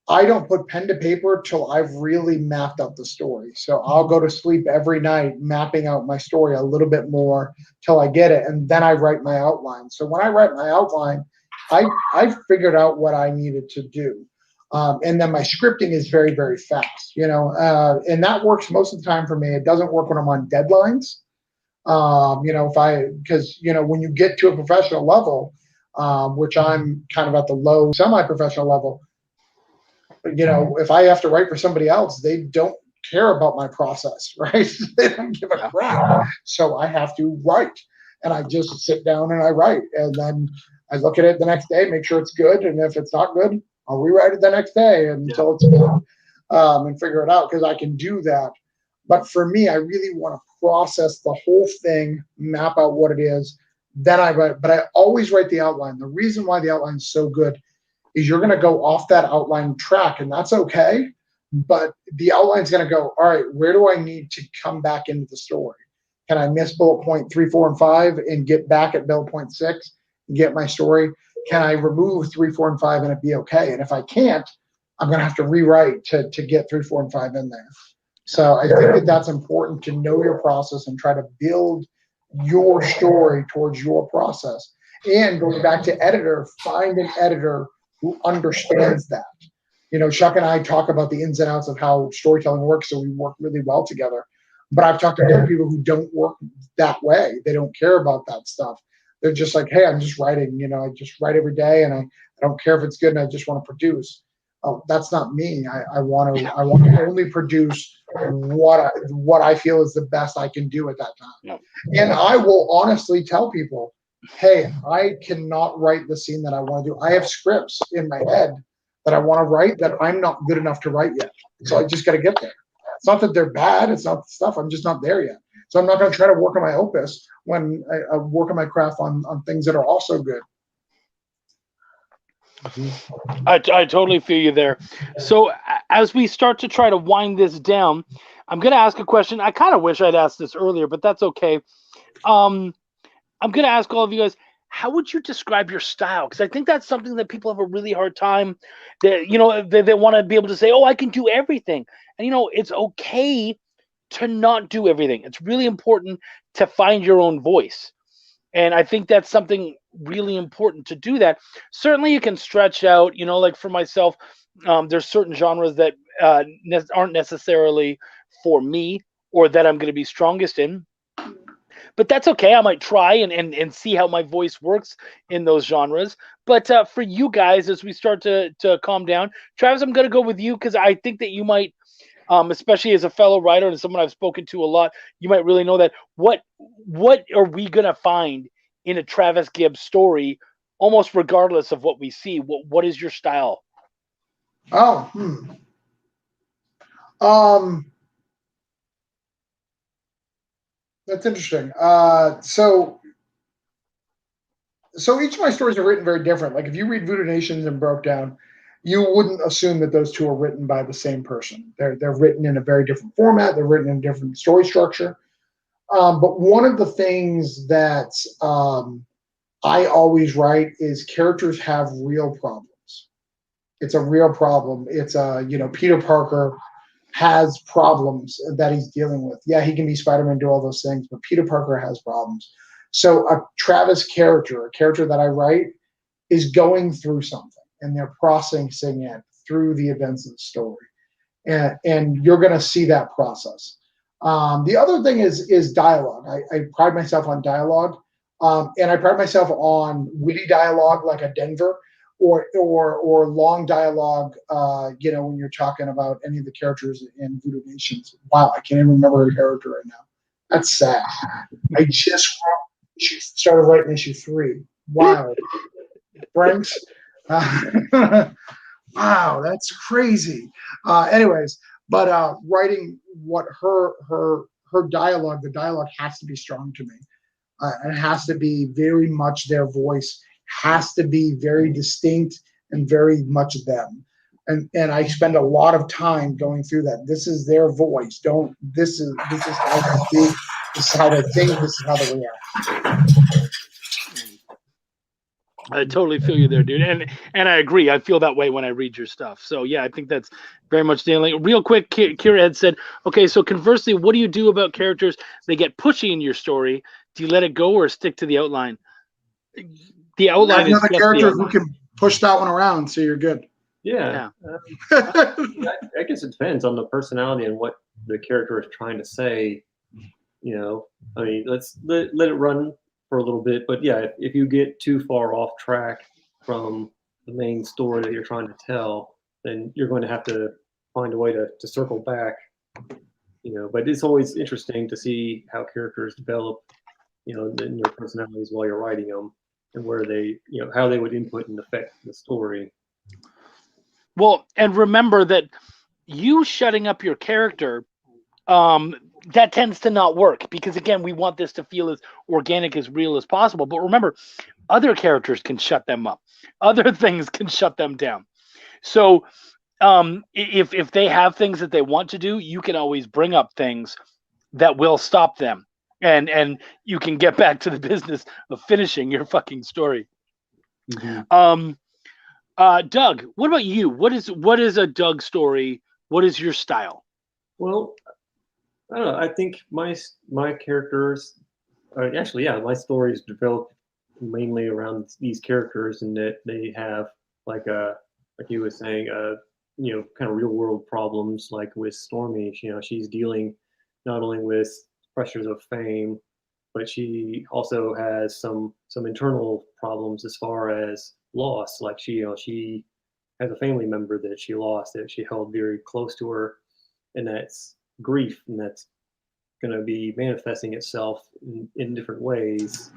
I don't put pen to paper till I've really mapped out the story. So I'll go to sleep every night mapping out my story a little bit more till I get it, and then I write my outline. So when I write my outline, I figured out what I needed to do. And then my scripting is very, very fast, and that works most of the time for me. It doesn't work when I'm on deadlines. Because when you get to a professional level, which I'm kind of at the low semi-professional level, if I have to write for somebody else, they don't care about my process, right? They don't give a crap. So I have to write, and I just sit down and I write, and then I look at it the next day, make sure it's good, and if it's not good, I'll rewrite it the next day until it's good, and figure it out, because I can do that. But for me, I really want to process the whole thing, map out what it is, then I write. But I always write the outline. The reason why the outline is so good is you're going to go off that outline track, and that's okay. But the outline's going to go, all right, where do I need to come back into the story? Can I miss bullet point 3, 4, and 5 and get back at bullet point 6 and get my story? Can I remove 3, 4, and 5 and it be okay? And if I can't, I'm going to have to rewrite to get 3, 4, and 5 in there. So I think that's important, to know your process and try to build your story towards your process. And going back to editor, find an editor who understands that. Chuck and I talk about the ins and outs of how storytelling works, so we work really well together. But I've talked to other people who don't work that way. They don't care about that stuff. They're just like, hey, I'm just writing. I just write every day, and I don't care if it's good, and I just want to produce. Oh, that's not me. I want to only produce what I feel is the best I can do at that time. And I will honestly tell people, hey, I cannot write the scene that I want to do. I have scripts in my head that I want to write that I'm not good enough to write yet. So I just got to get there. It's not that they're bad. It's not stuff. I'm just not there yet. So I'm not going to try to work on my opus when I work on my craft on things that are also good. I totally feel you there. So as we start to try to wind this down, I'm going to ask a question. I kind of wish I'd asked this earlier, but that's okay. I'm going to ask all of you guys, how would you describe your style? Because I think that's something that people have a really hard time. That they want to be able to say, "Oh, I can do everything," and it's okay to not do everything. It's really important to find your own voice, and I think that's something really important to do that. Certainly, you can stretch out. Like for myself, there's certain genres that aren't necessarily for me or that I'm going to be strongest in. But that's okay. I might try and see how my voice works in those genres. But for you guys, as we start to calm down, Travis, I'm going to go with you because I think that you might, especially as a fellow writer and someone I've spoken to a lot, you might really know that. What are we going to find in a Travis Gibbs story, almost regardless of what we see? What is your style? That's interesting. So each of my stories are written very different. Like if you read Voodoo Nations and Broke Down, you wouldn't assume that those two are written by the same person. They're written in a very different format. They're written in a different story structure. But one of the things that I always write is characters have real problems. It's a real problem. It's Peter Parker has problems that he's dealing with. Yeah, he can be Spider-Man, do all those things, but Peter Parker has problems. So a Travis character, a character that I write, is going through something, and they're processing it through the events of the story. And you're going to see that process. The other thing is dialogue. I pride myself on dialogue, and I pride myself on witty dialogue like a Denver, or long dialogue, when you're talking about any of the characters in Voodoo Nations. Wow, I can't even remember her character right now. That's sad. I just started writing issue 3. Wow. Franks. Wow, that's crazy. Anyways, but writing what her dialogue, the dialogue has to be strong to me. It has to be very much their voice, has to be very distinct and very much them. And I spend a lot of time going through that. This is their voice. This is how they speak, this is how they think, this is how they react. I totally feel you there, dude. And I agree. I feel that way when I read your stuff. So yeah, I think that's very much dealing. Real quick, Kira had said, okay, so conversely, what do you do about characters that get pushy in your story? Do you let it go or stick to the outline? The outline is another character who can push that one around, so you're good. Yeah. I guess it depends on the personality and what the character is trying to say. You know, I mean, let it run for a little bit. But yeah, if you get too far off track from the main story that you're trying to tell, then you're going to have to find a way to circle back. You know, but it's always interesting to see how characters develop, you know, in their personalities while you're writing them, and where they, you know, how they would input and affect the story. Well, and remember that you shutting up your character, that tends to not work because, again, we want this to feel as organic, as real as possible. But remember, other characters can shut them up. Other things can shut them down. So if they have things that they want to do, you can always bring up things that will stop them. And you can get back to the business of finishing your fucking story. Mm-hmm. Doug, what about you? What is a Doug story? What is your style? Well, I don't know. I think my characters, actually, yeah, my stories develop mainly around these characters, and that they have like you were saying, you know, kind of real world problems. Like with Stormy, you know, she's dealing not only with pressures of fame, but she also has some internal problems as far as loss. Like she has a family member that she lost that she held very close to her, and that's grief, and that's going to be manifesting itself in different ways,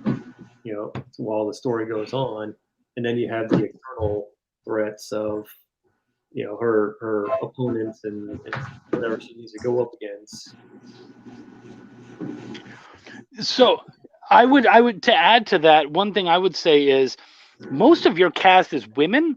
you know, while the story goes on. And then you have the external threats of, you know, her opponents and whatever she needs to go up against. So I would to add to that, one thing I would say is most of your cast is women,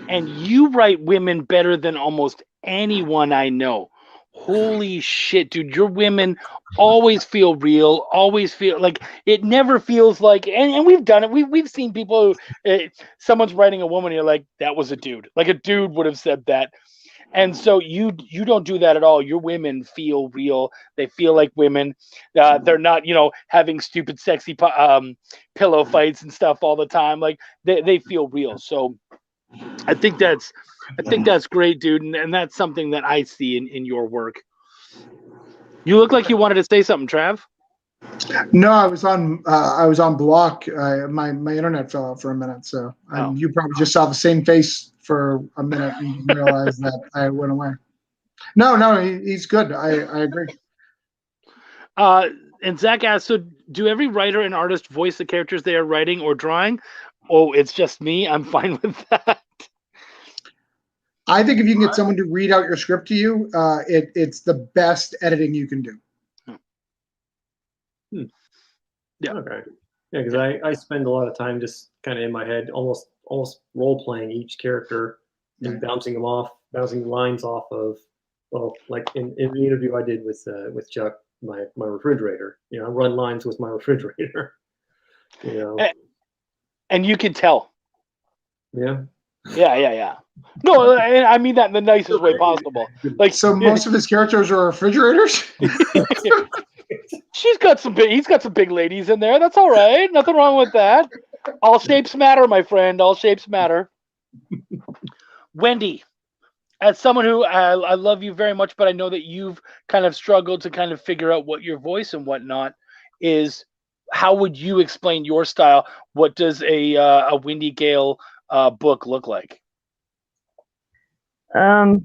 and you write women better than almost anyone I know. Holy shit, dude, your women always feel real, always feel like it never feels like, and we've done it. We've seen people who, someone's writing a woman, and you're like, that was a dude. Like a dude would have said that. And so you don't do that at all. Your women feel real. They feel like women. They're not, you know, having stupid, sexy pillow fights and stuff all the time. Like they feel real. So I think that's great, dude, and that's something that I see in your work. You look like you wanted to say something, Trav. No, I was on block. My internet fell out for a minute, so you probably just saw the same face for a minute and realized that I went away. No, he's good. I agree. And Zach asked, so do every writer and artist voice the characters they are writing or drawing? Oh, it's just me. I'm fine with that. I think if you can get someone to read out your script to you, it's the best editing you can do. Yeah. Okay. Yeah, because I spend a lot of time just kind of in my head, almost role playing each character and bouncing lines off of. Well, like in the interview I did with Chuck, my refrigerator. You know, I run lines with my refrigerator. You know. And you can tell. Yeah. Yeah. No, I mean that in the nicest way possible. Like, so most of his characters are refrigerators. He's got some big ladies in there. That's all right. Nothing wrong with that. All shapes matter, my friend. All shapes matter. Wendy, as someone who I love you very much, but I know that you've kind of struggled to kind of figure out what your voice and whatnot is. How would you explain your style? What does a Wendy Gale book look like? Well,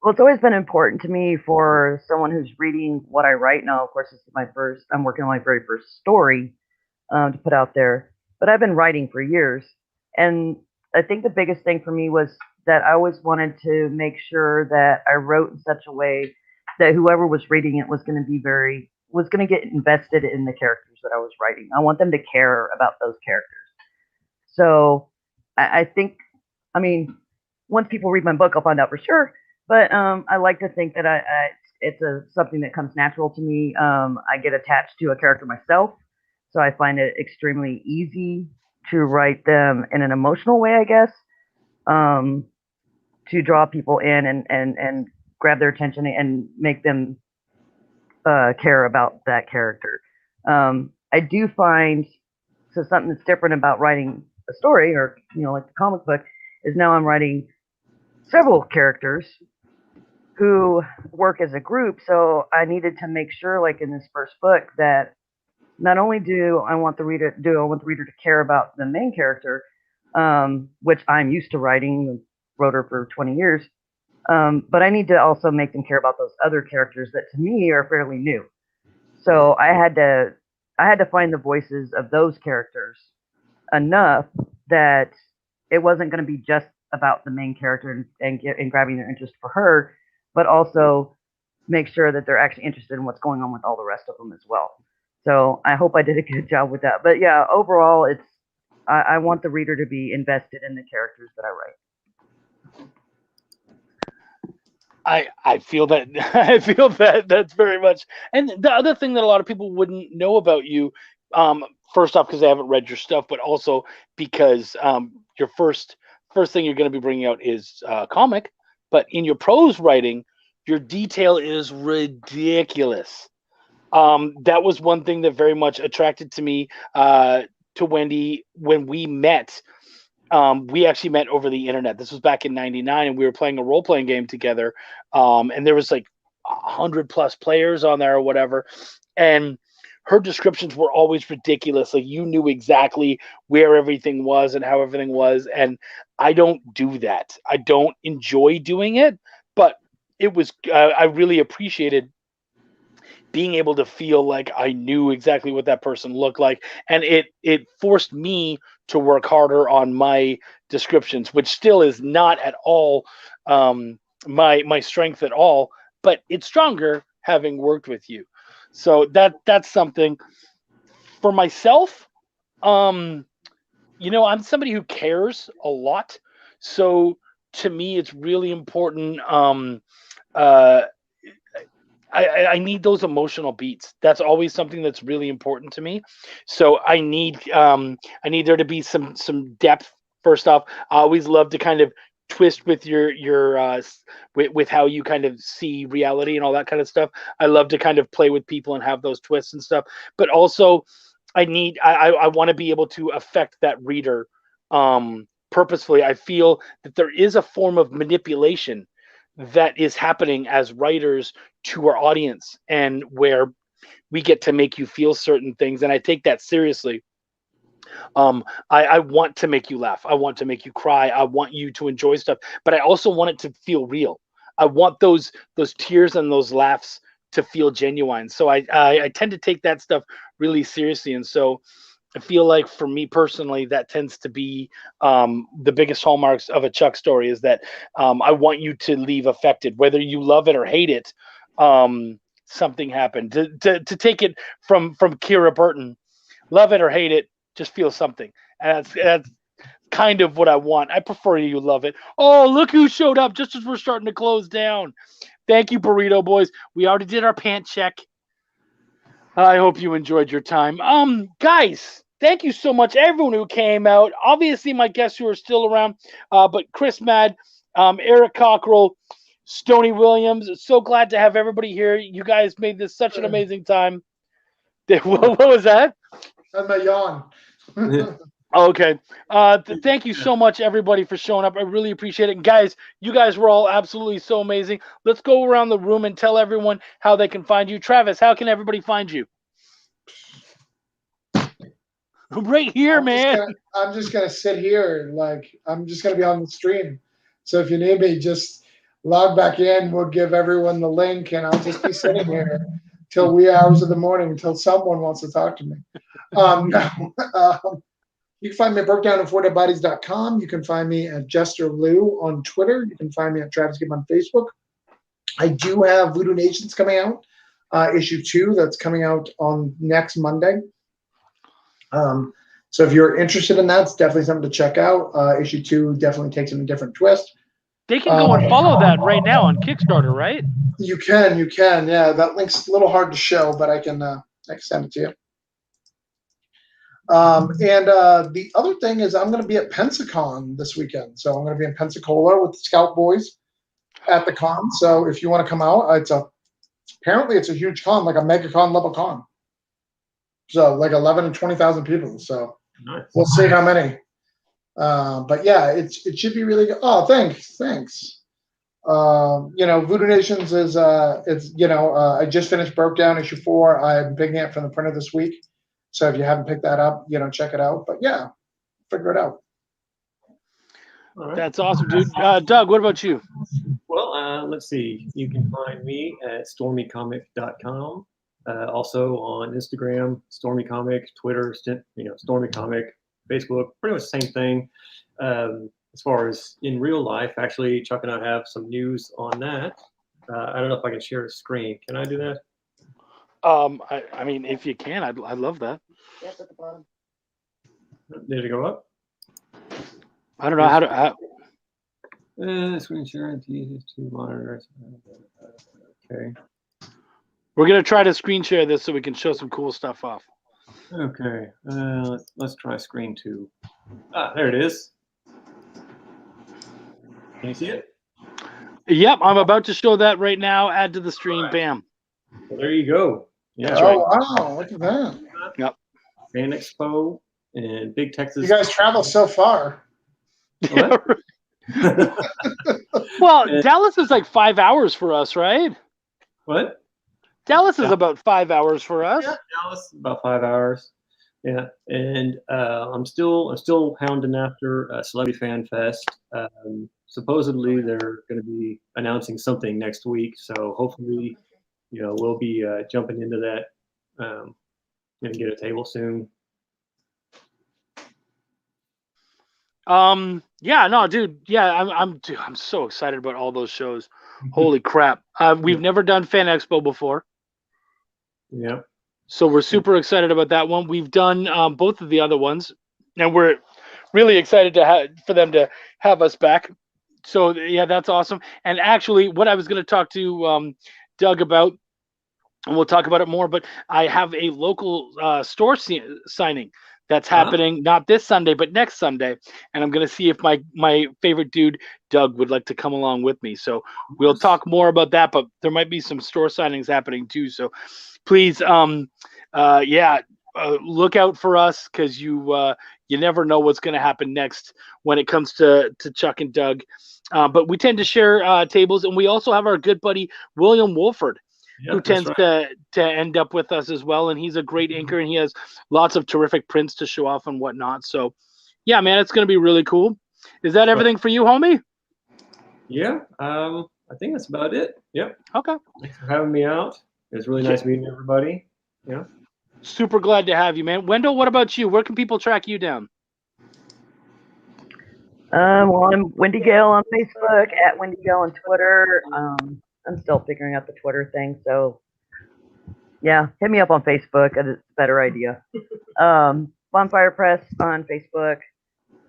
it's always been important to me for someone who's reading what I write now. Of course, this is I'm working on my very first story to put out there, but I've been writing for years. And I think the biggest thing for me was that I always wanted to make sure that I wrote in such a way that whoever was reading it was going to get invested in the characters that I was writing. I want them to care about those characters. So I think, I mean, once people read my book, I'll find out for sure. But I like to think that it's something that comes natural to me. I get attached to a character myself, so I find it extremely easy to write them in an emotional way, I guess, to draw people in and grab their attention and make them care about that character. I do find something that's different about writing a story, or like the comic book, is now I'm writing several characters who work as a group. So I needed to make sure, like in this first book, that not only do I want the reader to care about the main character, which I'm used to writing, wrote her for 20 years, but I need to also make them care about those other characters that to me are fairly new. So I had to find the voices of those characters enough that it wasn't going to be just about the main character and grabbing their interest for her, but also make sure that they're actually interested in what's going on with all the rest of them as well. So I hope I did a good job with that. But yeah, overall, I want the reader to be invested in the characters that I write. I feel that I feel that that's very much. And the other thing that a lot of people wouldn't know about you, first off, because they haven't read your stuff, but also because your first thing you're going to be bringing out is comic. But in your prose writing, your detail is ridiculous. That was one thing that very much attracted to me to Wendy when we met. We actually met over the internet. This was back in '99, and we were playing a role-playing game together. And there was like 100+ players on there or whatever. And her descriptions were always ridiculous. Like, you knew exactly where everything was and how everything was. And I don't do that. I don't enjoy doing it, but it was, I really appreciated being able to feel like I knew exactly what that person looked like. And it forced me to work harder on my descriptions, which still is not at all my strength at all, but it's stronger having worked with you. So that's something for myself. I'm somebody who cares a lot. So to me, it's really important. I need those emotional beats. That's always something that's really important to me. So I need there to be some depth. First off, I always love to kind of twist with your with how you kind of see reality and all that kind of stuff. I love to kind of play with people and have those twists and stuff. But also, I want to be able to affect that reader purposefully. I feel that there is a form of manipulation that is happening as writers to our audience, and where we get to make you feel certain things, and I take that seriously. I want to make you laugh. I want to make you cry. I want you to enjoy stuff, but I also want it to feel real. I want those tears and those laughs to feel genuine. So I tend to take that stuff really seriously, and so I feel like for me personally, that tends to be the biggest hallmarks of a Chuck story, is that I want you to leave affected, whether you love it or hate it. Something happened. To take it from Kira Burton, love it or hate it, just feel something. And that's kind of what I want. I prefer you love it. Oh, look who showed up just as we're starting to close down. Thank you, Burrito Boys. We already did our pant check. I hope you enjoyed your time. Guys, thank you so much, everyone who came out. Obviously, my guests who are still around, but Chris Mad, Eric Cockrell, Stoney Williams. So glad to have everybody here. You guys made this such an amazing time. What was that? That's my yawn. Okay. Thank you so much, everybody, for showing up. I really appreciate it. And guys, you guys were all absolutely so amazing. Let's go around the room and tell everyone how they can find you. Travis, how can everybody find you? Right here, man. I'm just gonna sit here, like I'm just gonna be on the stream. So if you need me, just log back in. We'll give everyone the link, and I'll just be sitting here till wee hours of the morning until someone wants to talk to me. You can find me at brokedown@4deadbodies.com. You can find me at Jester Lou on Twitter. You can find me at Travis Gibb on Facebook. I do have Voodoo Nations coming out, issue 2. That's coming out on next Monday. So if you're interested in that, it's definitely something to check out. Issue 2 definitely takes in a different twist. They can go and follow that right now on Kickstarter, right? You can. Yeah, that link's a little hard to show, but I can send it to you. And the other thing is I'm going to be at Pensacon this weekend. So I'm going to be in Pensacola with the Scout Boys at the con. So if you want to come out, apparently it's a huge con, like a MegaCon level con. So like 11 to 20,000 people. So nice. We'll see how many. But yeah, it should be really good. Oh, thanks. Voodoo Nations is I just finished Broke Down issue 4. I'm picking it from the printer this week. So if you haven't picked that up, check it out. But yeah, figure it out. All right. That's awesome, dude. Doug, what about you? Well, let's see. You can find me at stormycomic.com. Also on Instagram, Stormy Comic, Twitter, Stormy Comic, Facebook, pretty much the same thing. As far as in real life, actually, Chuck and I have some news on that. I don't know if I can share a screen. Can I do that? I mean, if you can, I'd love that. Yes, at the bottom. Did it go up? I don't know how to. Screen sharing, easy to monitor. Okay. We're gonna try to screen share this so we can show some cool stuff off. Okay. Let's try screen 2. There it is. Can you see it? Yep, I'm about to show that right now. Add to the stream. Right. Bam. Well, there you go. Yeah. Wow, look at that. Yep. Fan Expo and Big Texas. You guys travel so far. What? Well, Dallas is like 5 hours for us, right? What? Dallas is about 5 hours for us. Yeah, Dallas about 5 hours. Yeah, and I'm still hounding after Celebrity Fan Fest. Supposedly they're going to be announcing something next week, so hopefully, we'll be jumping into that and get a table soon. Yeah, no, dude. Yeah, I'm so excited about all those shows. Holy crap. We've never done Fan Expo before. Yeah. So we're super excited about that one. We've done both of the other ones, and we're really excited for them to have us back. So yeah, that's awesome. And actually, what I was going to talk to Doug about, and we'll talk about it more, but I have a local store signing that's happening not this Sunday, but next Sunday. And I'm going to see if my favorite dude, Doug, would like to come along with me. So we'll talk more about that, but there might be some store signings happening too. So please, look out for us, because you never know what's going to happen next when it comes to Chuck and Doug. But we tend to share tables, and we also have our good buddy William Wolford, who tends to end up with us as well. And he's a great inker, and he has lots of terrific prints to show off and whatnot. So yeah, man, it's going to be really cool. Is that everything for you, homie? Yeah, I think that's about it. Yep. Okay. Thanks for having me out. It was really nice meeting everybody. Yeah. Super glad to have you, man. Wendell, what about you? Where can people track you down? Well, I'm Wendy Gale on Facebook, at Wendy Gale on Twitter. I'm still figuring out the Twitter thing, so yeah, hit me up on Facebook. It's a better idea. Bonfire Press on Facebook.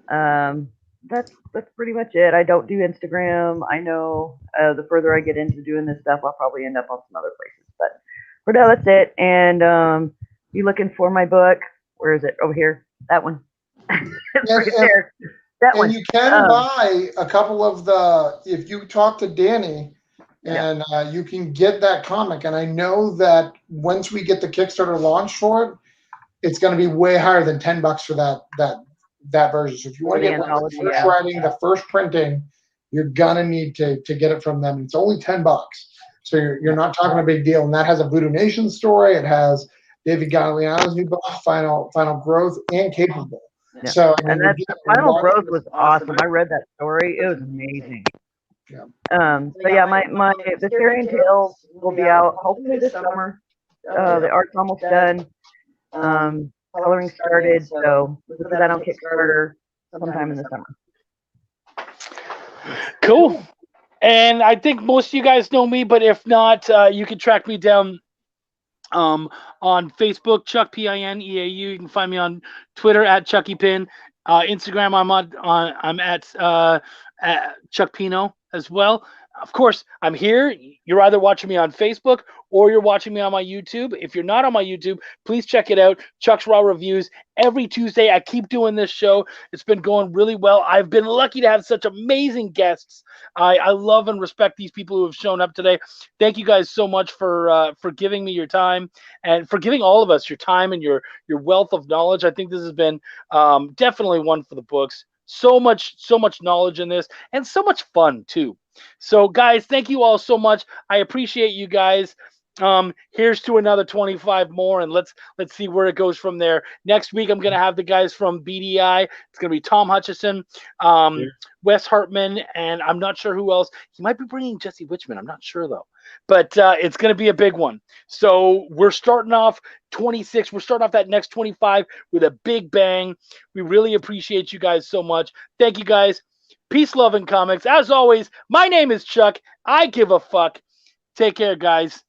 That's pretty much it. I don't do Instagram. I know the further I get into doing this stuff, I'll probably end up on some other places. But for now, that's it. And be looking for my book. Where is it? Over here. That one. It's right there. That one. And you can buy a couple of if you talk to Danny, and you can get that comic. And I know that once we get the Kickstarter launch for it, it's going to be way higher than $10 for that version. So if you want to get the first writing, the first printing, you're gonna need to get it from them. It's only $10, so you're not talking a big deal. And that has a Voodoo Nation story. It has David Galeano's new book, Final Growth, and Capable. Yeah. So and that Final Growth was awesome. I read that story. It was amazing. Yeah. So yeah, my the Syrian Tales will be out hopefully this summer. The art's almost done. Coloring started, so put that on Kickstarter sometime in the summer. Cool. And I think most of you guys know me, but if not, you can track me down on Facebook, Chuck Pineau. You can find me on Twitter at ChuckyPin. Instagram, I'm at Chuck Pino as well. Of course, I'm here. You're either watching me on Facebook or you're watching me on my YouTube. If you're not on my YouTube, please check it out. Chuck's Raw Reviews every Tuesday. I keep doing this show. It's been going really well. I've been lucky to have such amazing guests. I love and respect these people who have shown up today. Thank you guys so much for giving me your time and for giving all of us your time and your wealth of knowledge. I think this has been definitely one for the books. So much knowledge in this, and so much fun too. So guys, thank you all so much. I appreciate you guys. Here's to another 25 more, and let's see where it goes from there. Next week I'm gonna have the guys from BDI. It's gonna be Tom Hutchison, Wes Hartman, and I'm not sure who else. He might be bringing Jesse Witchman. I'm not sure though, but it's gonna be a big one. So we're starting off 26. We're starting off that next 25 with a big bang. We really appreciate you guys so much. Thank you guys. Peace, love, and comics. As always, my name is Chuck. I give a fuck. Take care, guys.